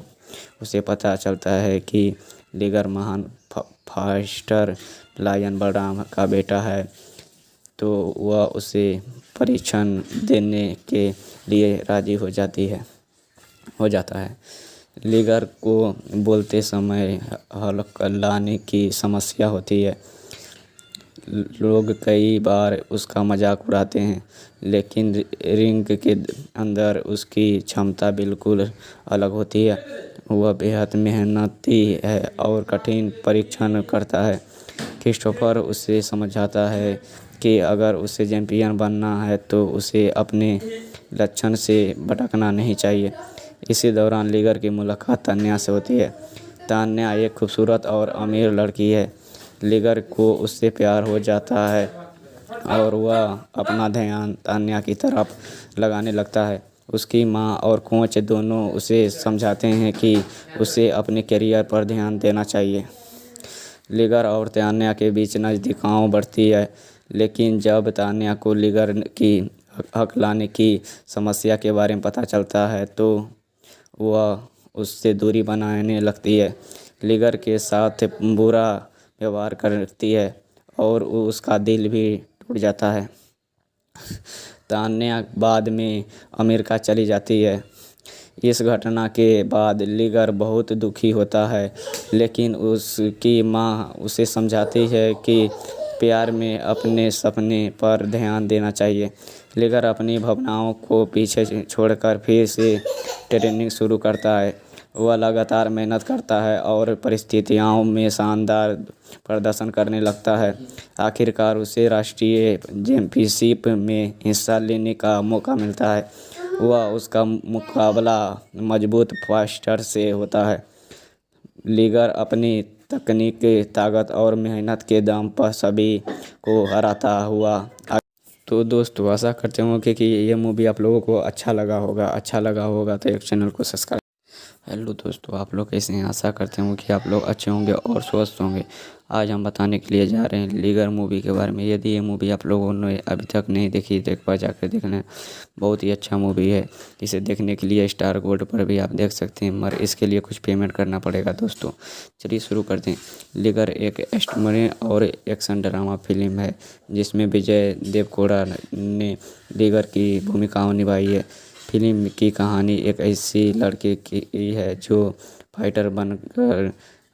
उसे पता चलता है कि लीगर महान फास्टर लायन बलराम का बेटा है, तो वह उसे परीक्षण देने के लिए राजी हो जाता है। लीगर को बोलते समय हल्का लाने की समस्या होती है। लोग कई बार उसका मजाक उड़ाते हैं, लेकिन रिंग के अंदर उसकी क्षमता बिल्कुल अलग होती है। वह बेहद मेहनती है और कठिन परीक्षण करता है। क्रिस्टोफर उसे समझाता है कि अगर उसे चैंपियन बनना है तो उसे अपने लक्ष्य से भटकना नहीं चाहिए। इसी दौरान लीगर की मुलाकात तान्या से होती है। तान्या एक खूबसूरत और अमीर लड़की है। लीगर को उससे प्यार हो जाता है और वह अपना ध्यान तान्या की तरफ लगाने लगता है। उसकी माँ और कोच दोनों उसे समझाते हैं कि उसे अपने करियर पर ध्यान देना चाहिए। लीगर और तान्या के बीच नज़दीकियाँ बढ़ती है, लेकिन जब तान्या को लीगर की हक लाने की समस्या के बारे में पता चलता है तो वह उससे दूरी बनाने लगती है। लीगर के साथ बुरा व्यवहार करती है और उसका दिल भी टूट जाता है। तान्या बाद में अमेरिका चली जाती है। इस घटना के बाद लीगर बहुत दुखी होता है, लेकिन उसकी माँ उसे समझाती है कि प्यार में अपने सपने पर ध्यान देना चाहिए। लीगर अपनी भावनाओं को पीछे छोड़कर फिर से ट्रेनिंग शुरू करता है। वह लगातार मेहनत करता है और परिस्थितियों में शानदार प्रदर्शन करने लगता है। आखिरकार उसे राष्ट्रीय चैंपियनशिप में हिस्सा लेने का मौका मिलता है। वह उसका मुकाबला मजबूत फास्टर से होता है। लीगर अपनी तकनीक, ताकत और मेहनत के दम पर सभी को हराता हुआ। तो दोस्तों आशा करते हो कि ये मूवी आप लोगों को अच्छा लगा होगा तो एक चैनल को सब्सक्राइब। हेलो दोस्तों, आप लोग कैसे हैं? आशा करते हूँ कि आप लोग अच्छे होंगे और स्वस्थ होंगे। आज हम बताने के लिए जा रहे हैं लीगर मूवी के बारे में। यदि ये मूवी आप लोगों ने अभी तक नहीं देखी तो एक बार जाकर देख लें। बहुत ही अच्छा मूवी है। इसे देखने के लिए स्टार गोल्ड पर भी आप देख सकते हैं, मगर इसके लिए कुछ पेमेंट करना पड़ेगा दोस्तों। चलिए शुरू करते हैं। लीगर एक एक्शन और एक्शन ड्रामा फिल्म है जिसमें विजय देवरकोंडा ने लीगर की भूमिकाओं निभाई है। फिल्म की कहानी एक ऐसी लड़के की है जो फाइटर बनकर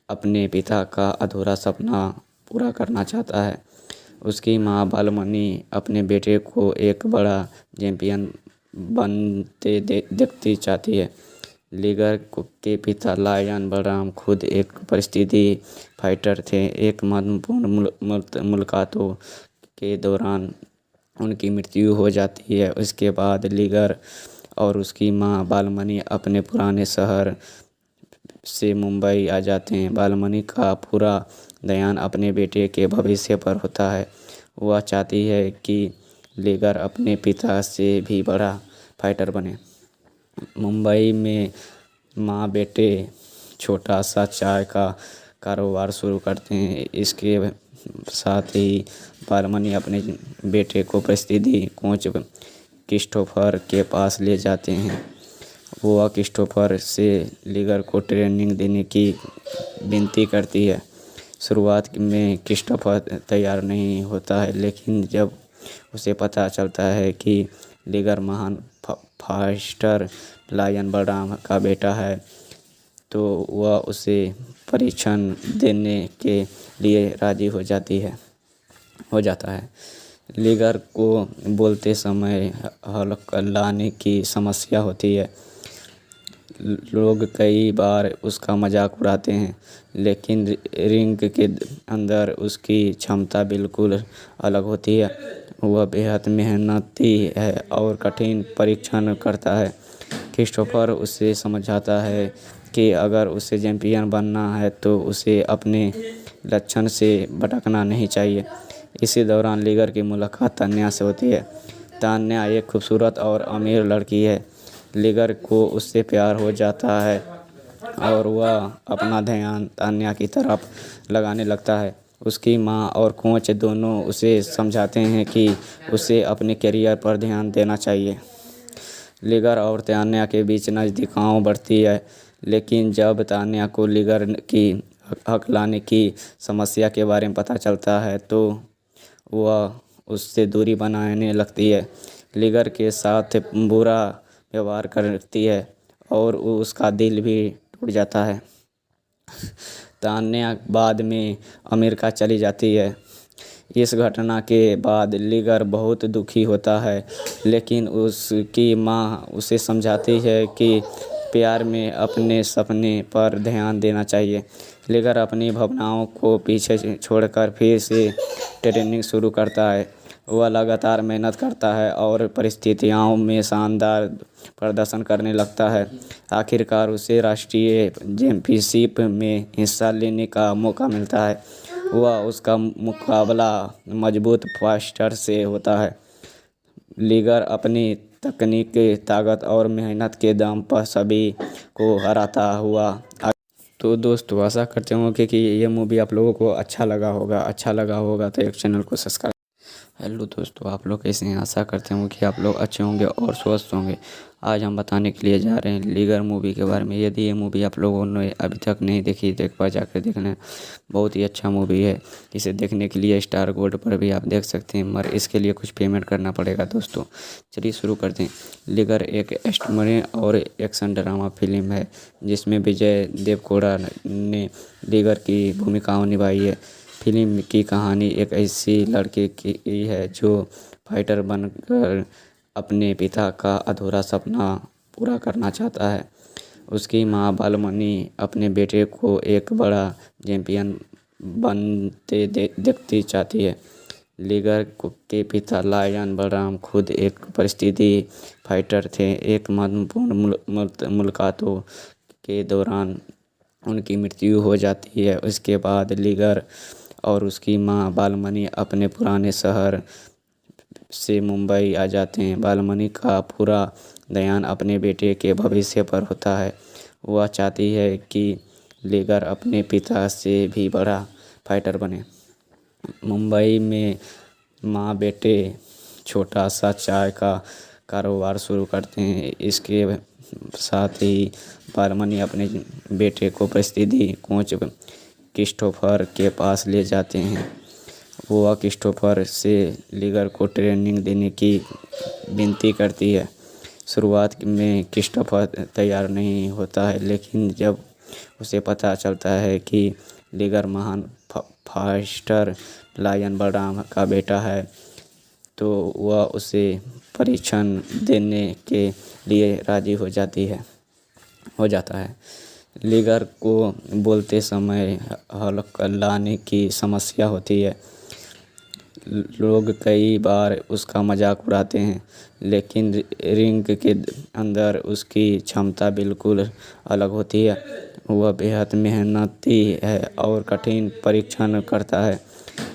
अपने पिता का अधूरा सपना पूरा करना चाहता है। उसकी माँ बालमनी अपने बेटे को एक बड़ा चैंपियन बनते देखती चाहती है। लीगर के पिता लायन बलराम खुद एक परिस्थिति फाइटर थे। एक महत्वपूर्ण मुलाकातों के दौरान उनकी मृत्यु हो जाती है। उसके बाद लीगर और उसकी माँ बालमनी अपने पुराने शहर से मुंबई आ जाते हैं। बालमनी का पूरा ध्यान अपने बेटे के भविष्य पर होता है। वह चाहती है कि लीगर अपने पिता से भी बड़ा फाइटर बने। मुंबई में माँ बेटे छोटा सा चाय का कारोबार शुरू करते हैं। इसके साथ ही बालमनी अपने बेटे को परिस्थिति कोच क्रिस्टोफर के पास ले जाते हैं। वह क्रिस्टोफर से लीगर को ट्रेनिंग देने की विनती करती है। शुरुआत में क्रिस्टोफर तैयार नहीं होता है, लेकिन जब उसे पता चलता है कि लीगर महान फास्टर लायन बलराम का बेटा है, तो वह उसे परीक्षण देने के लिए राजी हो जाता है। लीगर को बोलते समय हल्का लाने की समस्या होती है। लोग कई बार उसका मजाक उड़ाते हैं, लेकिन रिंग के अंदर उसकी क्षमता बिल्कुल अलग होती है। वह बेहद मेहनती है और कठिन परीक्षण करता है। क्रिस्टोफर उसे समझाता है कि अगर उसे चैंपियन बनना है तो उसे अपने लक्ष्य से भटकना नहीं चाहिए। इसी दौरान लिगर की मुलाकात तान्या से होती है। तान्या एक खूबसूरत और अमीर लड़की है। लिगर को उससे प्यार हो जाता है और वह अपना ध्यान तान्या की तरफ लगाने लगता है। उसकी माँ और कोच दोनों उसे समझाते हैं कि उसे अपने करियर पर ध्यान देना चाहिए। लिगर और तान्या के बीच नज़दीकियाँ बढ़ती है, लेकिन जब तान्या को लिगर की हकलाने की समस्या के बारे में पता चलता है तो वह उससे दूरी बनाने लगती है। लिगर के साथ बुरा व्यवहार करती है और उसका दिल भी टूट जाता है। तान्या बाद में अमेरिका चली जाती है। इस घटना के बाद लिगर बहुत दुखी होता है, लेकिन उसकी माँ उसे समझाती है कि प्यार में अपने सपने पर ध्यान देना चाहिए। लिगर अपनी भावनाओं को पीछे छोड़कर फिर से ट्रेनिंग शुरू करता है। वह लगातार मेहनत करता है और परिस्थितियों में शानदार प्रदर्शन करने लगता है। आखिरकार उसे राष्ट्रीय चैंपियनशिप में हिस्सा लेने का मौका मिलता है। वह उसका मुकाबला मजबूत फाइटर से होता है। लिगर अपनी तकनीक, ताकत और मेहनत के दम पर सभी को हराता हुआ। तो दोस्तों आशा करते हूँ कि ये मूवी आप लोगों को अच्छा लगा होगा तो एक चैनल को सब्सक्राइब। हेलो दोस्तों, आप लोग कैसे हैं? आशा करते हूँ कि आप लोग अच्छे होंगे और स्वस्थ होंगे। आज हम बताने के लिए जा रहे हैं लीगर मूवी के बारे में। यदि ये मूवी आप लोगों ने अभी तक नहीं देखी तो एक बार जाकर देखना। बहुत ही अच्छा मूवी है। इसे देखने के लिए स्टार गोल्ड पर भी आप देख सकते हैं, मगर इसके लिए कुछ पेमेंट करना पड़ेगा दोस्तों। चलिए शुरू करते हैं। लीगर एक एक्शनमय और एक्शन ड्रामा फिल्म है जिसमें विजय देवरकोंडा ने लीगर की भूमिकाओं निभाई है। फिल्म की कहानी एक ऐसी लड़की की है जो फाइटर बनकर अपने पिता का अधूरा सपना पूरा करना चाहता है। उसकी माँ बालमणि अपने बेटे को एक बड़ा चैंपियन बनते देखती चाहती है। लीगर के पिता लायन बलराम खुद एक परिस्थिति फाइटर थे। एक महत्वपूर्ण मुलाकातों के दौरान उनकी मृत्यु हो जाती है। उसके बाद लीगर और उसकी माँ बालमणि अपने पुराने शहर से मुंबई आ जाते हैं। बालमणि का पूरा ध्यान अपने बेटे के भविष्य पर होता है। वह चाहती है कि लीगर अपने पिता से भी बड़ा फाइटर बने। मुंबई में माँ बेटे छोटा सा चाय का कारोबार शुरू करते हैं। इसके साथ ही बालमणि अपने बेटे को परिस्थिति कोच क्रिस्टोफर के पास ले जाते हैं। वह क्रिस्टोफर से लीगर को ट्रेनिंग देने की विनती करती है। शुरुआत में क्रिस्टोफर तैयार नहीं होता है, लेकिन जब उसे पता चलता है कि लीगर महान फाइटर लायन बलराम का बेटा है तो वह उसे परीक्षण देने के लिए राजी हो जाता है। लीगर को बोलते समय हल्लाने की समस्या होती है। लोग कई बार उसका मजाक उड़ाते हैं, लेकिन रिंग के अंदर उसकी क्षमता बिल्कुल अलग होती है। वह बेहद मेहनती है और कठिन परीक्षण करता है।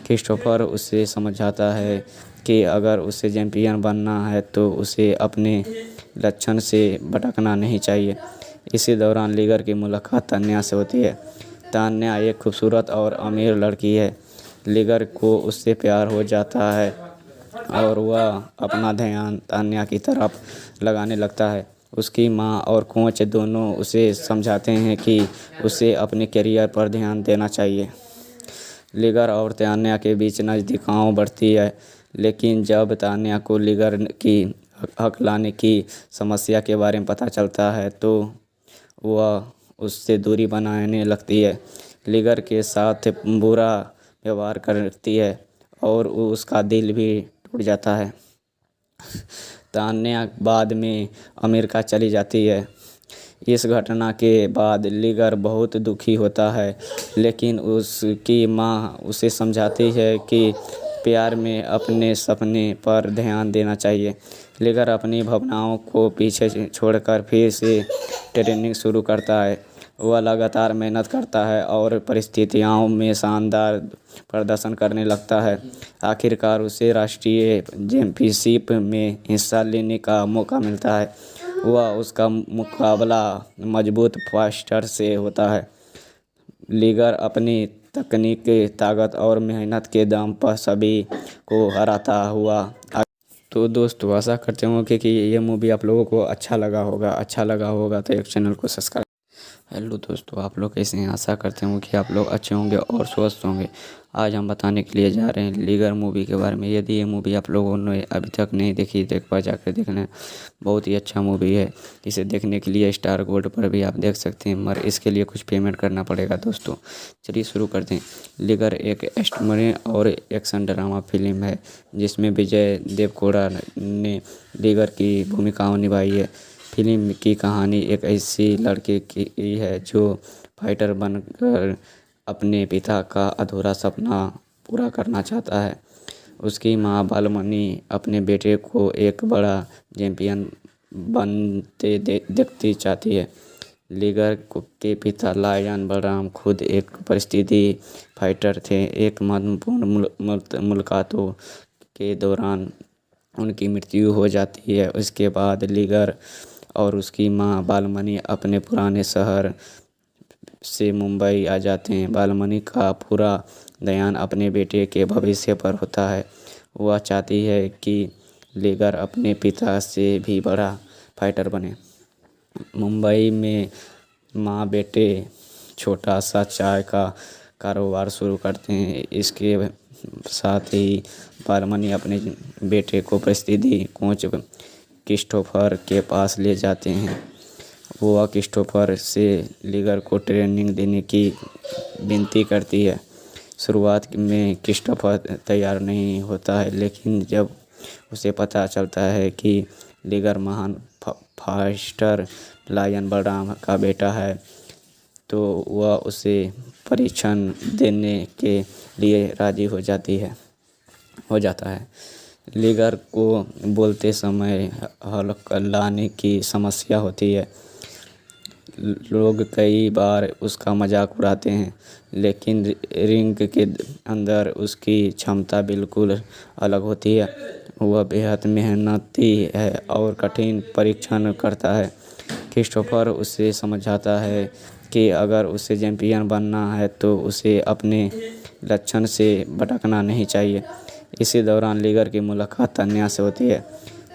क्रिस्टोफर उसे समझाता है कि अगर उसे चैंपियन बनना है तो उसे अपने लक्ष्य से भटकना नहीं चाहिए। इसी दौरान लीगर की मुलाकात तान्या से होती है। तान्या एक खूबसूरत और अमीर लड़की है। लीगर को उससे प्यार हो जाता है और वह अपना ध्यान तान्या की तरफ लगाने लगता है। उसकी माँ और कोच दोनों उसे समझाते हैं कि उसे अपने करियर पर ध्यान देना चाहिए। लीगर और तान्या के बीच नज़दीकियाँ बढ़ती है, लेकिन जब तान्या को लीगर की हकलाने की समस्या के बारे में पता चलता है तो वह उससे दूरी बनाने लगती है। लीगर के साथ बुरा व्यवहार करती है और उसका दिल भी टूट जाता है। तान्या बाद में अमेरिका चली जाती है। इस घटना के बाद लीगर बहुत दुखी होता है, लेकिन उसकी माँ उसे समझाती है कि प्यार में अपने सपने पर ध्यान देना चाहिए। लीगर अपनी भावनाओं को पीछे छोड़कर फिर से ट्रेनिंग शुरू करता है। वह लगातार मेहनत करता है और परिस्थितियों में शानदार प्रदर्शन करने लगता है। आखिरकार उसे राष्ट्रीय चैंपियनशिप में हिस्सा लेने का मौका मिलता है। वह उसका मुकाबला मजबूत फास्टर से होता है। लीगर अपनी तकनीक, ताकत और मेहनत के दम पर सभी को हराता हुआ। तो दोस्तों आशा करते हूँ कि ये मूवी आप लोगों को अच्छा लगा होगा तो एक चैनल को सब्सक्राइब। हेलो दोस्तों, आप लोग कैसे हैं? आशा करते हूँ कि आप लोग अच्छे होंगे और स्वस्थ होंगे। आज हम बताने के लिए जा रहे हैं लीगर मूवी के बारे में। यदि ये मूवी आप लोगों ने अभी तक नहीं देखी तो एक बार जाकर देख लें। बहुत ही अच्छा मूवी है। इसे देखने के लिए स्टार गोल्ड पर भी आप देख सकते हैं, मगर इसके लिए कुछ पेमेंट करना पड़ेगा दोस्तों। चलिए शुरू करते हैं। लीगर एक एक्शन और एक्शन ड्रामा फिल्म है जिसमें विजय देवरकोंडा ने लीगर की भूमिकाओं निभाई है। फिल्म की कहानी एक ऐसी लड़के की है जो फाइटर बनकर अपने पिता का अधूरा सपना पूरा करना चाहता है। उसकी माँ बालमणि अपने बेटे को एक बड़ा चैंपियन बनते देखती चाहती है। लीगर के पिता लायन बलराम खुद एक परिस्थिति फाइटर थे। एक महत्वपूर्ण मुलाकातों के दौरान उनकी मृत्यु हो जाती है। उसके बाद लीगर और उसकी माँ बालमणि अपने पुराने शहर से मुंबई आ जाते हैं। बालमणि का पूरा ध्यान अपने बेटे के भविष्य पर होता है। वह चाहती है कि लीगर अपने पिता से भी बड़ा फाइटर बने। मुंबई में माँ बेटे छोटा सा चाय का कारोबार शुरू करते हैं। इसके साथ ही बालमणि अपने बेटे को परिस्थिति कोच क्रिस्टोफर के पास ले जाते हैं। वह क्रिस्टोफर से लीगर को ट्रेनिंग देने की विनती करती है। शुरुआत में क्रिस्टोफर तैयार नहीं होता है, लेकिन जब उसे पता चलता है कि लीगर महान फास्टर लायन बलराम का बेटा है तो वह उसे परीक्षण देने के लिए राजी हो जाता है। लीगर को बोलते समय हल्लाने की समस्या होती है। लोग कई बार उसका मजाक उड़ाते हैं, लेकिन रिंग के अंदर उसकी क्षमता बिल्कुल अलग होती है। वह बेहद मेहनती है और कठिन परीक्षण करता है। क्रिस्टोफर उसे समझाता है कि अगर उसे चैंपियन बनना है तो उसे अपने लक्ष्य से भटकना नहीं चाहिए। इसी दौरान लीगर की मुलाकात तान्या से होती है।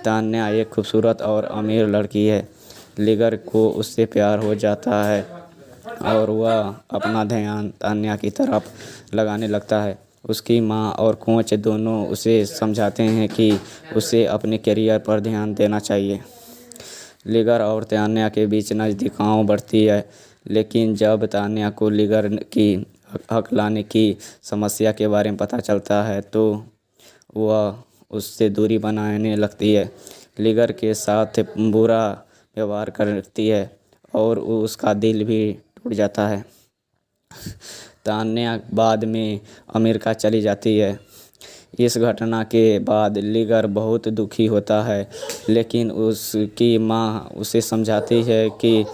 तान्या एक खूबसूरत और अमीर लड़की है। लीगर को उससे प्यार हो जाता है और वह अपना ध्यान तान्या की तरफ लगाने लगता है। उसकी माँ और कोच दोनों उसे समझाते हैं कि उसे अपने करियर पर ध्यान देना चाहिए। लीगर और तान्या के बीच नज़दीकियाँ बढ़ती है, लेकिन जब तान्या को लीगर की हकलाने की समस्या के बारे में पता चलता है तो वह उससे दूरी बनाने लगती है। लीगर के साथ बुरा व्यवहार करती है और उसका दिल भी टूट जाता है। तान्या बाद में अमेरिका चली जाती है। इस घटना के बाद लीगर बहुत दुखी होता है, लेकिन उसकी माँ उसे समझाती है कि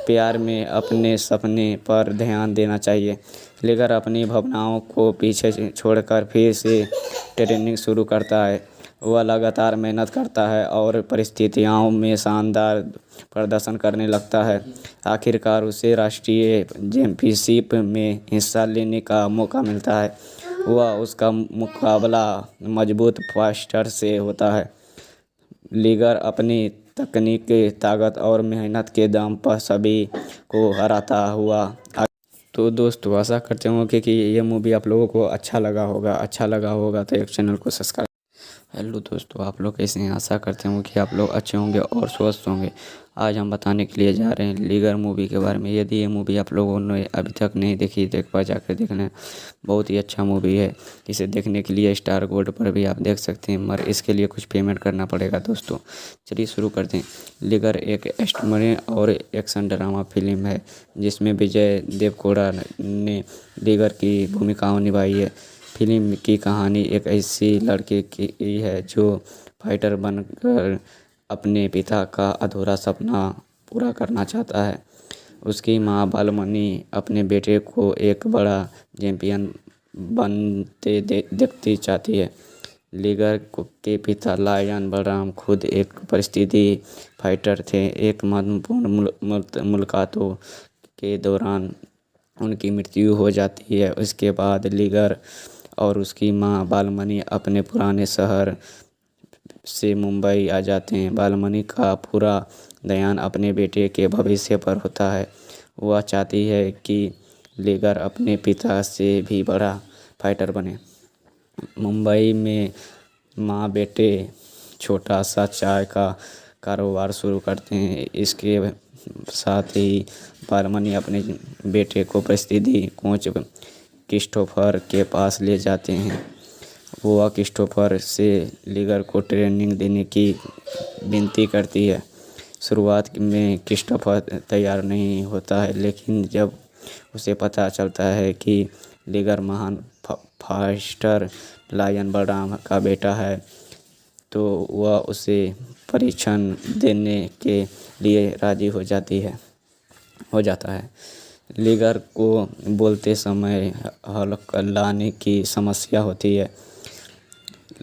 प्यार में अपने सपने पर ध्यान देना चाहिए। लीगर अपनी भावनाओं को पीछे छोड़कर फिर से ट्रेनिंग शुरू करता है। वह लगातार मेहनत करता है और परिस्थितियों में शानदार प्रदर्शन करने लगता है। आखिरकार उसे राष्ट्रीय चैंपियनशिप में हिस्सा लेने का मौका मिलता है। वह उसका मुकाबला मजबूत फास्टर से होता है। लीगर अपनी तकनीक, ताकत और मेहनत के दम पर सभी को हराता हुआ। तो दोस्तों आशा करते हूँ कि ये मूवी आप लोगों को अच्छा लगा होगा तो एक चैनल को सब्सक्राइब। हेलो दोस्तों, आप लोग कैसे हैं? आशा करते हूँ कि आप लोग अच्छे होंगे और स्वस्थ होंगे। आज हम बताने के लिए जा रहे हैं लीगर मूवी के बारे में। यदि ये मूवी आप लोगों ने अभी तक नहीं देखी तो एक बार जाकर देख लें। बहुत ही अच्छा मूवी है। इसे देखने के लिए स्टार गोल्ड पर भी आप देख सकते हैं, मगर इसके लिए कुछ पेमेंट करना पड़ेगा दोस्तों। चलिए शुरू करते हैं। लीगर एक एक्शन और एक्शन ड्रामा फिल्म है जिसमें विजय देवरकोंडा ने लीगर की भूमिकाओं निभाई है। फिल्म की कहानी एक ऐसी लड़के की है जो फाइटर बनकर अपने पिता का अधूरा सपना पूरा करना चाहता है। उसकी माँ बालमणि अपने बेटे को एक बड़ा चैंपियन बनते देखती चाहती है। लीगर के पिता लायन बलराम खुद एक परिस्थिति फाइटर थे। एक महत्वपूर्ण मुलाकातों के दौरान उनकी मृत्यु हो जाती है। उसके बाद लीगर और उसकी माँ बालमणि अपने पुराने शहर से मुंबई आ जाते हैं। बालमणि का पूरा ध्यान अपने बेटे के भविष्य पर होता है। वह चाहती है कि लीगर अपने पिता से भी बड़ा फाइटर बने। मुंबई में माँ बेटे छोटा सा चाय का कारोबार शुरू करते हैं। इसके साथ ही बालमणि अपने बेटे को परिस्थिति कोच क्रिस्टोफर के पास ले जाते हैं। वह क्रिस्टोफर से लीगर को ट्रेनिंग देने की विनती करती है। शुरुआत में क्रिस्टोफर तैयार नहीं होता है, लेकिन जब उसे पता चलता है कि लीगर महान फाइटर लायन बलराम का बेटा है, तो वह उसे परीक्षण देने के लिए राजी हो जाता है। लीगर को बोलते समय हल्लाने की समस्या होती है।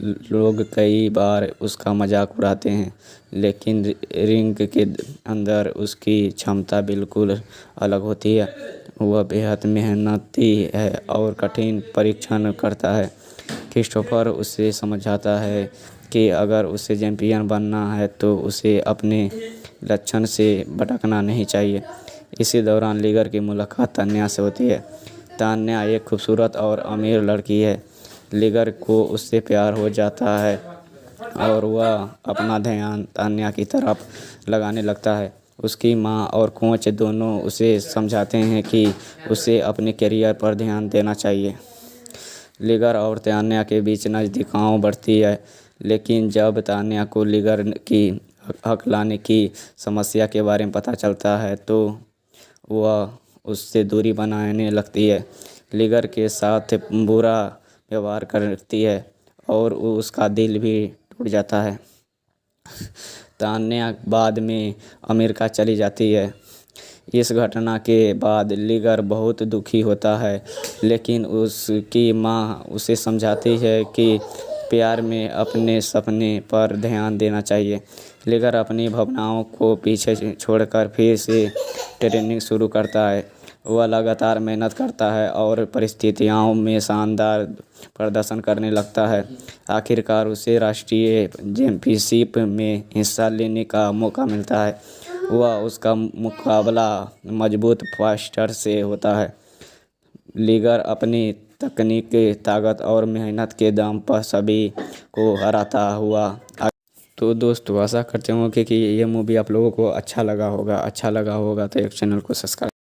लोग कई बार उसका मजाक उड़ाते हैं, लेकिन रिंग के अंदर उसकी क्षमता बिल्कुल अलग होती है। वह बेहद मेहनती है और कठिन परीक्षण करता है। क्रिस्टोफर उसे समझाता है कि अगर उसे चैंपियन बनना है तो उसे अपने लक्ष्य से भटकना नहीं चाहिए। इसी दौरान लीगर की मुलाकात तान्या से होती है। तान्या एक खूबसूरत और अमीर लड़की है। लीगर को उससे प्यार हो जाता है और वह अपना ध्यान तान्या की तरफ लगाने लगता है। उसकी माँ और कोच दोनों उसे समझाते हैं कि उसे अपने करियर पर ध्यान देना चाहिए। लीगर और तान्या के बीच नज़दीकियाँ बढ़ती है, लेकिन जब तान्या को लीगर की हकलाने की समस्या के बारे में पता चलता है तो वह उससे दूरी बनाने लगती है। लीगर के साथ बुरा व्यवहार करती है और उसका दिल भी टूट जाता है। तान्या बाद में अमेरिका चली जाती है। इस घटना के बाद लीगर बहुत दुखी होता है, लेकिन उसकी माँ उसे समझाती है कि प्यार में अपने सपने पर ध्यान देना चाहिए। लीगर अपनी भावनाओं को पीछे छोड़कर फिर से ट्रेनिंग शुरू करता है। वह लगातार मेहनत करता है और परिस्थितियों में शानदार प्रदर्शन करने लगता है। आखिरकार उसे राष्ट्रीय चैंपियनशिप में हिस्सा लेने का मौका मिलता है। वह उसका मुकाबला मजबूत फाइटर से होता है। लीगर अपनी तकनीक, ताकत और मेहनत के दम पर सभी को हराता हुआ। तो दोस्तों आशा करते होंगे कि ये मूवी आप लोगों को अच्छा लगा होगा तो एक चैनल को सब्सक्राइब